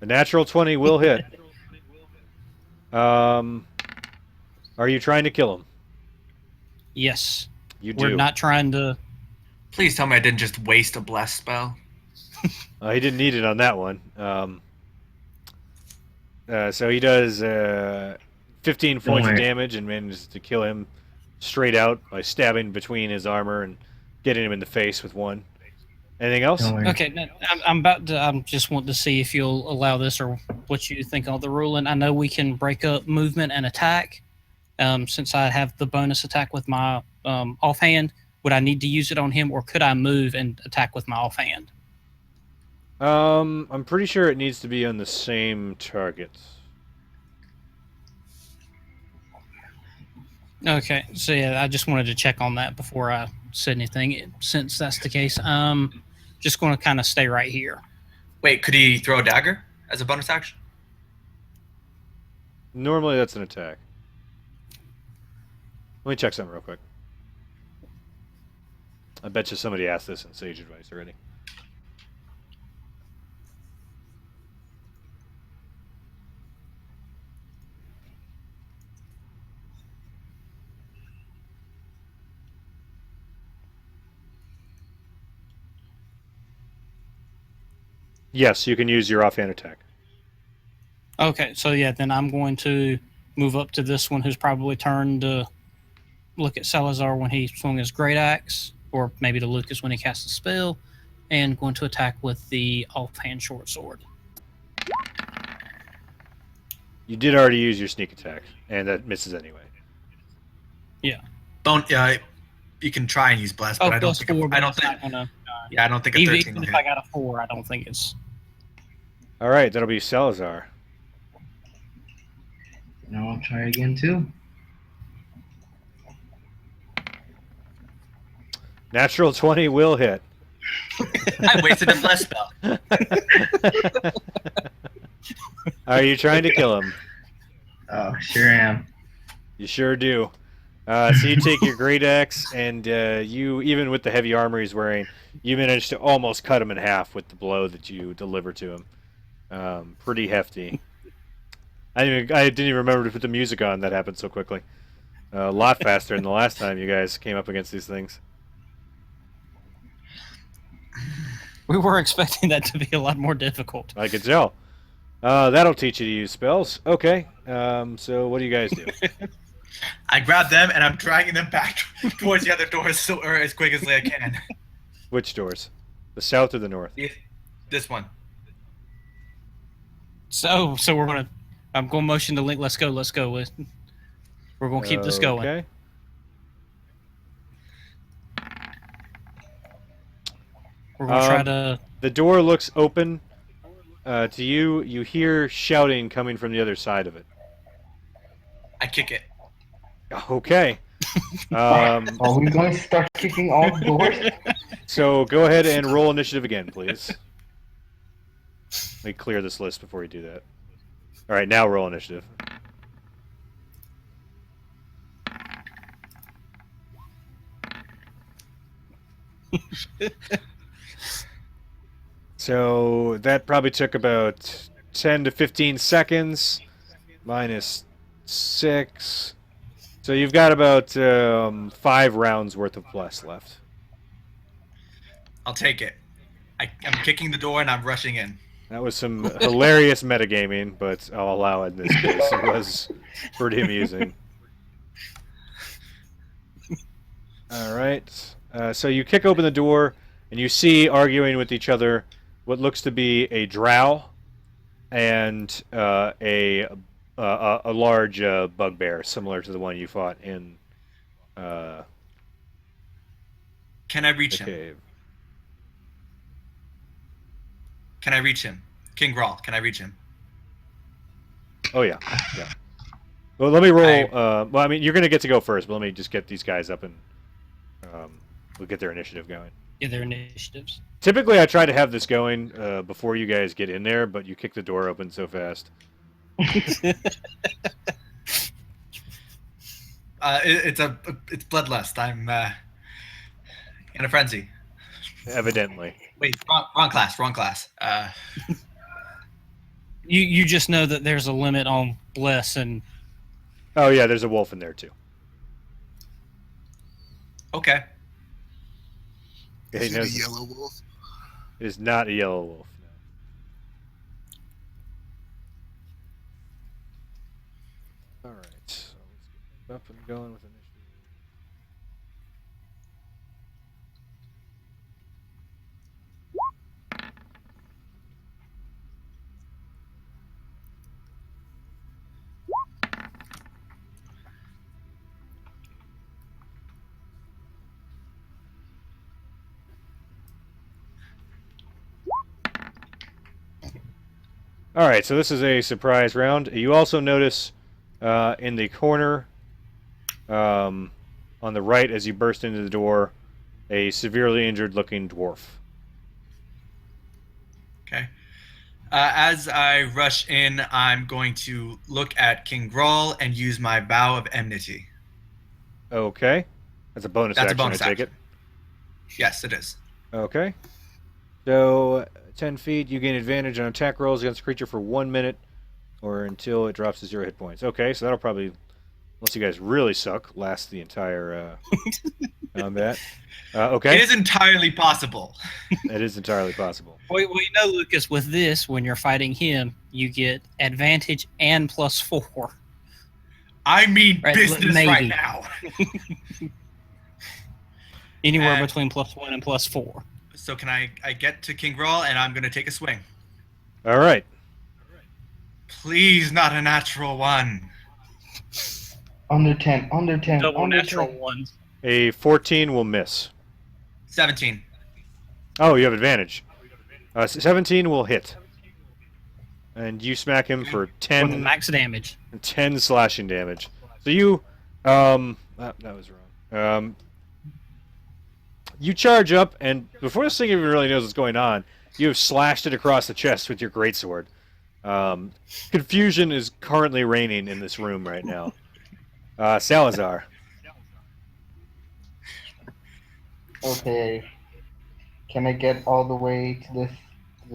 The natural 20 will hit. Are you trying to kill him? Yes. You do. We're not trying to... Please tell me I didn't just waste a bless spell. He didn't need it on that one. So he does 15 points of damage and manages to kill him straight out by stabbing between his armor and getting him in the face with 1. Anything else? Okay, no, I'm about to... I just want to see if you'll allow this or what you think of the ruling. I know we can break up movement and attack. Since I have the bonus attack with my offhand, would I need to use it on him, or could I move and attack with my offhand? I'm pretty sure it needs to be on the same target. Okay, so yeah, I just wanted to check on that before I said anything. Since that's the case, just going to kind of stay right here. Wait, could he throw a dagger as a bonus action? Normally that's an attack. Let me check something real quick. I bet you somebody asked this in Sage Advice already. Yes, you can use your offhand attack. Okay, so yeah, then I'm going to move up to this one who's probably turned to look at Salazar when he swung his great axe, or maybe to Lucas when he cast a spell, and going to attack with the offhand short sword. You did already use your sneak attack, and that misses anyway. Yeah. You can try and use bless, but I don't think. I don't think. Yeah, I don't think a 13 even will if hit. I got a 4, I don't think it's... All right, that'll be Salazar. Now I'll try again too. Natural 20 will hit. I wasted a bless spell. Are you trying to kill him? Oh, sure am. You sure do. So you take your great axe, and you, even with the heavy armor he's wearing, you manage to almost cut him in half with the blow that you deliver to him. Pretty hefty. I didn't even remember to put the music on. That happened so quickly. A lot faster than the last time you guys came up against these things. We were expecting that to be a lot more difficult. I could tell. That'll teach you to use spells. Okay. So what do you guys do? I grab them and I'm dragging them back towards the other doors or as quick as I can. Which doors? The south or the north? This one. So we're gonna. I'm gonna motion to Link. Let's go. Let's go. We're gonna keep this going. Okay. We're gonna try to. The door looks open to you. You hear shouting coming from the other side of it. I kick it. Okay. Are we going to start kicking all the doors? So go ahead and roll initiative again, please. Let me clear this list before you do that. All right, now roll initiative. So that probably took about 10 to 15 seconds, minus 6. So you've got about 5 rounds worth of plus left. I'll take it. I'm kicking the door and I'm rushing in. That was some hilarious metagaming, but I'll allow it in this case. It was pretty amusing. All right. So you kick open the door, and you see arguing with each other what looks to be a drow and a large bugbear, similar to the one you fought in Can I reach the him? cave. Can I reach him? King Grawl, can I reach him? Oh, yeah. Well, let me roll. Well, I mean, you're going to get to go first, but let me just get these guys up and we'll get their initiative going. Yeah, their initiatives. Typically, I try to have this going before you guys get in there, but you kick the door open so fast. It's bloodlust. I'm in a frenzy. Evidently. Wait, wrong class. You just know that there's a limit on bliss, and Oh, yeah, there's a wolf in there, too. Okay. Yeah, he Is it a knows yellow wolf? it is not a yellow wolf. No. All right. So let's get up and going with initiative. All right, so this is a surprise round. You also notice in the corner on the right as you burst into the door a severely injured-looking dwarf. Okay. As I rush in, I'm going to look at King Grawl and use my Vow of Enmity. Okay. That's a bonus That's a action, bonus I take action. it. Yes, it is. Okay. So, 10 feet, you gain advantage on attack rolls against a creature for 1 minute or until it drops to 0 hit points. Okay, so that'll probably, unless you guys really suck, last the entire combat. Okay. It is entirely possible. It is entirely possible. well, you know, Lucas, with this, when you're fighting him, you get advantage and +4. I mean Right, business maybe. right now. Anywhere between +1 and +4. So can I get to King Grawl and I'm going to take a swing. All right. Please, not a natural one. Under 10. Double under natural 10. ones. A 14 will miss. 17. Oh, you have advantage. 17 will hit. And you smack him for For the 10, max damage. 10 slashing damage. So you, that was wrong. You charge up, and before this thing even really knows what's going on, you have slashed it across the chest with your greatsword. Confusion is currently reigning in this room right now. Salazar. Okay. Can I get all the way to the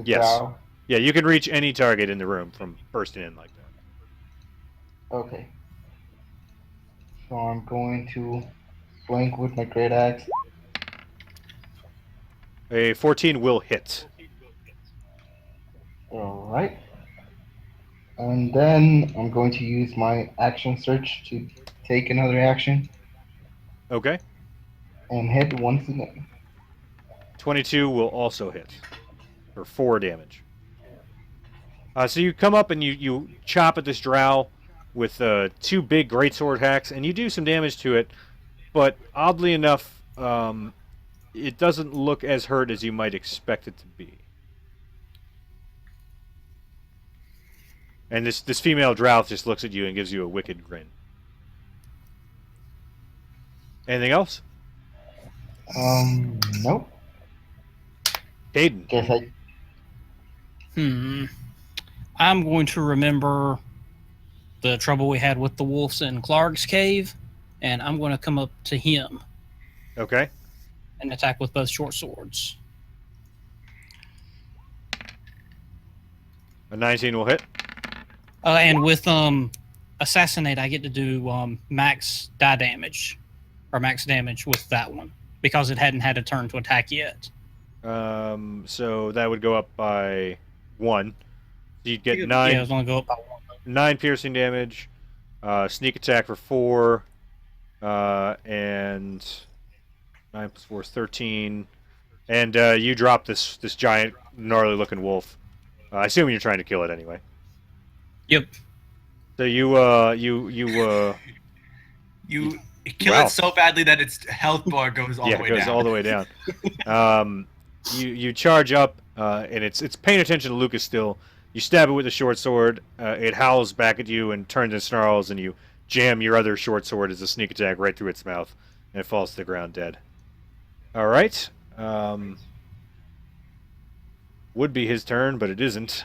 Yes. drow? Yeah, you can reach any target in the room from bursting in like that. Okay. So I'm going to flank with my great axe. A 14 will hit. Alright. And then I'm going to use my action search to take another action Okay. and hit once again. 22 will also hit for 4 damage. So you come up and you chop at this drow with 2 big greatsword hacks, and you do some damage to it, but oddly enough, it doesn't look as hurt as you might expect it to be. And this female drow just looks at you and gives you a wicked grin. Anything else? Nope. Caden. Guess I. I'm going to remember the trouble we had with the wolves in Klarg's cave, and I'm going to come up to him Okay. and attack with both short swords. A 19 will hit. And with assassinate, I get to do max die damage or max damage with that one because it hadn't had a turn to attack yet. So that would go up by 1. You'd get 9. Yeah, it's going to go up by 1. 9 piercing damage, sneak attack for 4, and 9 plus 4 is 13. And you drop this giant, gnarly looking wolf. I assume you're trying to kill it anyway. Yep. So you kill Wow. it so badly that its health bar goes all the way it goes down. all the way down. You charge up, and it's paying attention to Lucas still. You stab it with a short sword. It howls back at you and turns and snarls, and you jam your other short sword as a sneak attack right through its mouth, and it falls to the ground dead. All right. Would be his turn, but it isn't.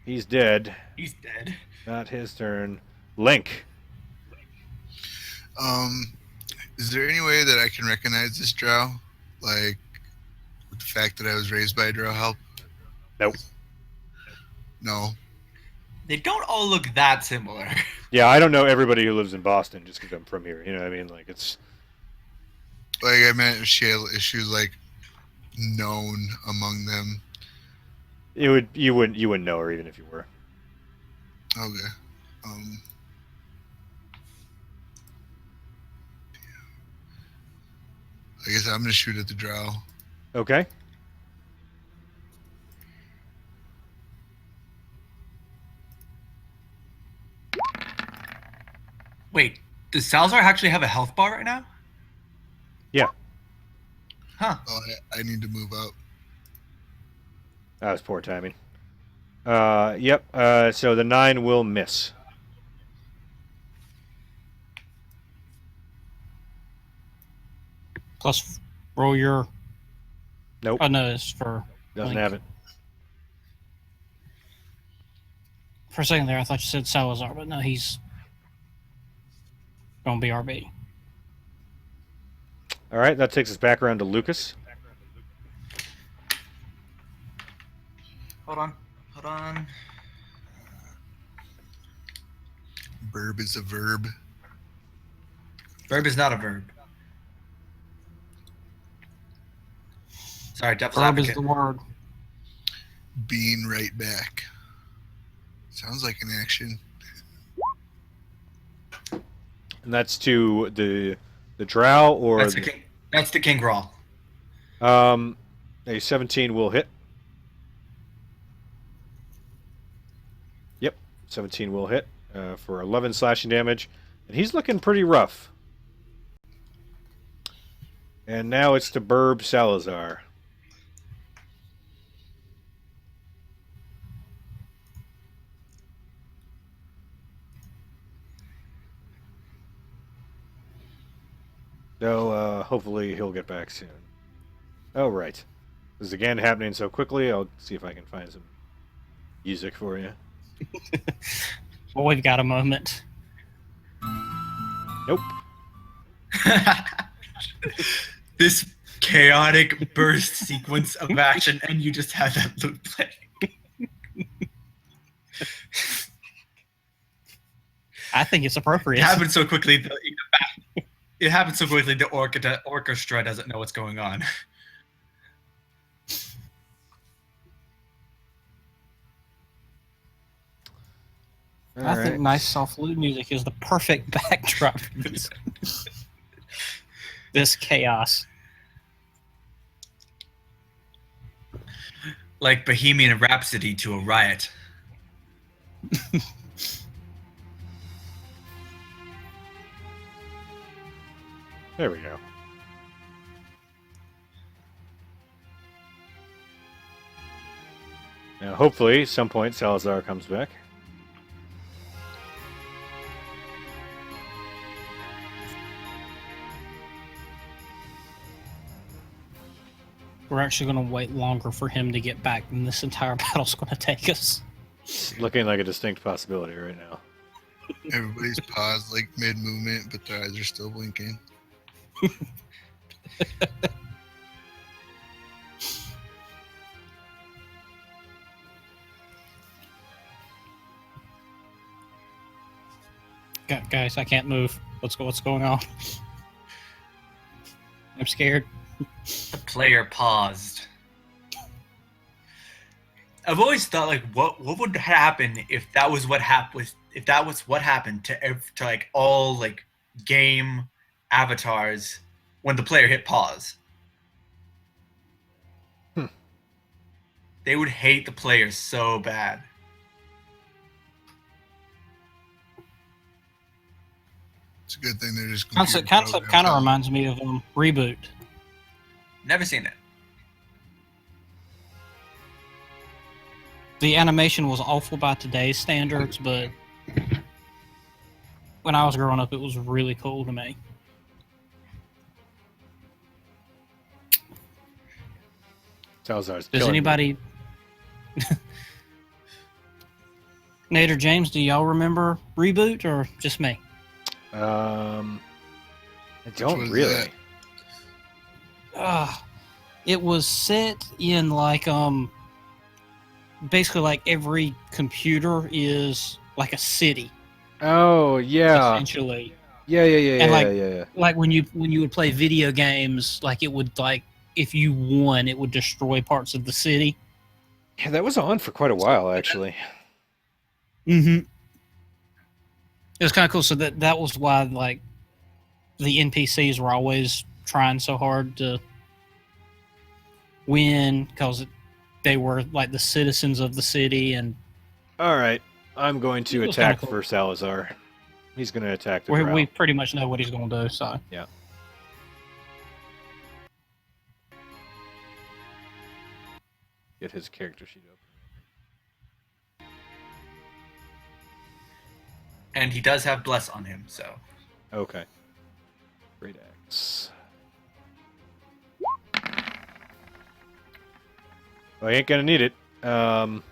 He's dead. He's dead. Not his turn. Link. Is there any way that I can recognize this drow? Like, with the fact that I was raised by a drow help? Nope. No. They don't all look that similar. Yeah, I don't know everybody who lives in Boston just because I'm from here. You know what I mean? Like, it's... Like, I meant if she like, known among them. You wouldn't know her even if you were. Okay. I guess I'm gonna shoot at the drow. Okay. Wait, does Salazar actually have a health bar right now? Yeah. Huh. Oh, I need to move up. That was poor timing. Yep. So the 9 will miss. Plus, roll your. Nope. Oh, no, it's for. Doesn't Link. have it. For a second there, I thought you said Salazar, but no, he's going to be RB. All right, that takes us back around to Lucas. Hold on. Verb is a verb. Verb is not a verb. Sorry, devil's Verb is advocate. the word. Being right back. Sounds like an action. And that's to the drow or That's the King Grawl. A 17 will hit. Yep, 17 will hit for 11 slashing damage, and he's looking pretty rough. And now it's to Burb Salazar. So hopefully he'll get back soon. Oh, right. This is again happening so quickly, I'll see if I can find some music for you. Well, we've got a moment. Nope. This chaotic burst sequence of action, and you just had that loop play. I think it's appropriate. It happened so quickly. It happened so quickly. The orchestra doesn't know what's going on. I think nice soft flute music is the perfect backdrop for this chaos. Like Bohemian Rhapsody to a riot. There we go. Now, hopefully, at some point, Salazar comes back. We're actually going to wait longer for him to get back than this entire battle's going to take us. It's looking like a distinct possibility right now. Everybody's paused like mid-movement, but their eyes are still blinking. Guys, I can't move. What's going on? I'm scared. The player paused. I've always thought, like, what would happen if that was what happened? If that was what happened to like all like game avatars when the player hit pause. They would hate the player so bad. It's a good thing they're just Concept kind of reminds me of Reboot. Never seen it. The animation was awful by today's standards, but when I was growing up, it was really cool to me. Salazar's Does killing anybody... Nate or James, do y'all remember Reboot or just me? I don't really. It was set in like basically like every computer is like a city. Oh yeah. Essentially. Yeah. And like, yeah. like when you would play video games, like it would like if you won, it would destroy parts of the city. Yeah, that was on for quite a while actually. Mm-hmm. It was kind of cool. So that was why like the NPCs were always trying so hard to win because they were like the citizens of the city. And all right, I'm going to attack cool. for Salazar. He's going to attack the we pretty much know what he's going to do. So yeah. Get his character sheet up. And he does have Bless on him, so. Okay. Great axe. Well, I ain't gonna need it. So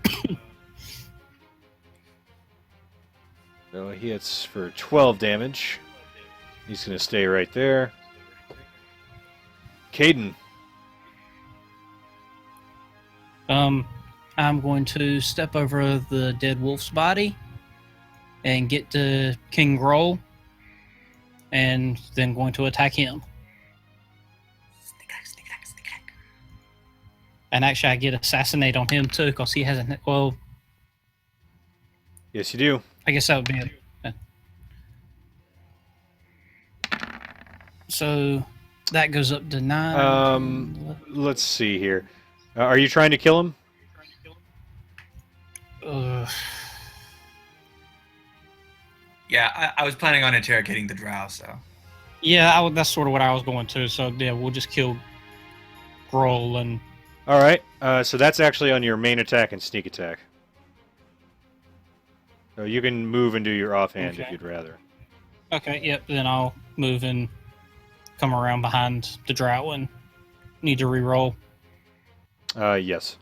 he hits for 12 damage. He's gonna stay right there. Caden. I'm going to step over the dead wolf's body and get to King Groll, and then going to attack him. Sneak attack. And actually, I get assassinate on him too, because he hasn't. Well, Yes, you do. I guess that would be it. So that goes up to 9. Let's see here. Are you trying to kill him? Yeah, I was planning on interrogating the drow, so. Yeah, that's sort of what I was going to. So yeah, we'll just kill Groll and. All right. So that's actually on your main attack and sneak attack. So you can move and do your offhand if you'd rather. Okay. Yep. Then I'll move and come around behind the drow and need to re-roll. Yes.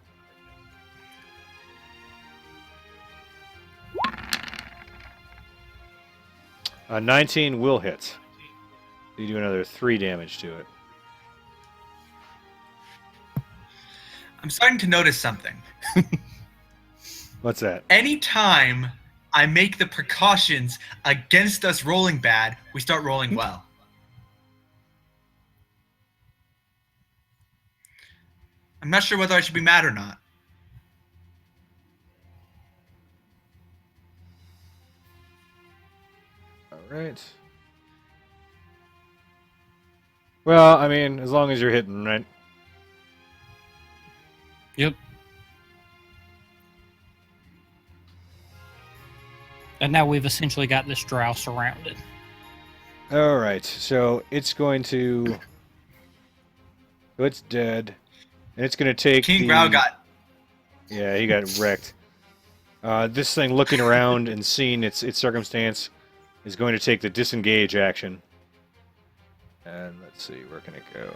A 19 will hit. You do another 3 damage to it. I'm starting to notice something. What's that? Anytime I make the precautions against us rolling bad, we start rolling well. I'm not sure whether I should be mad or not. All right. Well, I mean, as long as you're hitting, right? Yep. And now we've essentially got this drow surrounded. All right. So it's going to. So it's dead, and it's going to take. King Grau got. Yeah, he got wrecked. This thing, looking around and seeing its circumstance, is going to take the disengage action. And let's see, where can it go?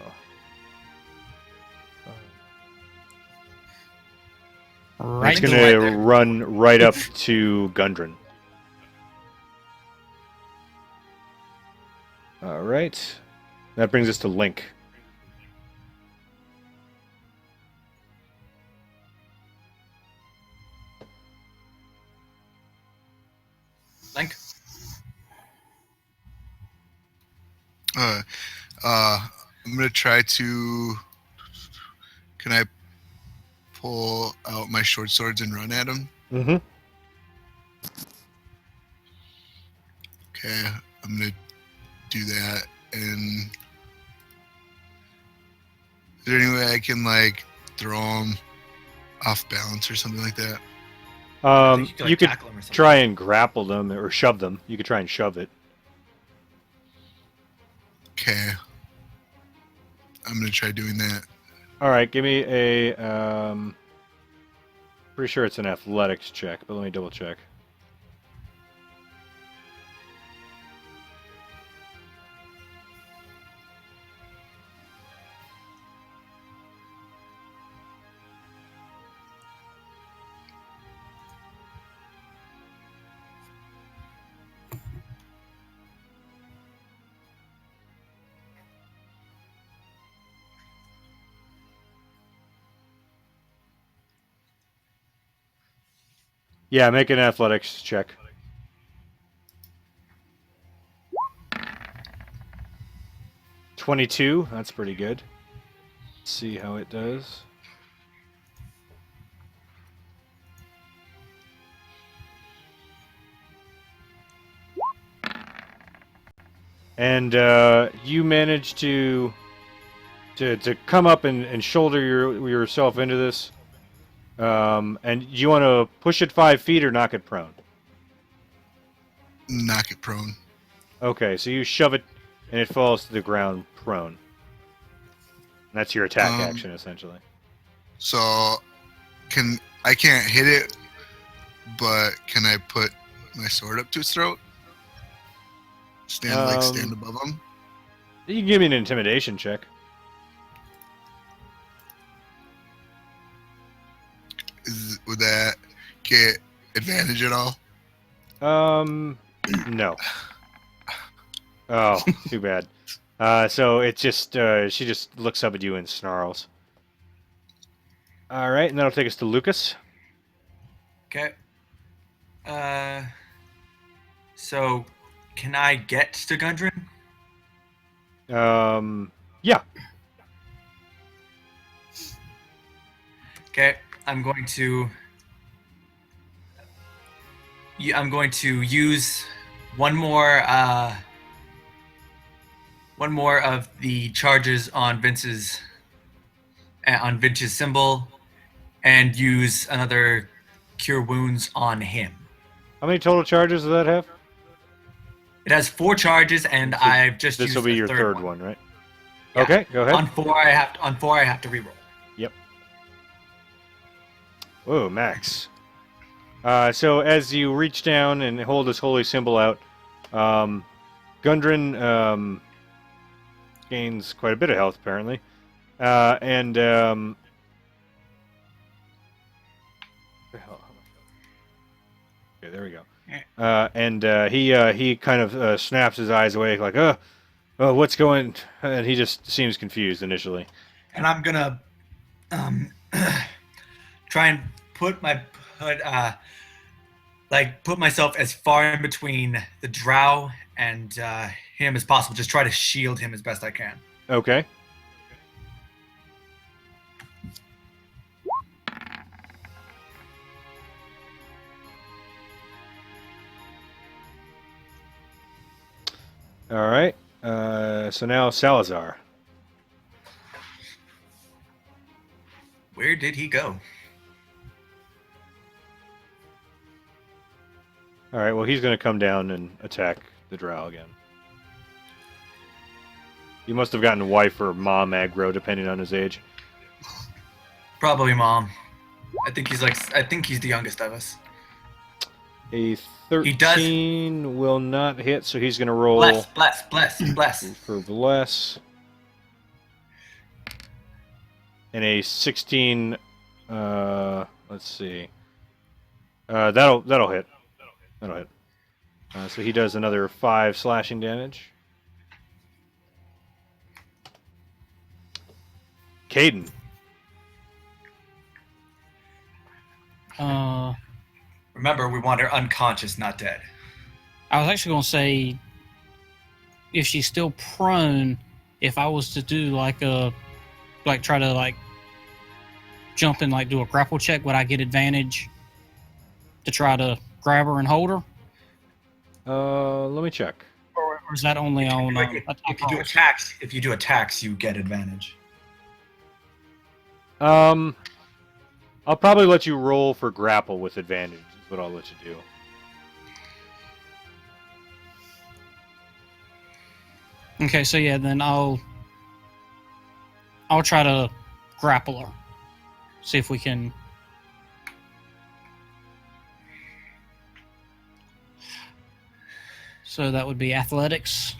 Right. It's going to run right up to Gundren. All right. That brings us to Link. Link. I'm gonna try to. Can I pull out my short swords and run at him? Mm-hmm. Okay, I'm gonna do that. And is there any way I can like throw him off balance or something like that? You You could tackle him or something. try and grapple them or shove them. You could try and shove it. Okay, I'm gonna try doing that. All right, give me a. Pretty sure it's an athletics check, but let me double check. Yeah, make an athletics check. 22. That's pretty good. Let's see how it does. And you manage to come up and shoulder yourself into this. And you want to push it 5 feet or knock it prone? Knock it prone. Okay, so you shove it and it falls to the ground prone. And that's your attack action, essentially. So I can't hit it, but can I put my sword up to its throat? Stand above him? You can give me an intimidation check. Would that get advantage at all? No. Oh, too bad. So it just she just looks up at you and snarls. All right, and that'll take us to Lucas. Okay. So, can I get to Gundren? Yeah. Okay, I'm going to use one more of the charges on Vince's symbol, and use another cure wounds on him. How many total charges does that have? It has 4 charges, and So I've just this used will be the your third third one, right? Yeah. Okay, go ahead. On 4, I have to reroll. Yep. Whoa, Max. So as you reach down and hold this holy symbol out, Gundren gains quite a bit of health, apparently. Okay, there we go. He kind of snaps his eyes away, like, what's going? And he just seems confused initially. And I'm gonna try and put myself as far in between the drow and him as possible. Just try to shield him as best I can. Okay. All right. So now Salazar. Where did he go? All right. Well, he's going to come down and attack the drow again. He must have gotten wife or mom aggro, depending on his age. Probably mom. I think he's the youngest of us. A 13 will not hit, so he's going to roll. Bless. For bless. And a 16. Let's see. That'll hit. That'll hit. So he does another 5 slashing damage. Caden. Remember, we want her unconscious, not dead. I was actually going to say, if she's still prone, if I was to do try to jump and do a grapple check, would I get advantage to try to grab her and hold her? Let me check. Or is that only on if you do attacks, you get advantage. I'll probably let you roll for grapple with advantage. Is what I'll let you do. Okay, so yeah, then I'll try to grapple her. See if we can. So that would be athletics.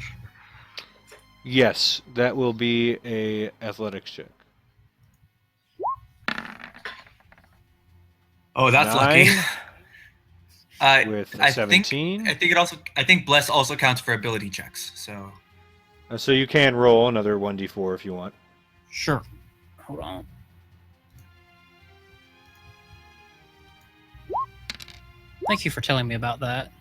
Yes, that will be a athletics check. Oh, that's 9 lucky. with a 17. I think bless also counts for ability checks. So. So you can roll another 1d4 if you want. Sure. Hold on. Thank you for telling me about that.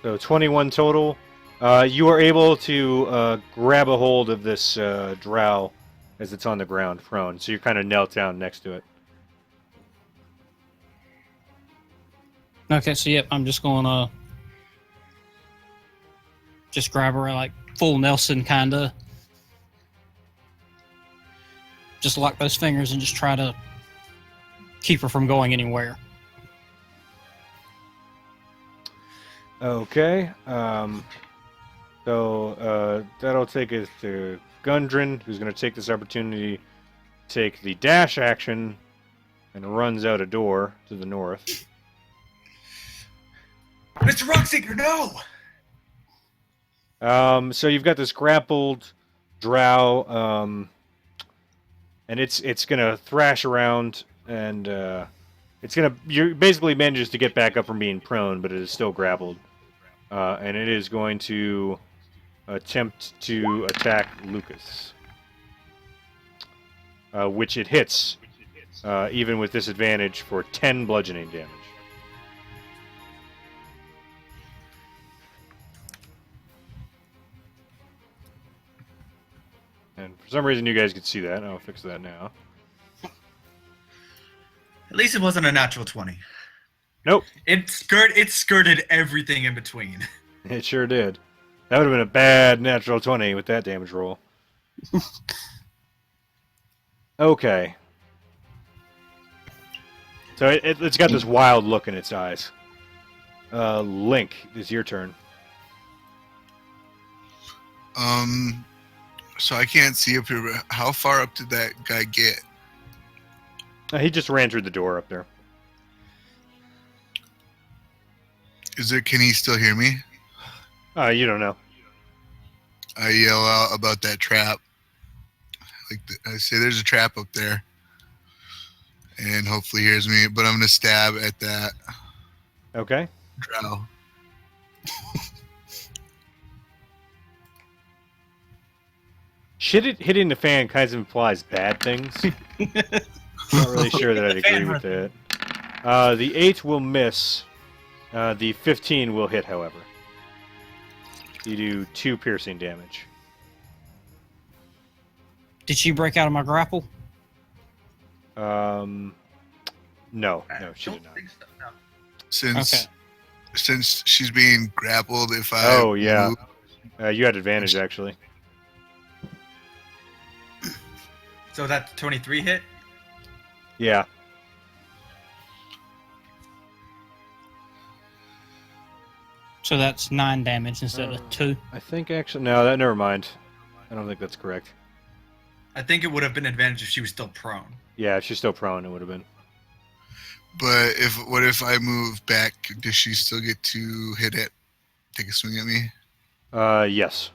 So 21 total. You are able to grab a hold of this drow as it's on the ground prone. So you're kind of knelt down next to it. Okay, so yep, I'm just going to just grab her full Nelson kind of. Just lock those fingers and just try to keep her from going anywhere. Okay. So that'll take us to Gundren, who's going to take this opportunity to take the dash action and runs out a door to the north. Mr. Rockseeker, no! So you've got this grappled drow, and it's gonna thrash around, and you basically manages to get back up from being prone, but it is still grappled, and it is going to attempt to attack Lucas, which it hits, even with disadvantage for 10 bludgeoning damage. And for some reason, you guys could see that. I'll fix that now. At least it wasn't a natural 20. Nope. It skirted everything in between. It sure did. That would have been a bad natural 20 with that damage roll. Okay. So it's got this wild look in its eyes. Link, it's your turn. So I can't see up here, but how far up did that guy get? He just ran through the door up there. Can he still hear me? You don't know. I yell out about that trap. I say there's a trap up there. And hopefully he hears me, but I'm going to stab at that. Okay. Drow. hitting the fan kind of implies bad things. Not really sure that I'd agree with that. The 8 will miss. The 15 will hit, however. You do 2 piercing damage. Did she break out of my grapple? No, she did not. Think so, no. Since she's being grappled, if I Oh, yeah. move, You had advantage, actually. So that 23 hit? Yeah. So that's 9 damage instead of 2. I think actually... No, never mind. I don't think that's correct. I think it would have been advantage if she was still prone. Yeah, if she's still prone, it would have been. but what if I move back? Does she still get to take a swing at me? Yes.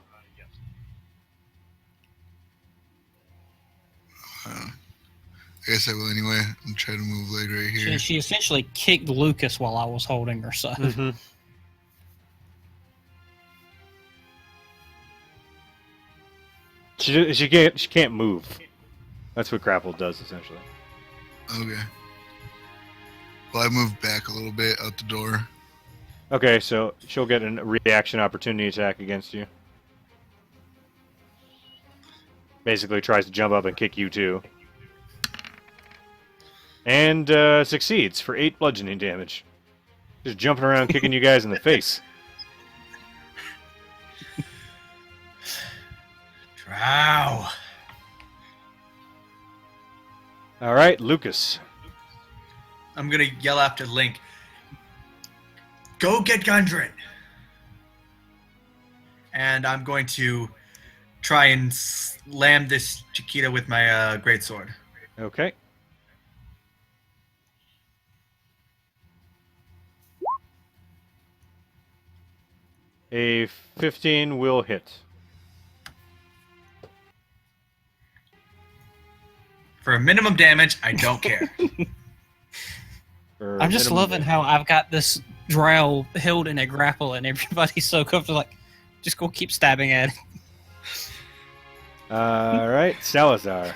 I guess I will anyway. I'm trying to move like right here. She essentially kicked Lucas while I was holding her, so... Mm-hmm. She can't move. That's what grapple does, essentially. Okay. Well, I moved back a little bit out the door. Okay, so she'll get a reaction opportunity attack against you. Basically tries to jump up and kick you too. And succeeds for 8 bludgeoning damage. Just jumping around kicking you guys in the face. Drow. Alright, Lucas. I'm gonna yell after Link. Go get Gundren. And I'm going to try and slam this Chiquita with my greatsword. Okay. A 15 will hit. For minimum damage, I don't care. For I'm just minimum loving damage. how I've got this drow held in a grapple and everybody's so comfortable, like, just go keep stabbing at it. Alright, Salazar.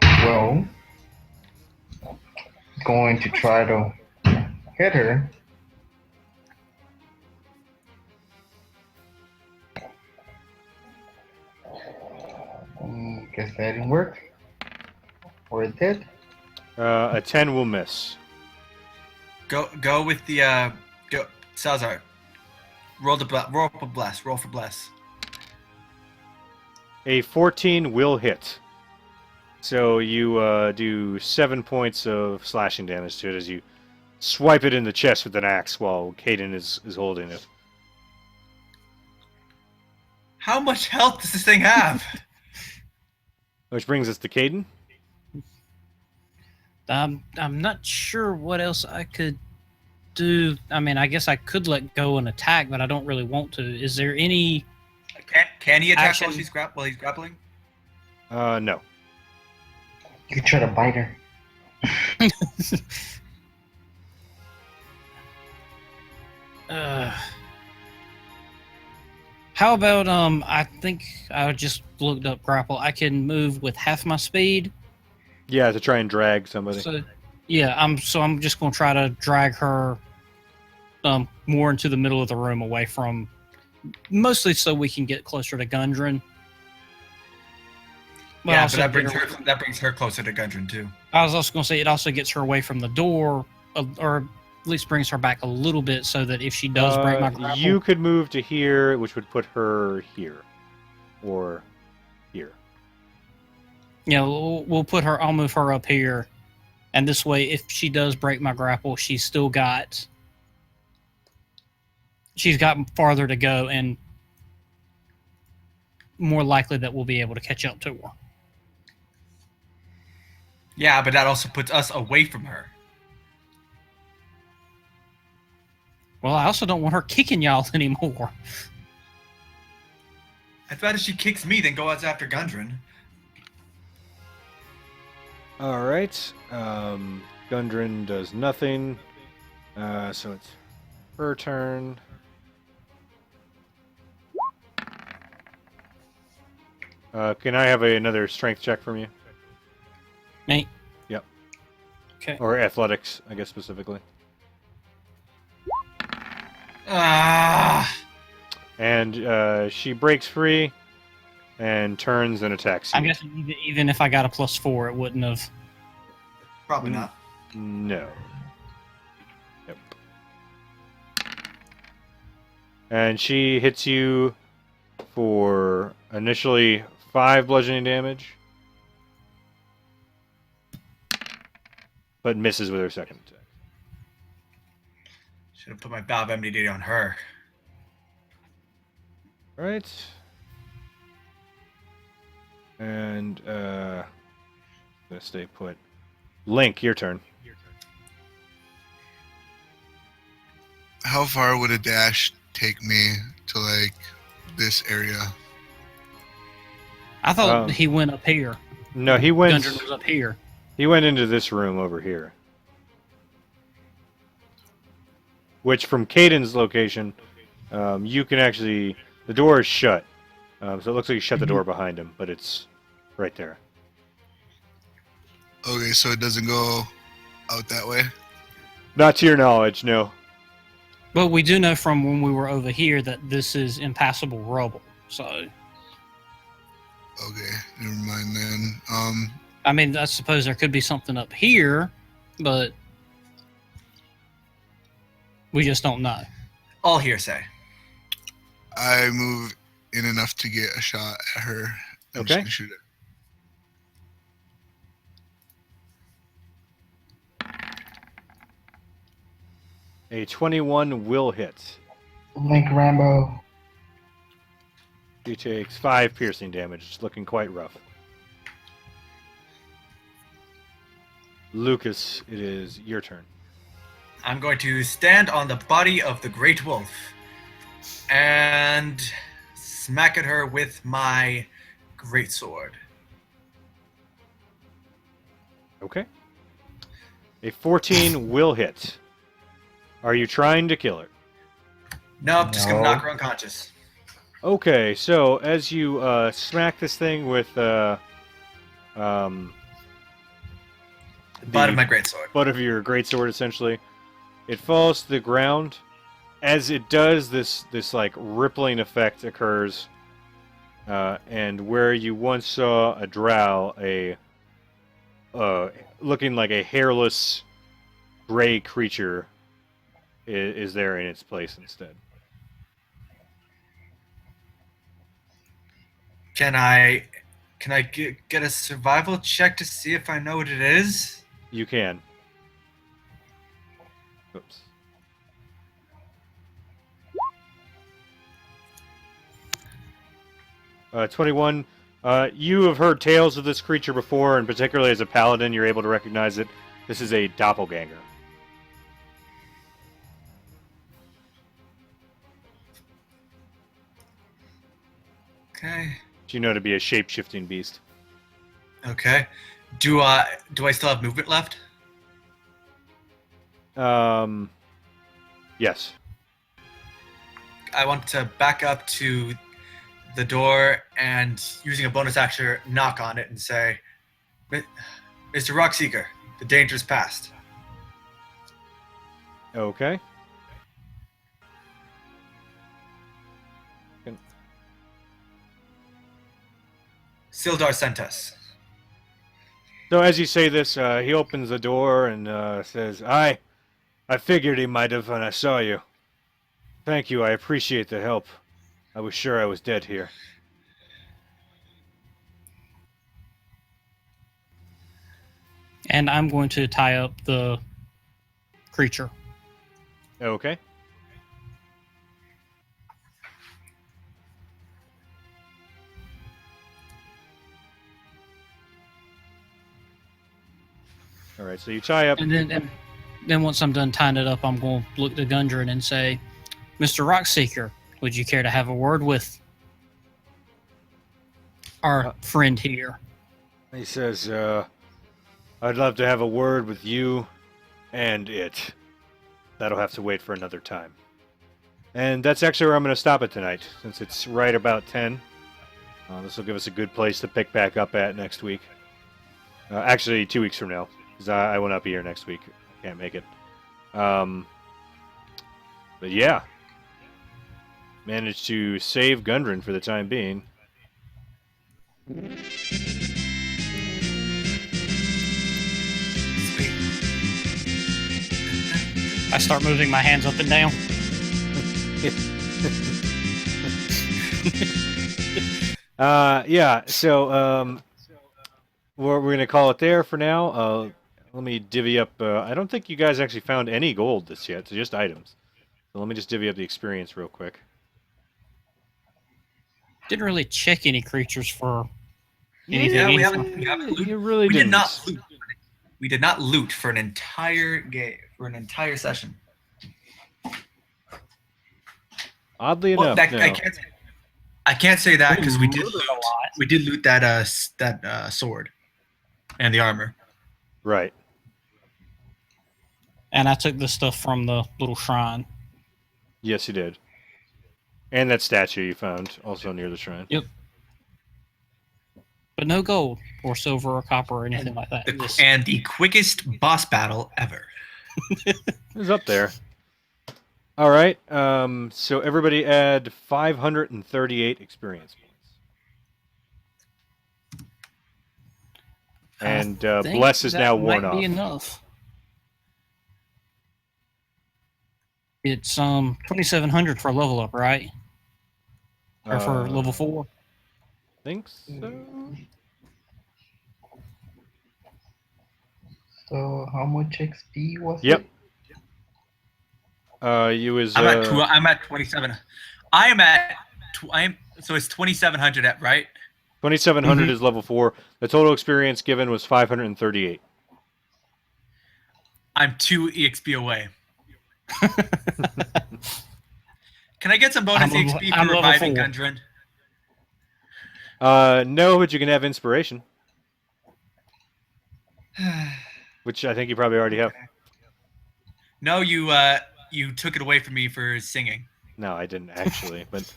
Well, going to try to hit her. Guess that didn't work. Or it did. A 10 will miss. Go with the go Salazar. Roll for bless. Roll for bless. A 14 will hit. So you do 7 points of slashing damage to it as you swipe it in the chest with an axe while Caden is holding it. How much health does this thing have? Which brings us to Caden. I'm not sure what else I could do. I mean, I guess I could let go and attack, but I don't really want to. Is there any... Can he attack Action. while he's grappling? No. You could try to bite her. How about I think I just looked up grapple. I can move with half my speed. Yeah, to try and drag somebody. So yeah, I'm just gonna try to drag her more into the middle of the room, away from, mostly so we can get closer to Gundren. Yeah, but also that brings get her closer to Gundren too. I was also gonna say it also gets her away from the door, or at least brings her back a little bit, so that if she does break my grapple, You could move to here, which would put her here. Or here. you know, we'll put her. I'll move her up here, and this way, if she does break my grapple, she's got farther to go, and more likely that we'll be able to catch up to her. Yeah, but that also puts us away from her. Well, I also don't want her kicking y'all anymore. I'd rather she kicks me than go out after Gundren. Alright. Gundren does nothing. So it's her turn. Can I have another strength check from you? Me? Yep. Okay. Or athletics, I guess specifically. And she breaks free and turns and attacks you. I'm guessing even if I got a +4, it wouldn't have. Probably not. No. Yep. And she hits you for initially 5 bludgeoning damage, but misses with her second attack. Should have put my Bob MDD on her. All right. And gonna stay put. Link, your turn. How far would a dash take me to like this area? I thought he went up here. No, he went. Gundren was up here. He went into this room over here. Which, from Caden's location, you can actually. The door is shut. So it looks like you shut the door behind him, but it's right there. Okay, so it doesn't go out that way? Not to your knowledge, no. But we do know from when we were over here that this is impassable rubble. So, Okay, never mind then. I mean, I suppose there could be something up here, but we just don't know. All hearsay. I move in enough to get a shot at her. I'm Okay. just gonna shoot it. A 21 will hit. Link Rambo. He takes 5 piercing damage. It's looking quite rough. Lucas, it is your turn. I'm going to stand on the body of the Great Wolf and smack at her with my greatsword. Okay. A 14 will hit. Are you trying to kill her? Nope, just gonna No. knock her unconscious. Okay, so as you smack this thing with The butt of my greatsword. butt of your greatsword, essentially, it falls to the ground. As it does, this like rippling effect occurs, and where you once saw a drow, looking like a hairless gray creature, is there in its place instead. Can I get a survival check to see if I know what it is? You can. Oops. Uh, 21. You have heard tales of this creature before, and particularly as a paladin, you're able to recognize it. This is a doppelganger. Okay. You know to be a shape-shifting beast. Okay. Do I still have movement left? Yes. I want to back up to the door and, using a bonus action, knock on it and say, Mr. Rockseeker, the danger's past. Okay. Sildar sent us. So as you say this, he opens the door and says, I figured he might have when I saw you. Thank you, I appreciate the help. I was sure I was dead here. And I'm going to tie up the creature. Okay. All right, so you tie up. And then once I'm done tying it up, I'm going to look to Gundren and say, Mr. Rockseeker, would you care to have a word with our friend here? He says, I'd love to have a word with you and it. That'll have to wait for another time. And that's actually where I'm going to stop it tonight, since it's right about 10. This will give us a good place to pick back up at next week. Actually, 2 weeks from now, because I will not be here next week. I can't make it. But yeah, managed to save Gundren for the time being. I start moving my hands up and down. Yeah, so we're going to call it there for now. Let me divvy up. I don't think you guys actually found any gold this yet, so just items. So let me just divvy up the experience real quick. Didn't really check any creatures for anything. Yeah, we useful. haven't You really we didn't. did not loot. We did not loot for an entire game, for an entire session. Oddly Well, enough, no. I can't say that because we did looted loot. a lot. We did loot that sword and the armor. Right. And I took the stuff from the little shrine. Yes, you did. And that statue you found, also near the shrine. Yep. But no gold or silver or copper or anything like that. And the quickest boss battle ever. It was up there. All right. So everybody add 538 experience points. And Bless is now worn might off. be enough. It's 2,700 for level up, right? Or for level 4? Think so. So how much XP was Yep. it? You was. I'm at 27. So it's 2,700 right? 2,700 is level 4. The total experience given was 538. I'm 2 EXP away. Can I get some bonus EXP for reviving Gundren? No, but you can have inspiration, which I think you probably already have. No, you took it away from me for singing. No, I didn't actually, but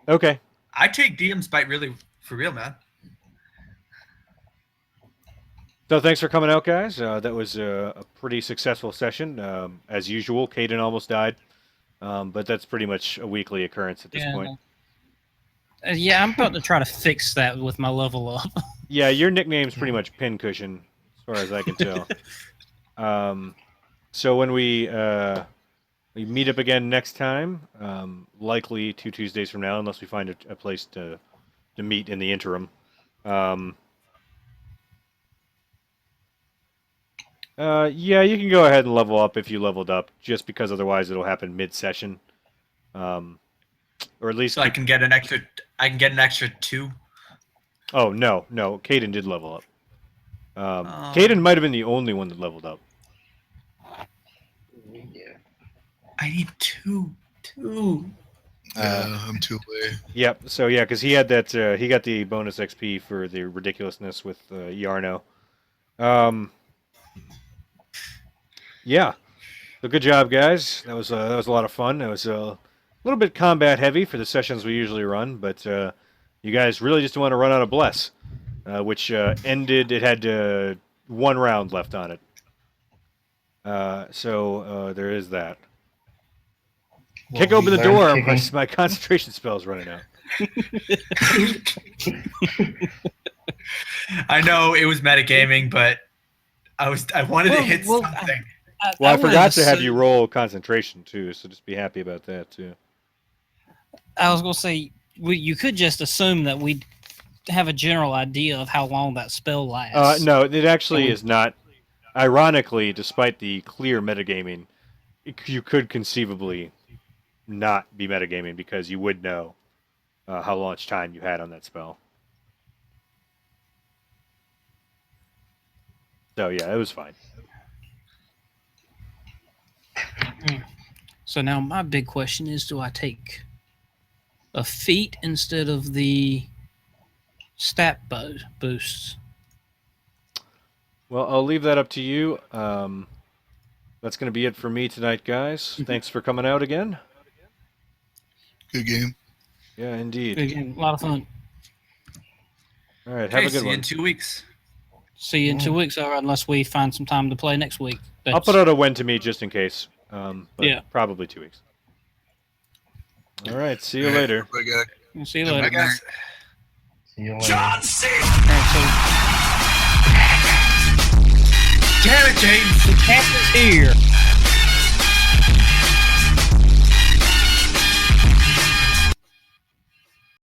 okay. I take DM's bite really for real, man. So thanks for coming out, guys. That was a pretty successful session. As usual, Caden almost died, but that's pretty much a weekly occurrence at this point. Yeah, I'm about to try to fix that with my level up. Yeah, your nickname's pretty much Pincushion, as far as I can tell. So when we meet up again next time, likely 2 Tuesdays from now, unless we find a place to meet in the interim. Yeah, you can go ahead and level up if you leveled up, just because otherwise it'll happen mid-session, or at least. So I can get an extra 2. Oh no, Caden did level up. Caden might have been the only one that leveled up. Yeah. I need 2. I'm 2 away. Yep. So yeah, because he had that. He got the bonus XP for the ridiculousness with Yarno. Yeah. So good job, guys. That was a lot of fun. It was a little bit combat heavy for the sessions we usually run, but you guys really just want to run out of Bless, which ended. It had 1 round left on it. So there is that. Well, Kick open the door. kicking. My concentration spell's running out. I know it was metagaming, but I wanted to hit something. Well, I forgot to have you roll concentration too, so just be happy about that too. I was going to say, you could just assume that we'd have a general idea of how long that spell lasts. No, it actually is not. Ironically, despite the clear metagaming, you could conceivably not be metagaming because you would know how much time you had on that spell. So yeah, it was fine. So now my big question is, do I take a feat instead of the stat boosts? Well, I'll leave that up to you. That's going to be it for me tonight, guys. Thanks for coming out again. Good game. Yeah, indeed. Again, a lot of fun. All right, have a good see you one. in 2 weeks. See you in 2 weeks, all right, unless we find some time to play next week. I'll put out a when to meet just in case. But Yeah. Probably 2 weeks. All right, see you All right, later. everybody We'll see you Bye, later. guys. See you later. All right, Damn it, James. so the cat is here.